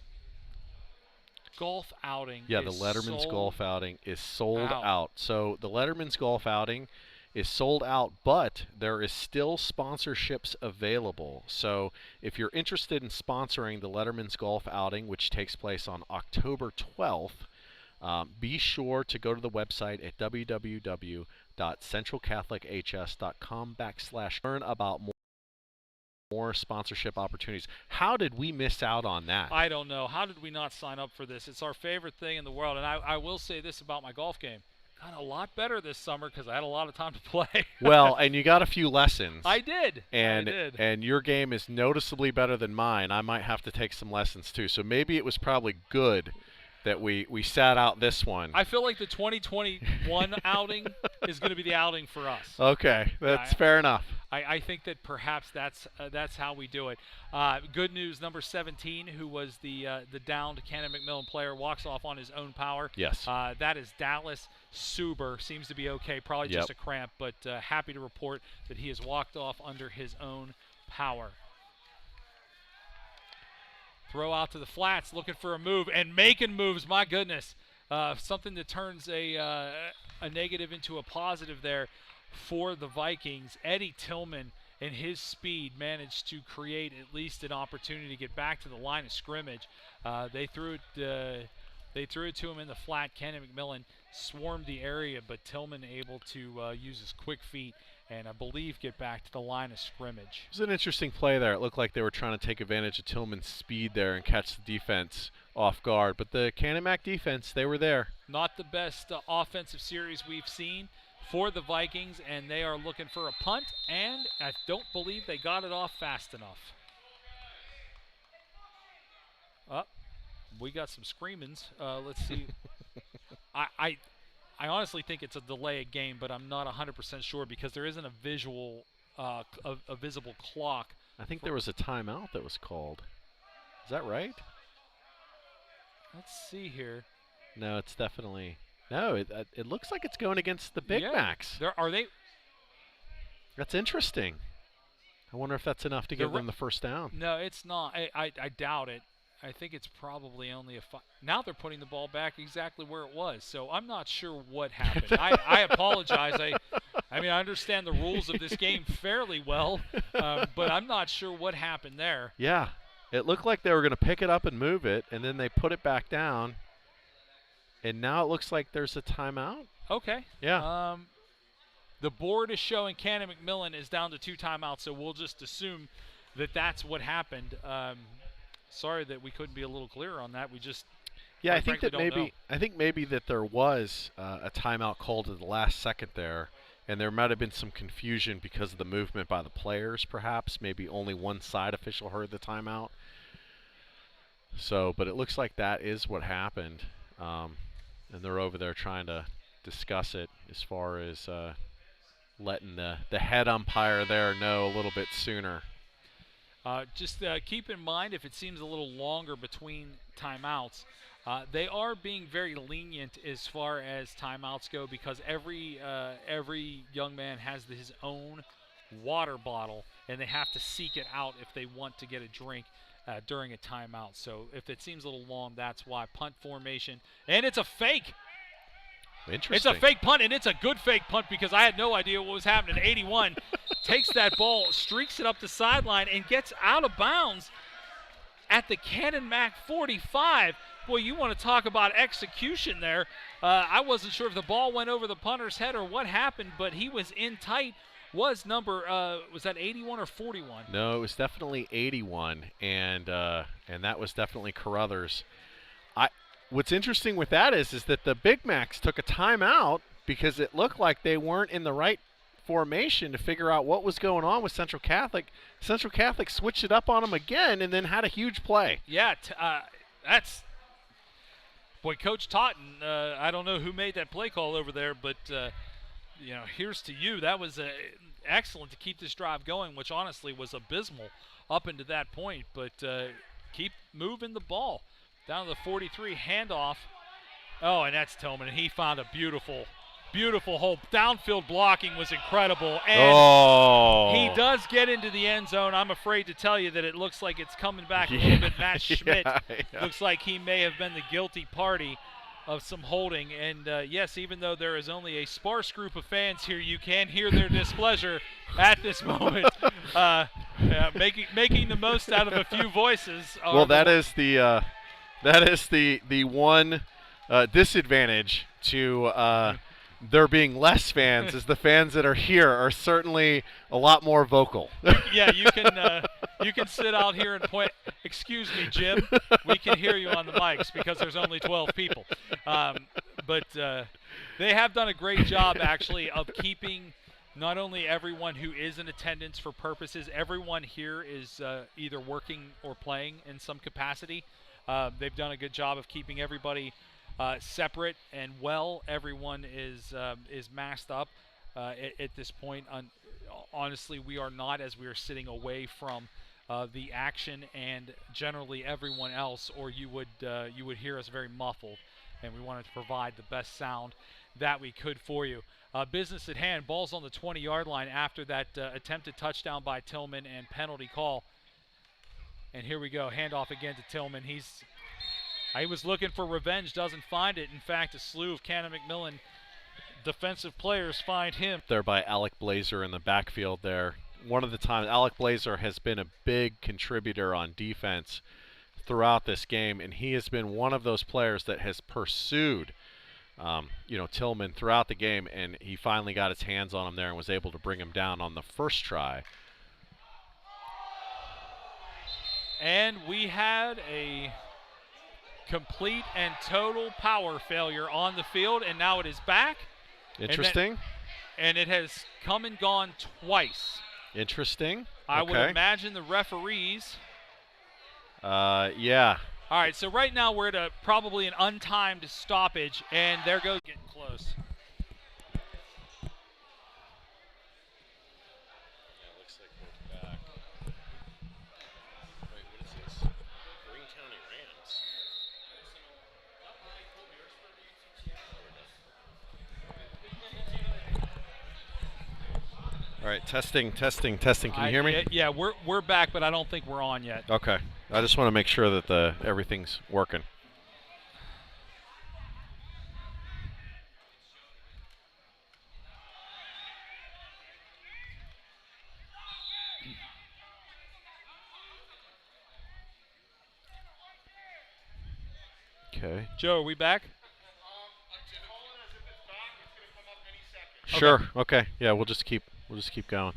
golf outing. Yeah, the Letterman's golf outing is sold out. So the Letterman's golf outing is sold out, but there is still sponsorships available. So if you're interested in sponsoring the Letterman's golf outing, which takes place on October 12th, be sure to go to the website at www.centralcatholichs.com/learn about more sponsorship opportunities. How did we miss out on that? I don't know. How did we not sign up for this? It's our favorite thing in the world. And I will say this about my golf game. Got a lot better this summer because I had a lot of time to play. Well, and you got a few lessons. I did. And your game is noticeably better than mine. I might have to take some lessons too. So maybe it was probably good that we sat out this one. I feel like the 2021 outing is going to be the outing for us. Okay, that's fair enough. I think that perhaps that's how we do it. Good news, number 17, who was the downed Canon-McMillan player, walks off on his own power. Yes. That is Dallas Suber. Seems to be okay, probably just a cramp, but happy to report that he has walked off under his own power. Throw out to the flats, looking for a move, and making moves, my goodness. something that turns a negative into a positive there for the Vikings. Eddie Tillman and his speed managed to create at least an opportunity to get back to the line of scrimmage. They threw it to him in the flat. Canon-McMillan swarmed the area, but Tillman able to use his quick feet and I believe get back to the line of scrimmage. It was an interesting play there. It looked like they were trying to take advantage of Tillman's speed there and catch the defense off guard. But the Canon-Mac defense, they were there. Not the best offensive series we've seen for the Vikings, and they are looking for a punt, and I don't believe they got it off fast enough. We got some screamings. Let's see. I honestly think it's a delay game, but I'm not 100% sure because there isn't a visual, a visible clock. I think there was a timeout that was called. Is that right? Let's see here. No, it's definitely no. It looks like it's going against the Big Macs. Are they? That's interesting. I wonder if that's enough to give them the first down. No, it's not. I doubt it. I think it's probably only now they're putting the ball back exactly where it was. So I'm not sure what happened. I apologize. I mean, I understand the rules of this game fairly well, but I'm not sure what happened there. Yeah, it looked like they were going to pick it up and move it, and then they put it back down. And now it looks like there's a timeout. Okay. Yeah. The board is showing Canon-McMillan is down to 2 timeouts, so we'll just assume that that's what happened. Sorry that we couldn't be a little clearer on that. We just I think maybe that there was a timeout called at the last second there, and there might have been some confusion because of the movement by the players. Perhaps maybe only one side official heard the timeout. So, but it looks like that is what happened, and they're over there trying to discuss it as far as letting the head umpire there know a little bit sooner. Just keep in mind if it seems a little longer between timeouts, they are being very lenient as far as timeouts go because every young man has his own water bottle and they have to seek it out if they want to get a drink during a timeout. So if it seems a little long, that's why. Punt formation, and it's a fake. Interesting. It's a fake punt, and it's a good fake punt because I had no idea what was happening. 81 takes that ball, streaks it up the sideline, and gets out of bounds at the Canon-Mac 45. Boy, you want to talk about execution there. I wasn't sure if the ball went over the punter's head or what happened, but he was in tight. Was that 81 or 41? No, it was definitely 81, and that was definitely Carruthers. What's interesting with that is that the Big Macs took a timeout because it looked like they weren't in the right formation to figure out what was going on with Central Catholic. Central Catholic switched it up on them again and then had a huge play. Yeah, Coach Totten, I don't know who made that play call over there, but, here's to you. That was excellent to keep this drive going, which honestly was abysmal up into that point, but keep moving the ball. Down to the 43, handoff. Oh, and that's Tillman, and he found a beautiful hole. Downfield blocking was incredible, and he does get into the end zone. I'm afraid to tell you that it looks like it's coming back a little bit. Matt Schmidt looks like he may have been the guilty party of some holding, and yes, even though there is only a sparse group of fans here, you can hear their displeasure at this moment. Making the most out of a few voices. Well, that is the one disadvantage to there being less fans is the fans that are here are certainly a lot more vocal. Yeah, you can sit out here and point. Excuse me, Jim. We can hear you on the mics because there's only 12 people. But they have done a great job actually of keeping not only everyone who is in attendance for purposes. Everyone here is either working or playing in some capacity. They've done a good job of keeping everybody separate and well. Everyone is masked up at this point. Honestly, we are not, as we are sitting away from the action and generally everyone else, or you would hear us very muffled. And we wanted to provide the best sound that we could for you. Business at hand. Ball's on the 20-yard line after that attempted touchdown by Tillman and penalty call. And here we go, handoff again to Tillman. He was looking for revenge, doesn't find it. In fact, a slew of Canon-McMillan defensive players find him. There by Alec Blazer in the backfield there. One of the times, Alec Blazer has been a big contributor on defense throughout this game, and he has been one of those players that has pursued Tillman throughout the game, and he finally got his hands on him there and was able to bring him down on the first try. And we had a complete and total power failure on the field, and now it is back. Interesting. And it has come and gone twice. Interesting. I would imagine the referees. Yeah. All right, so right now we're at probably an untimed stoppage, and there goes getting close. Yeah, looks like we're back. Wait, what is this? Greene County Rams. All right, testing. Can you hear me? Yeah, we're back, but I don't think we're on yet. Okay. I just want to make sure that everything's working. Okay. Joe, are we back? Sure. Okay. Yeah, we'll just keep going.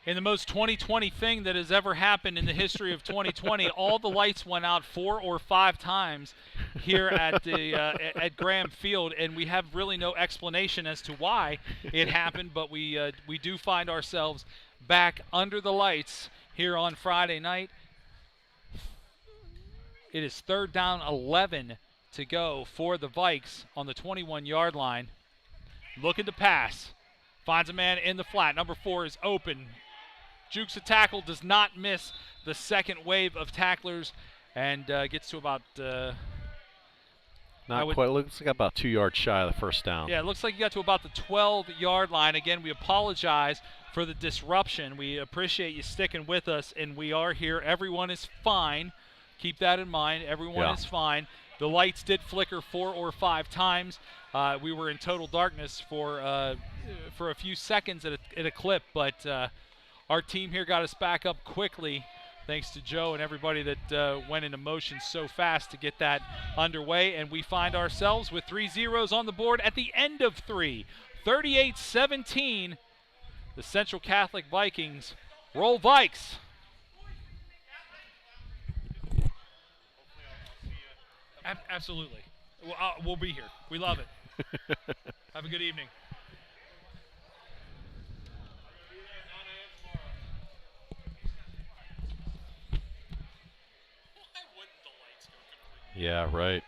In the most 2020 thing that has ever happened in the history of 2020, all the lights went out 4 or 5 times here at the at Graham Field, and we have really no explanation as to why it happened. But we do find ourselves back under the lights here on Friday night. It is 3rd down, 11 to go for the Vikes on the 21-yard line. Looking to pass, finds a man in the flat. Number 4 is open. Jukes a tackle, does not miss the second wave of tacklers, and gets to about not quite. Looks like about 2 yards shy of the first down. Yeah, it looks like you got to about the 12-yard line. Again, we apologize for the disruption. We appreciate you sticking with us, and we are here. Everyone is fine. Keep that in mind. Everyone is fine. The lights did flicker 4 or 5 times. We were in total darkness for a few seconds at a clip, but our team here got us back up quickly, thanks to Joe and everybody that went into motion so fast to get that underway. And we find ourselves with 3 zeros on the board at the end of 3. 38-17. The Central Catholic Vikings roll Vikes. Absolutely. We'll be here. We love it. Have a good evening. Yeah, right.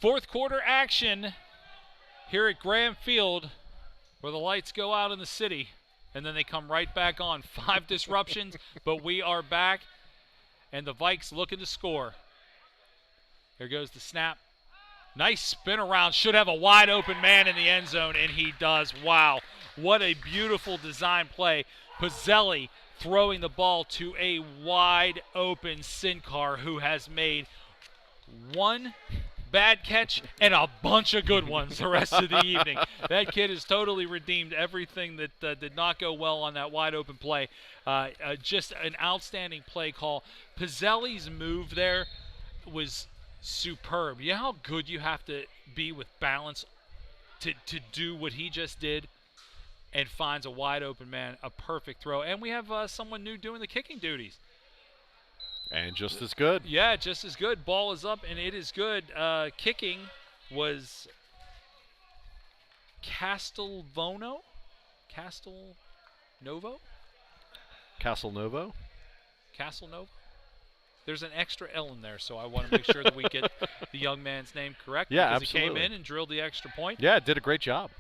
Fourth quarter action here at Graham Field, where the lights go out in the city and then they come right back on. 5 disruptions, but we are back, and the Vikes looking to score. Here goes the snap. Nice spin around. Should have a wide open man in the end zone, and he does. Wow. What a beautiful design play. Pizzelli throwing the ball to a wide open Cincar, who has made one bad catch and a bunch of good ones the rest of the evening. That kid has totally redeemed everything that did not go well on that wide open play. Just an outstanding play call. Pizzelli's move there was superb. You know how good you have to be with balance to do what he just did, and finds a wide open man, a perfect throw. And we have someone new doing the kicking duties. And just as good. Yeah, just as good. Ball is up, and it is good. Kicking was Castelnovo? Castelnovo? There's an extra L in there, so I want to make sure that we get the young man's name correct. Yeah, because absolutely. he came in and drilled the extra point. Yeah, did a great job.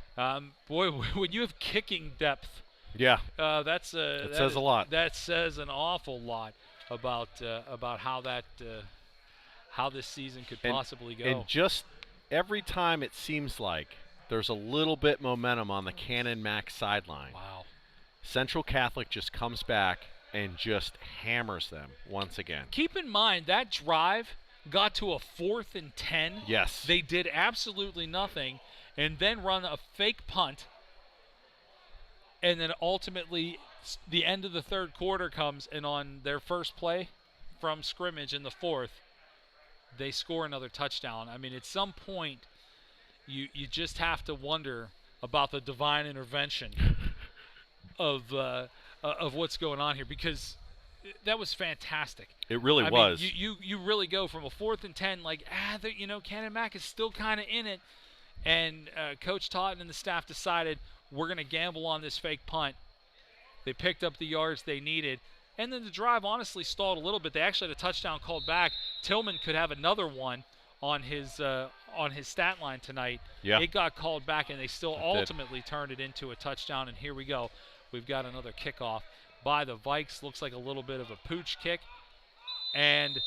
Boy, when you have kicking depth, Yeah. that says a lot. That says an awful lot about how this season could possibly go. And just every time it seems like there's a little bit momentum on the Canon-Mac sideline. Wow. Central Catholic just comes back and just hammers them once again. Keep in mind that drive got to a 4th and 10. Yes. They did absolutely nothing, and then run a fake punt, and then ultimately the end of the third quarter comes, and on their first play from scrimmage in the 4th, they score another touchdown. I mean, at some point, you just have to wonder about the divine intervention of what's going on here, because that was fantastic. It really I was. mean, you really go from a 4th and 10, like, Canon-Mac is still kind of in it, and Coach Totten and the staff decided we're going to gamble on this fake punt. They picked up the yards they needed, and then the drive honestly stalled a little bit. They actually had a touchdown called back. Tillman could have another one on his stat line tonight. Yeah. It got called back, and they still ultimately turned it into a touchdown, and here we go. We've got another kickoff by the Vikes. Looks like a little bit of a pooch kick. And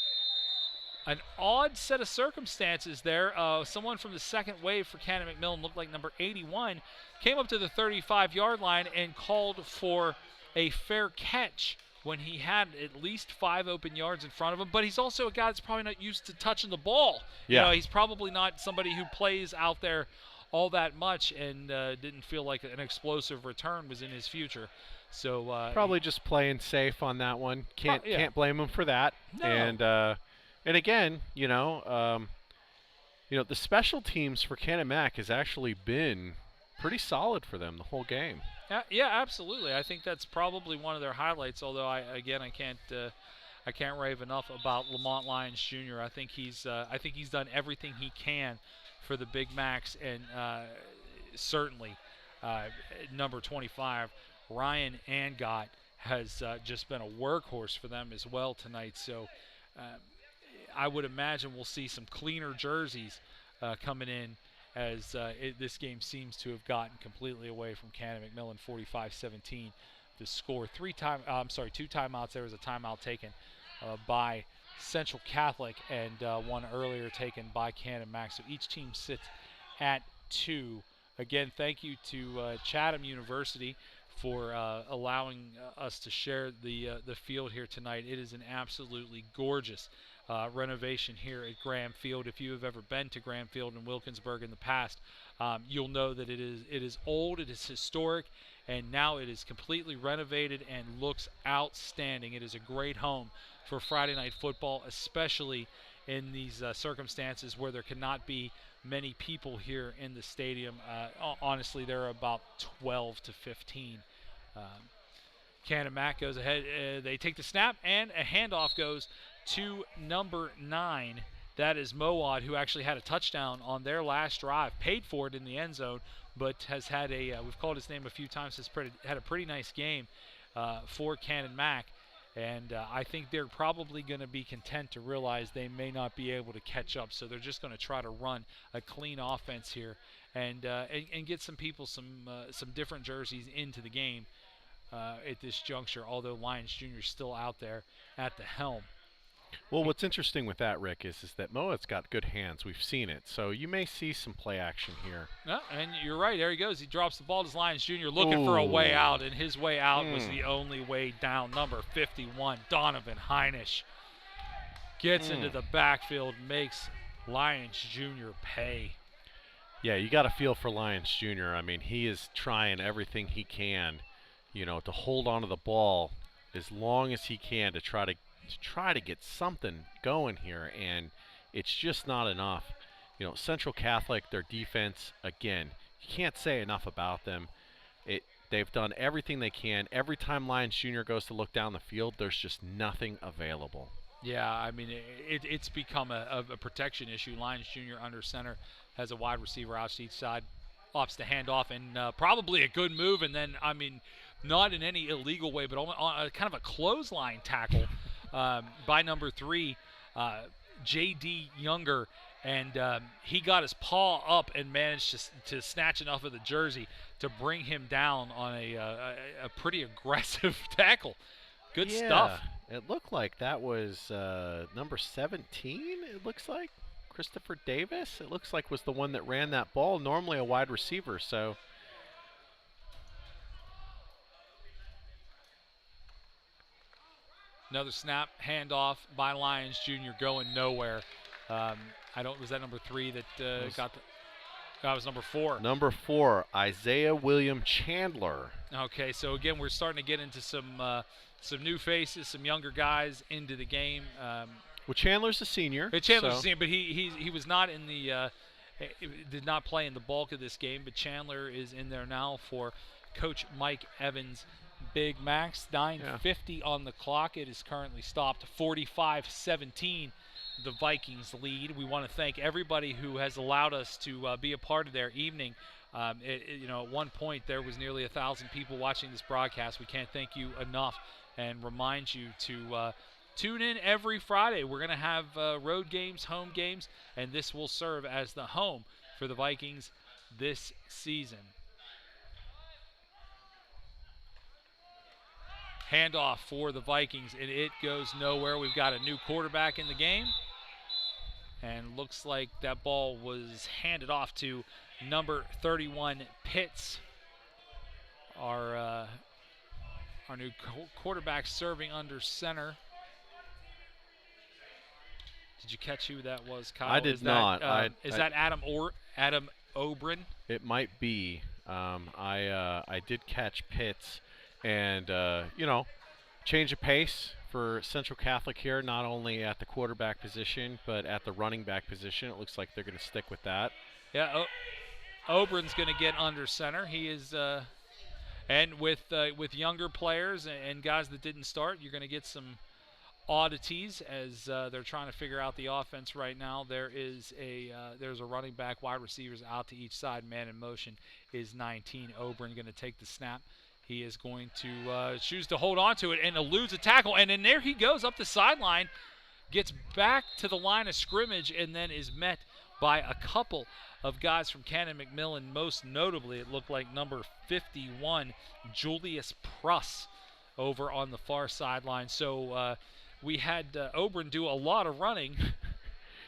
an odd set of circumstances there. Someone from the second wave for Canon-McMillan, looked like number 81, came up to the 35-yard line and called for a fair catch when he had at least 5 open yards in front of him. But he's also a guy that's probably not used to touching the ball. Yeah. He's probably not somebody who plays out there all that much, and didn't feel like an explosive return was in his future. So probably just playing safe on that one. Can't blame him for that. No. And again, the special teams for Canon-Mac has actually been pretty solid for them the whole game. Yeah, absolutely. I think that's probably one of their highlights. Although I can't rave enough about Lamont Lyons Jr. I think he's done everything he can for the Big Macs, and certainly number 25, Ryan Angott, has just been a workhorse for them as well tonight. So I would imagine we'll see some cleaner jerseys coming in, as this game seems to have gotten completely away from Canon-McMillan. 45-17 the score. 2 timeouts. There was a timeout taken by Central Catholic, and one earlier taken by Canon-Mac. So each team sits at 2. Again, thank you to Chatham University for allowing us to share the field here tonight. It is an absolutely gorgeous renovation here at Graham Field. If you have ever been to Graham Field in Wilkinsburg in the past, you'll know that it is old, it is historic, and now it is completely renovated and looks outstanding. It is a great home for Friday night football, especially in these circumstances where there cannot be many people here in the stadium. Honestly, there are about 12 to 15. Canon-Mac goes ahead. They take the snap, and a handoff goes to number 9. That is Mowad, who actually had a touchdown on their last drive. Paid for it in the end zone, but has had we've called his name a few times, has had a pretty nice game for Canon-Mac. And I think they're probably going to be content to realize they may not be able to catch up. So they're just going to try to run a clean offense here and get some people some different jerseys into the game at this juncture, although Lyons Jr. is still out there at the helm. Well, what's interesting with that, Rick, is that Moa's got good hands. We've seen it. So you may see some play action here. No, and you're right. There he goes. He drops the ball to Lyons Jr. looking for a way out, and his way out was the only way down. Number 51, Donovan Heinisch, gets into the backfield, makes Lyons Jr. pay. Yeah, you got a feel for Lyons Jr. I mean, he is trying everything he can, to hold on to the ball as long as he can to try to get something going here, and it's just not enough. Central Catholic, their defense, again, you can't say enough about them. They've done everything they can. Every time Lyons Jr. goes to look down the field, there's just nothing available. Yeah, I mean, it's become a protection issue. Lyons Jr. under center has a wide receiver out to each side, opts to hand off, and probably a good move, and then, I mean, not in any illegal way, but on kind of a clothesline tackle by number 3, J.D. Younger, and he got his paw up and managed to snatch enough of the jersey to bring him down on a pretty aggressive tackle. Good stuff. It looked like that was number 17, it looks like. Christopher Davis, it looks like, was the one that ran that ball, normally a wide receiver, so. Another snap, handoff by Lyons Jr. going nowhere. Was that number 3 that got the? That was number 4. Number 4, Isaiah William Chandler. Okay, so again, we're starting to get into some new faces, some younger guys into the game. Well, Chandler's a senior. Chandler's a senior, but he was not in the did not play in the bulk of this game. But Chandler is in there now for Coach Mike Evans. Big Macs, 9:50 on the clock. It is currently stopped. 45-17, the Vikings lead. We want to thank everybody who has allowed us to be a part of their evening. At one point there was nearly 1,000 people watching this broadcast. We can't thank you enough, and remind you to tune in every Friday. We're going to have road games, home games, and this will serve as the home for the Vikings this season. Handoff for the Vikings, and it goes nowhere. We've got a new quarterback in the game, and looks like that ball was handed off to number 31, Pitts, our new quarterback serving under center. Did you catch who that was, Kyle? I did not. Is that Adam Obrin? It might be. I did catch Pitts. And, change of pace for Central Catholic here, not only at the quarterback position, but at the running back position. It looks like they're going to stick with that. Yeah, Obrin's going to get under center. He is, and with younger players and guys that didn't start, you're going to get some oddities as they're trying to figure out the offense right now. There's a running back, wide receivers out to each side. Man in motion is 19. Obrin going to take the snap. He is going to choose to hold on to it and eludes a tackle. And then there he goes up the sideline, gets back to the line of scrimmage, and then is met by a couple of guys from Canon-McMillan. Most notably, it looked like number 51, Julius Pruss, over on the far sideline. So we had Obrin do a lot of running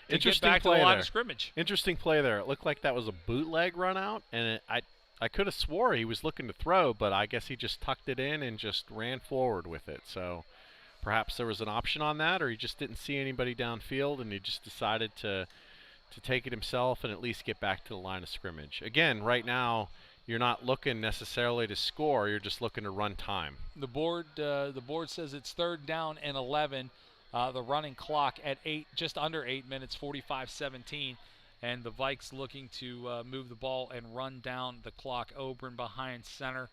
to get back to the line of scrimmage. Interesting play there. It looked like that was a bootleg run out, and I could have swore he was looking to throw, but I guess he just tucked it in and just ran forward with it. So perhaps there was an option on that, or he just didn't see anybody downfield and he just decided to take it himself and at least get back to the line of scrimmage. Again, right now, you're not looking necessarily to score, you're just looking to run time. The board says it's 3rd down and 11. The running clock at just under 8 minutes, 45-17. And the Vikes looking to move the ball and run down the clock. Obrin behind center.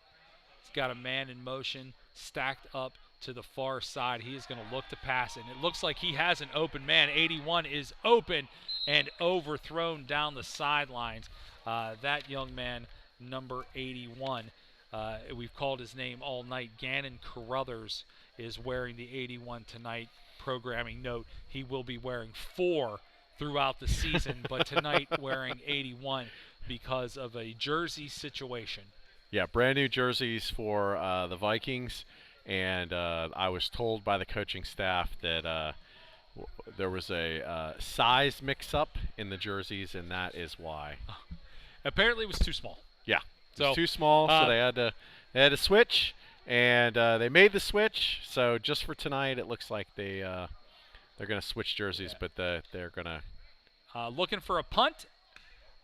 He's got a man in motion, stacked up to the far side. He is going to look to pass, and it looks like he has an open man. 81 is open and overthrown down the sidelines. That young man, number 81, we've called his name all night. Gannon Carruthers is wearing the 81 tonight. Programming note, he will be wearing 4 throughout the season, but tonight wearing 81 because of a jersey situation. Yeah, brand new jerseys for the Vikings, and I was told by the coaching staff that there was a size mix-up in the jerseys, and that is why. Apparently, it was too small. Yeah, So, it's too small, so they had to switch, and they made the switch. So just for tonight, it looks like they're going to switch jerseys, but they're going to. Looking for a punt.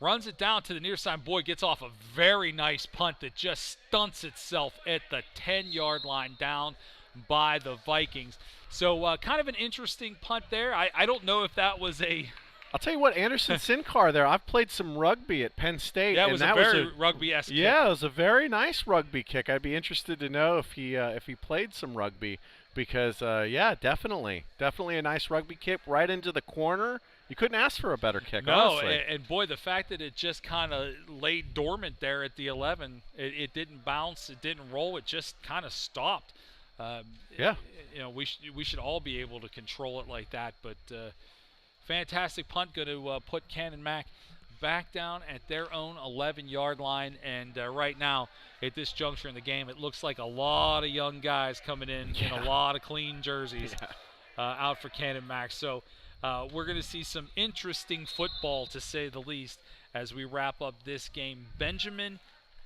Runs it down to the near side. Boy, gets off a very nice punt that just stunts itself at the 10-yard line down by the Vikings. So kind of an interesting punt there. I don't know if that was a... I'll tell you what, Anderson Cincar there, I've played some rugby at Penn State. That and was that a very rugby-esque kick. Yeah, it was a very nice rugby kick. I'd be interested to know if he played some rugby because, yeah, definitely a nice rugby kick right into the corner. You couldn't ask for a better kick, honestly. No, and boy, the fact that it just kind of laid dormant there at the 11, it didn't bounce, it didn't roll, it just kind of stopped. Yeah. You know, we should all be able to control it like that, but fantastic punt, going to put Canon-Mac back down at their own 11-yard line, and right now, at this juncture in the game, it looks like a lot of young guys coming in a lot of clean jerseys out for Canon-Mac. So we're going to see some interesting football, to say the least, as we wrap up this game. Benjamin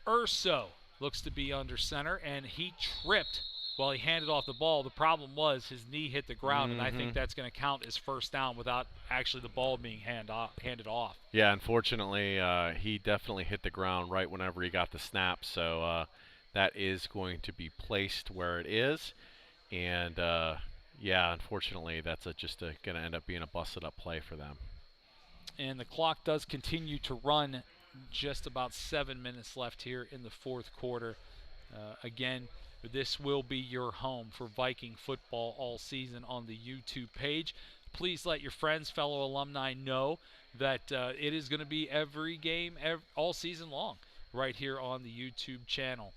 Urso looks to be under center, and he tripped while he handed off the ball. The problem was his knee hit the ground, and I think that's going to count as first down without actually the ball being handed off. Yeah, unfortunately, he definitely hit the ground right whenever he got the snap, so that is going to be placed where it is. And, yeah, unfortunately, that's just going to end up being a busted-up play for them. And the clock does continue to run. Just about 7 minutes left here in the fourth quarter. Again, this will be your home for Viking football all season on the YouTube page. Please let your friends, fellow alumni know that it is going to be every game all season long right here on the YouTube channel.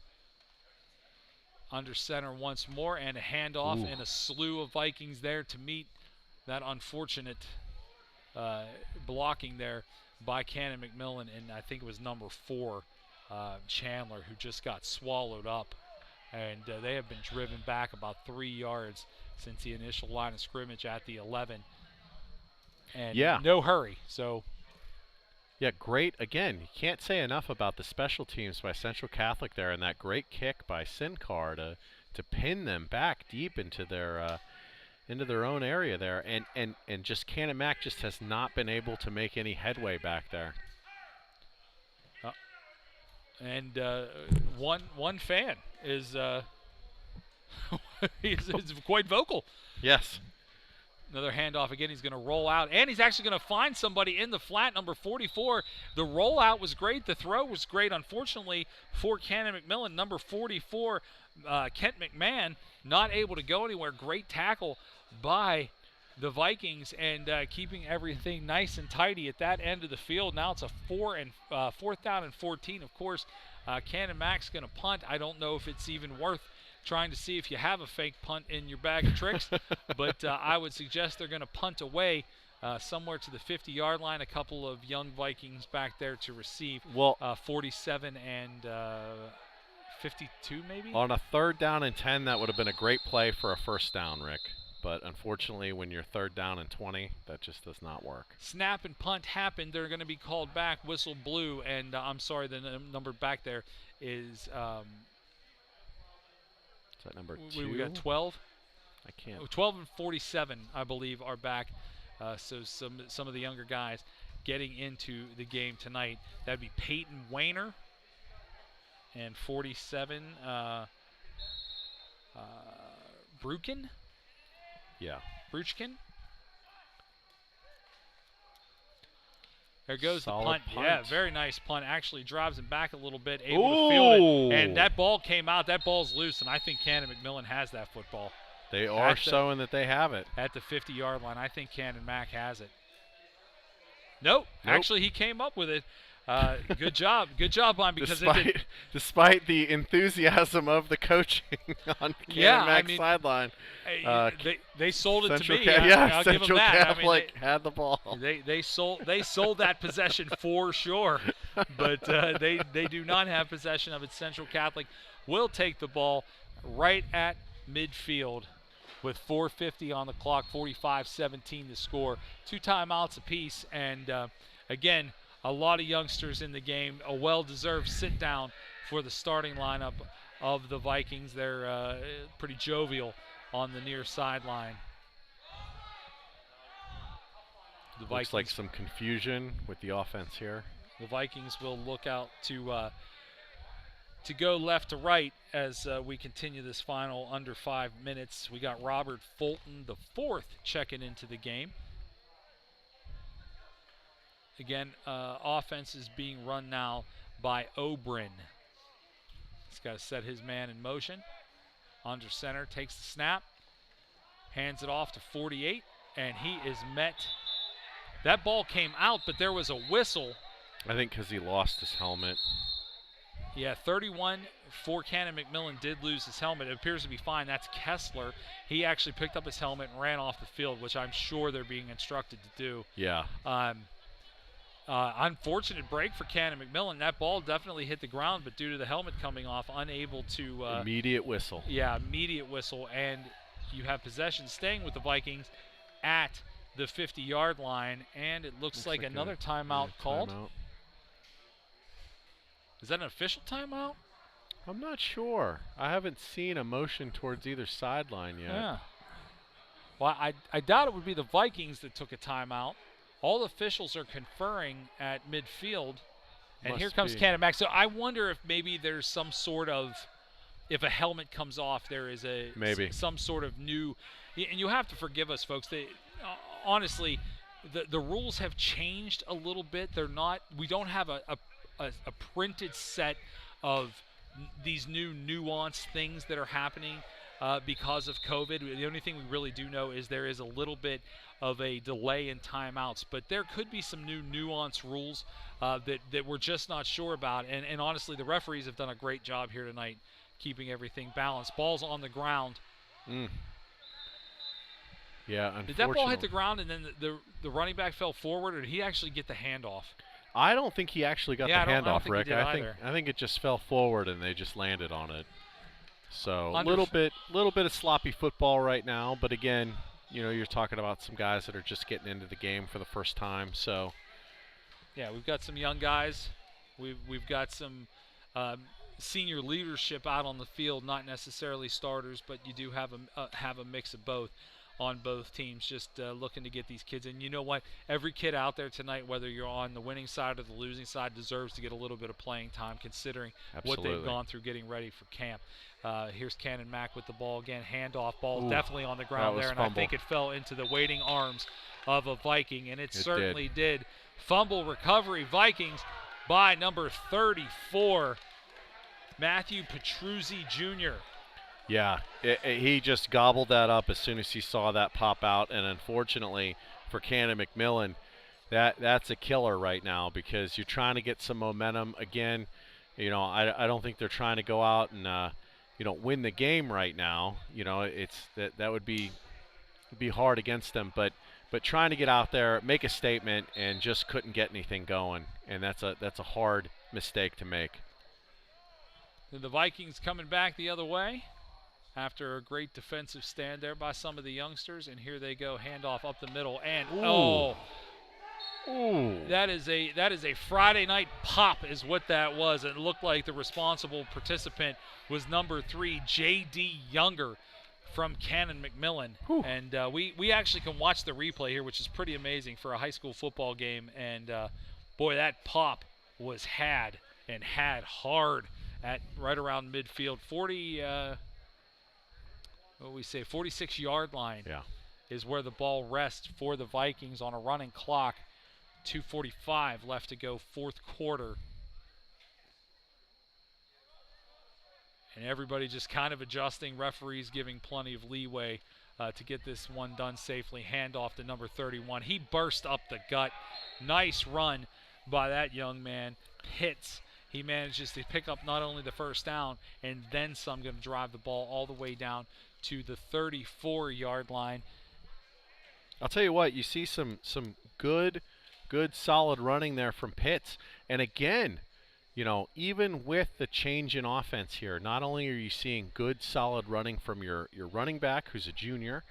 Under center once more, and a handoff and a slew of Vikings there to meet that unfortunate blocking there by Canon-McMillan, and I think it was number 4, Chandler, who just got swallowed up. And they have been driven back about 3 yards since the initial line of scrimmage at the 11. And no hurry. So, yeah, great. Again, you can't say enough about the special teams by Central Catholic there, and that great kick by Cincar to pin them back deep into their own area there. And just Canon-Mac just has not been able to make any headway back there. And one fan is is quite vocal. Yes. Another handoff again. He's going to roll out, and he's actually going to find somebody in the flat, number 44. The rollout was great. The throw was great. Unfortunately for Canon-McMillan, number 44, Kent McMahon, not able to go anywhere. Great tackle by the Vikings, and keeping everything nice and tidy at that end of the field. Now it's a fourth down and 14. Of course, Canon-Mac's going to punt. I don't know if it's even worth trying to see if you have a fake punt in your bag of tricks, but I would suggest they're going to punt away somewhere to the 50-yard line. A couple of young Vikings back there to receive. Well, 47 and 52 maybe? On a 3rd down and 10, that would have been a great play for a first down, Rick. But unfortunately, when you're 3rd down and 20, that just does not work. Snap and punt happened. They're going to be called back. Whistle blew, and I'm sorry, the number back there is that number 2? We got 12. I can't. 12 and 47, I believe, are back. So some of the younger guys getting into the game tonight. That'd be Peyton Wayner and 47 Brukin. Yeah. Bruchkin. There goes Solid the punt. punt. Yeah, very nice punt. Actually drives him back a little bit, able to field it. And that ball came out. That ball's loose, and I think Canon-McMillan has that football. They are showing that they have it. At the 50-yard line, I think Canon-Mac has it. Nope. Actually, he came up with it. Good job. Good job on because despite the enthusiasm of the coaching on Canon-Mac's sideline. They sold it to me. I'll give them that. Catholic had the ball. They sold that possession for sure, but they do not have possession of it. Central Catholic will take the ball right at midfield with 4:50 on the clock, 45-17 the score. 2 timeouts apiece, and again, a lot of youngsters in the game. A well-deserved sit-down for the starting lineup of the Vikings. They're pretty jovial on the near sideline. The Vikings, looks like some confusion with the offense here. The Vikings will look out to go left to right as we continue this final under 5 minutes. We got Robert Fulton, the 4th, checking into the game. Again, offense is being run now by Obrin. He's got to set his man in motion. Under center, takes the snap, hands it off to 48, and he is met. That ball came out, but there was a whistle. I think because he lost his helmet. Yeah, 31 for Canon-McMillan did lose his helmet. It appears to be fine. That's Kessler. He actually picked up his helmet and ran off the field, which I'm sure they're being instructed to do. Yeah. Unfortunate break for Canon-McMillan. That ball definitely hit the ground, but due to the helmet coming off, unable to... immediate whistle. Yeah, immediate whistle. And you have possession staying with the Vikings at the 50-yard line, and it looks like another timeout called. Timeout. Is that an official timeout? I'm not sure. I haven't seen a motion towards either sideline yet. Yeah. Well, I doubt it would be the Vikings that took a timeout. All officials are conferring at midfield, and here comes Canon-Mac. So I wonder if maybe there's some sort of, if a helmet comes off, there is some sort of new, and you have to forgive us, folks. Honestly, the rules have changed a little bit. They're not. We don't have a printed set of these new nuanced things that are happening because of COVID. The only thing we really do know is there is a little bit of a delay in timeouts, but there could be some new nuanced rules that we're just not sure about. And honestly, the referees have done a great job here tonight keeping everything balanced. Ball's on the ground. Yeah, unfortunately. Did that ball hit the ground and then the running back fell forward, or did he actually get the handoff? I don't think he actually got the handoff, Rick. I think it just fell forward and they just landed on it. So a little bit of sloppy football right now, but again, you know, you're talking about some guys that are just getting into the game for the first time. So yeah, we've got some young guys. We've got some senior leadership out on the field, not necessarily starters, but you do have a mix of both on both teams, just looking to get these kids in. You know what? Every kid out there tonight, whether you're on the winning side or the losing side, deserves to get a little bit of playing time considering what they've gone through getting ready for camp. Here's Canon-Mac with the ball again. Handoff ball definitely on the ground there, and I think it fell into the waiting arms of a Viking, and it certainly did. Fumble recovery, Vikings by number 34, Matthew Petruzzi Jr. Yeah, he just gobbled that up as soon as he saw that pop out, and unfortunately for Canon-McMillan, that's a killer right now because you're trying to get some momentum. Again, you know, I don't think they're trying to go out and win the game right now. You know, it's that would be hard against them, but trying to get out there, make a statement, and just couldn't get anything going, and that's a hard mistake to make. The Vikings coming back the other way after a great defensive stand there by some of the youngsters, and here they go, handoff up the middle, and that is a Friday night pop is what that was. It looked like the responsible participant was number 3, J.D. Younger from Canon-McMillan. And we actually can watch the replay here, which is pretty amazing for a high school football game. And boy, that pop was had hard at right around midfield. 46-yard line is where the ball rests for the Vikings on a running clock. 2:45 left to go, fourth quarter. And everybody just kind of adjusting, referees giving plenty of leeway to get this one done safely. Handoff to number 31. He burst up the gut. Nice run by that young man. Hits. He manages to pick up not only the first down and then some, going to drive the ball all the way down to the 34-yard line. I'll tell you what, you see some good solid running there from Pitts. And again, you know, even with the change in offense here, not only are you seeing good, solid running from your running back, who's a junior,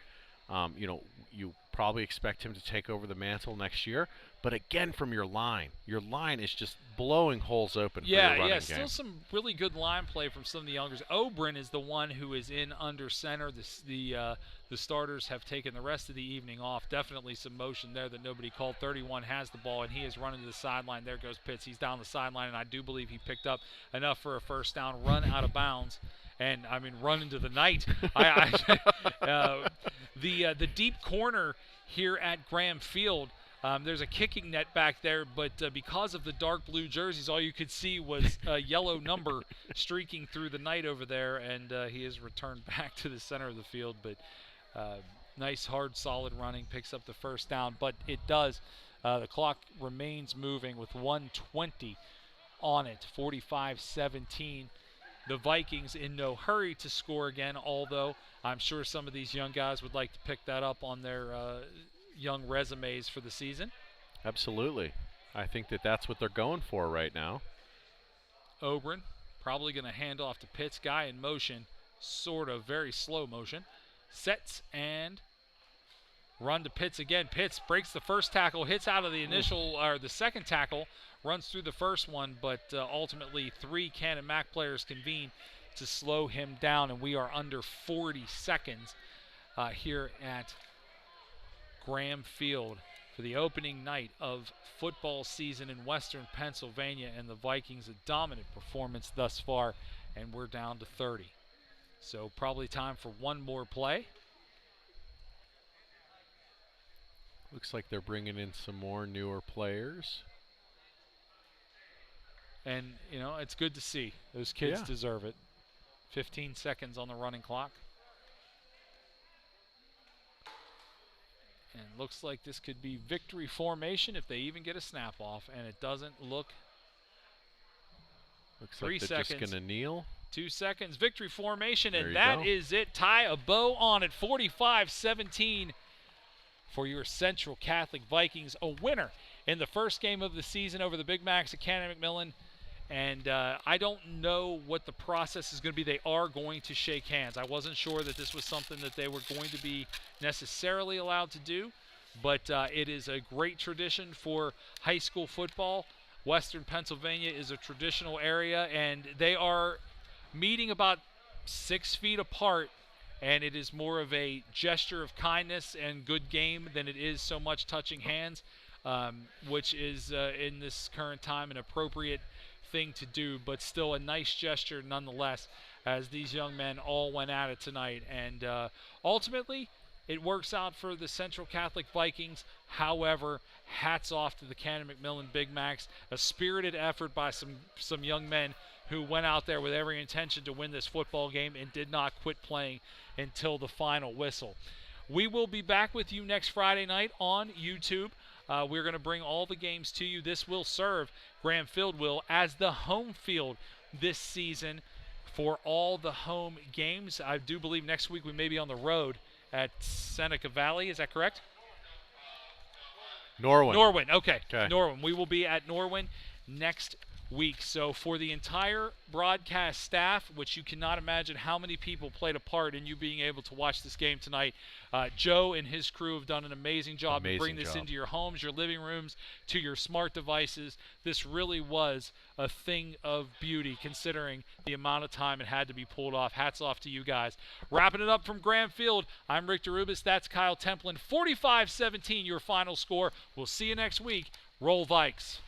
you know, you probably expect him to take over the mantle next year, but again from your line. Your line is just blowing holes open for your running game. Still some really good line play from some of the youngers. Oberon is the one who is in under center. The starters have taken the rest of the evening off. Definitely some motion there that nobody called. 31 has the ball, and he is running to the sideline. There goes Pitts. He's down the sideline, and I do believe he picked up enough for a first down, run out of bounds. And, I mean, run into the night. The deep corner here at Graham Field, there's a kicking net back there, but because of the dark blue jerseys, all you could see was a yellow number streaking through the night over there, and he is returned back to the center of the field. But nice, hard, solid running, picks up the first down. But it does. The clock remains moving with 1:20 on it, 45-17. The Vikings in no hurry to score again, although I'm sure some of these young guys would like to pick that up on their young resumes for the season. Absolutely. I think that's what they're going for right now. Oberon probably going to hand off to Pitts. Guy in motion, sort of very slow motion. Sets and run to Pitts again. Pitts breaks the first tackle, hits out of the initial or the second tackle, runs through the first one, but ultimately 3 Canon-Mac players convene to slow him down, and we are under 40 seconds here at Graham Field for the opening night of football season in Western Pennsylvania, and the Vikings a dominant performance thus far, and we're down to 30. So probably time for one more play. Looks like they're bringing in some more newer players. And, you know, it's good to see. Those kids deserve it. 15 seconds on the running clock. And looks like this could be victory formation if they even get a snap off. And it doesn't look. Looks 3 like they're seconds. just going to kneel. 2 seconds. Victory formation. There And you that go. is it. Tie a bow on it. 45-17 for your Central Catholic Vikings. A winner in the first game of the season over the Big Macs at Canon-McMillan. And I don't know what the process is going to be. They are going to shake hands. I wasn't sure that this was something that they were going to be necessarily allowed to do, but it is a great tradition for high school football. Western Pennsylvania is a traditional area, and they are meeting about 6 feet apart, and it is more of a gesture of kindness and good game than it is so much touching hands, which is in this current time an appropriate thing to do, but still a nice gesture nonetheless, as these young men all went at it tonight. And ultimately it works out for the Central Catholic Vikings. However, hats off to the Canon-McMillan Big Macs. A spirited effort by some young men who went out there with every intention to win this football game and did not quit playing until the final whistle. We will be back with you next Friday night on YouTube. We're going to bring all the games to you. This will serve, Graham Field will, as the home field this season for all the home games. I do believe next week we may be on the road at Seneca Valley. Is that correct? Norwin. Okay. Norwin. We will be at Norwin next week. So for the entire broadcast staff, which you cannot imagine how many people played a part in you being able to watch this game tonight, Joe and his crew have done an amazing job to bring this into your homes, your living rooms, to your smart devices. This really was a thing of beauty considering the amount of time it had to be pulled off. Hats off to you guys. Wrapping it up from Graham Field, I'm Rick DeRubis. That's Kyle Templin. 45-17 your final score. We'll see you next week. Roll Vikes.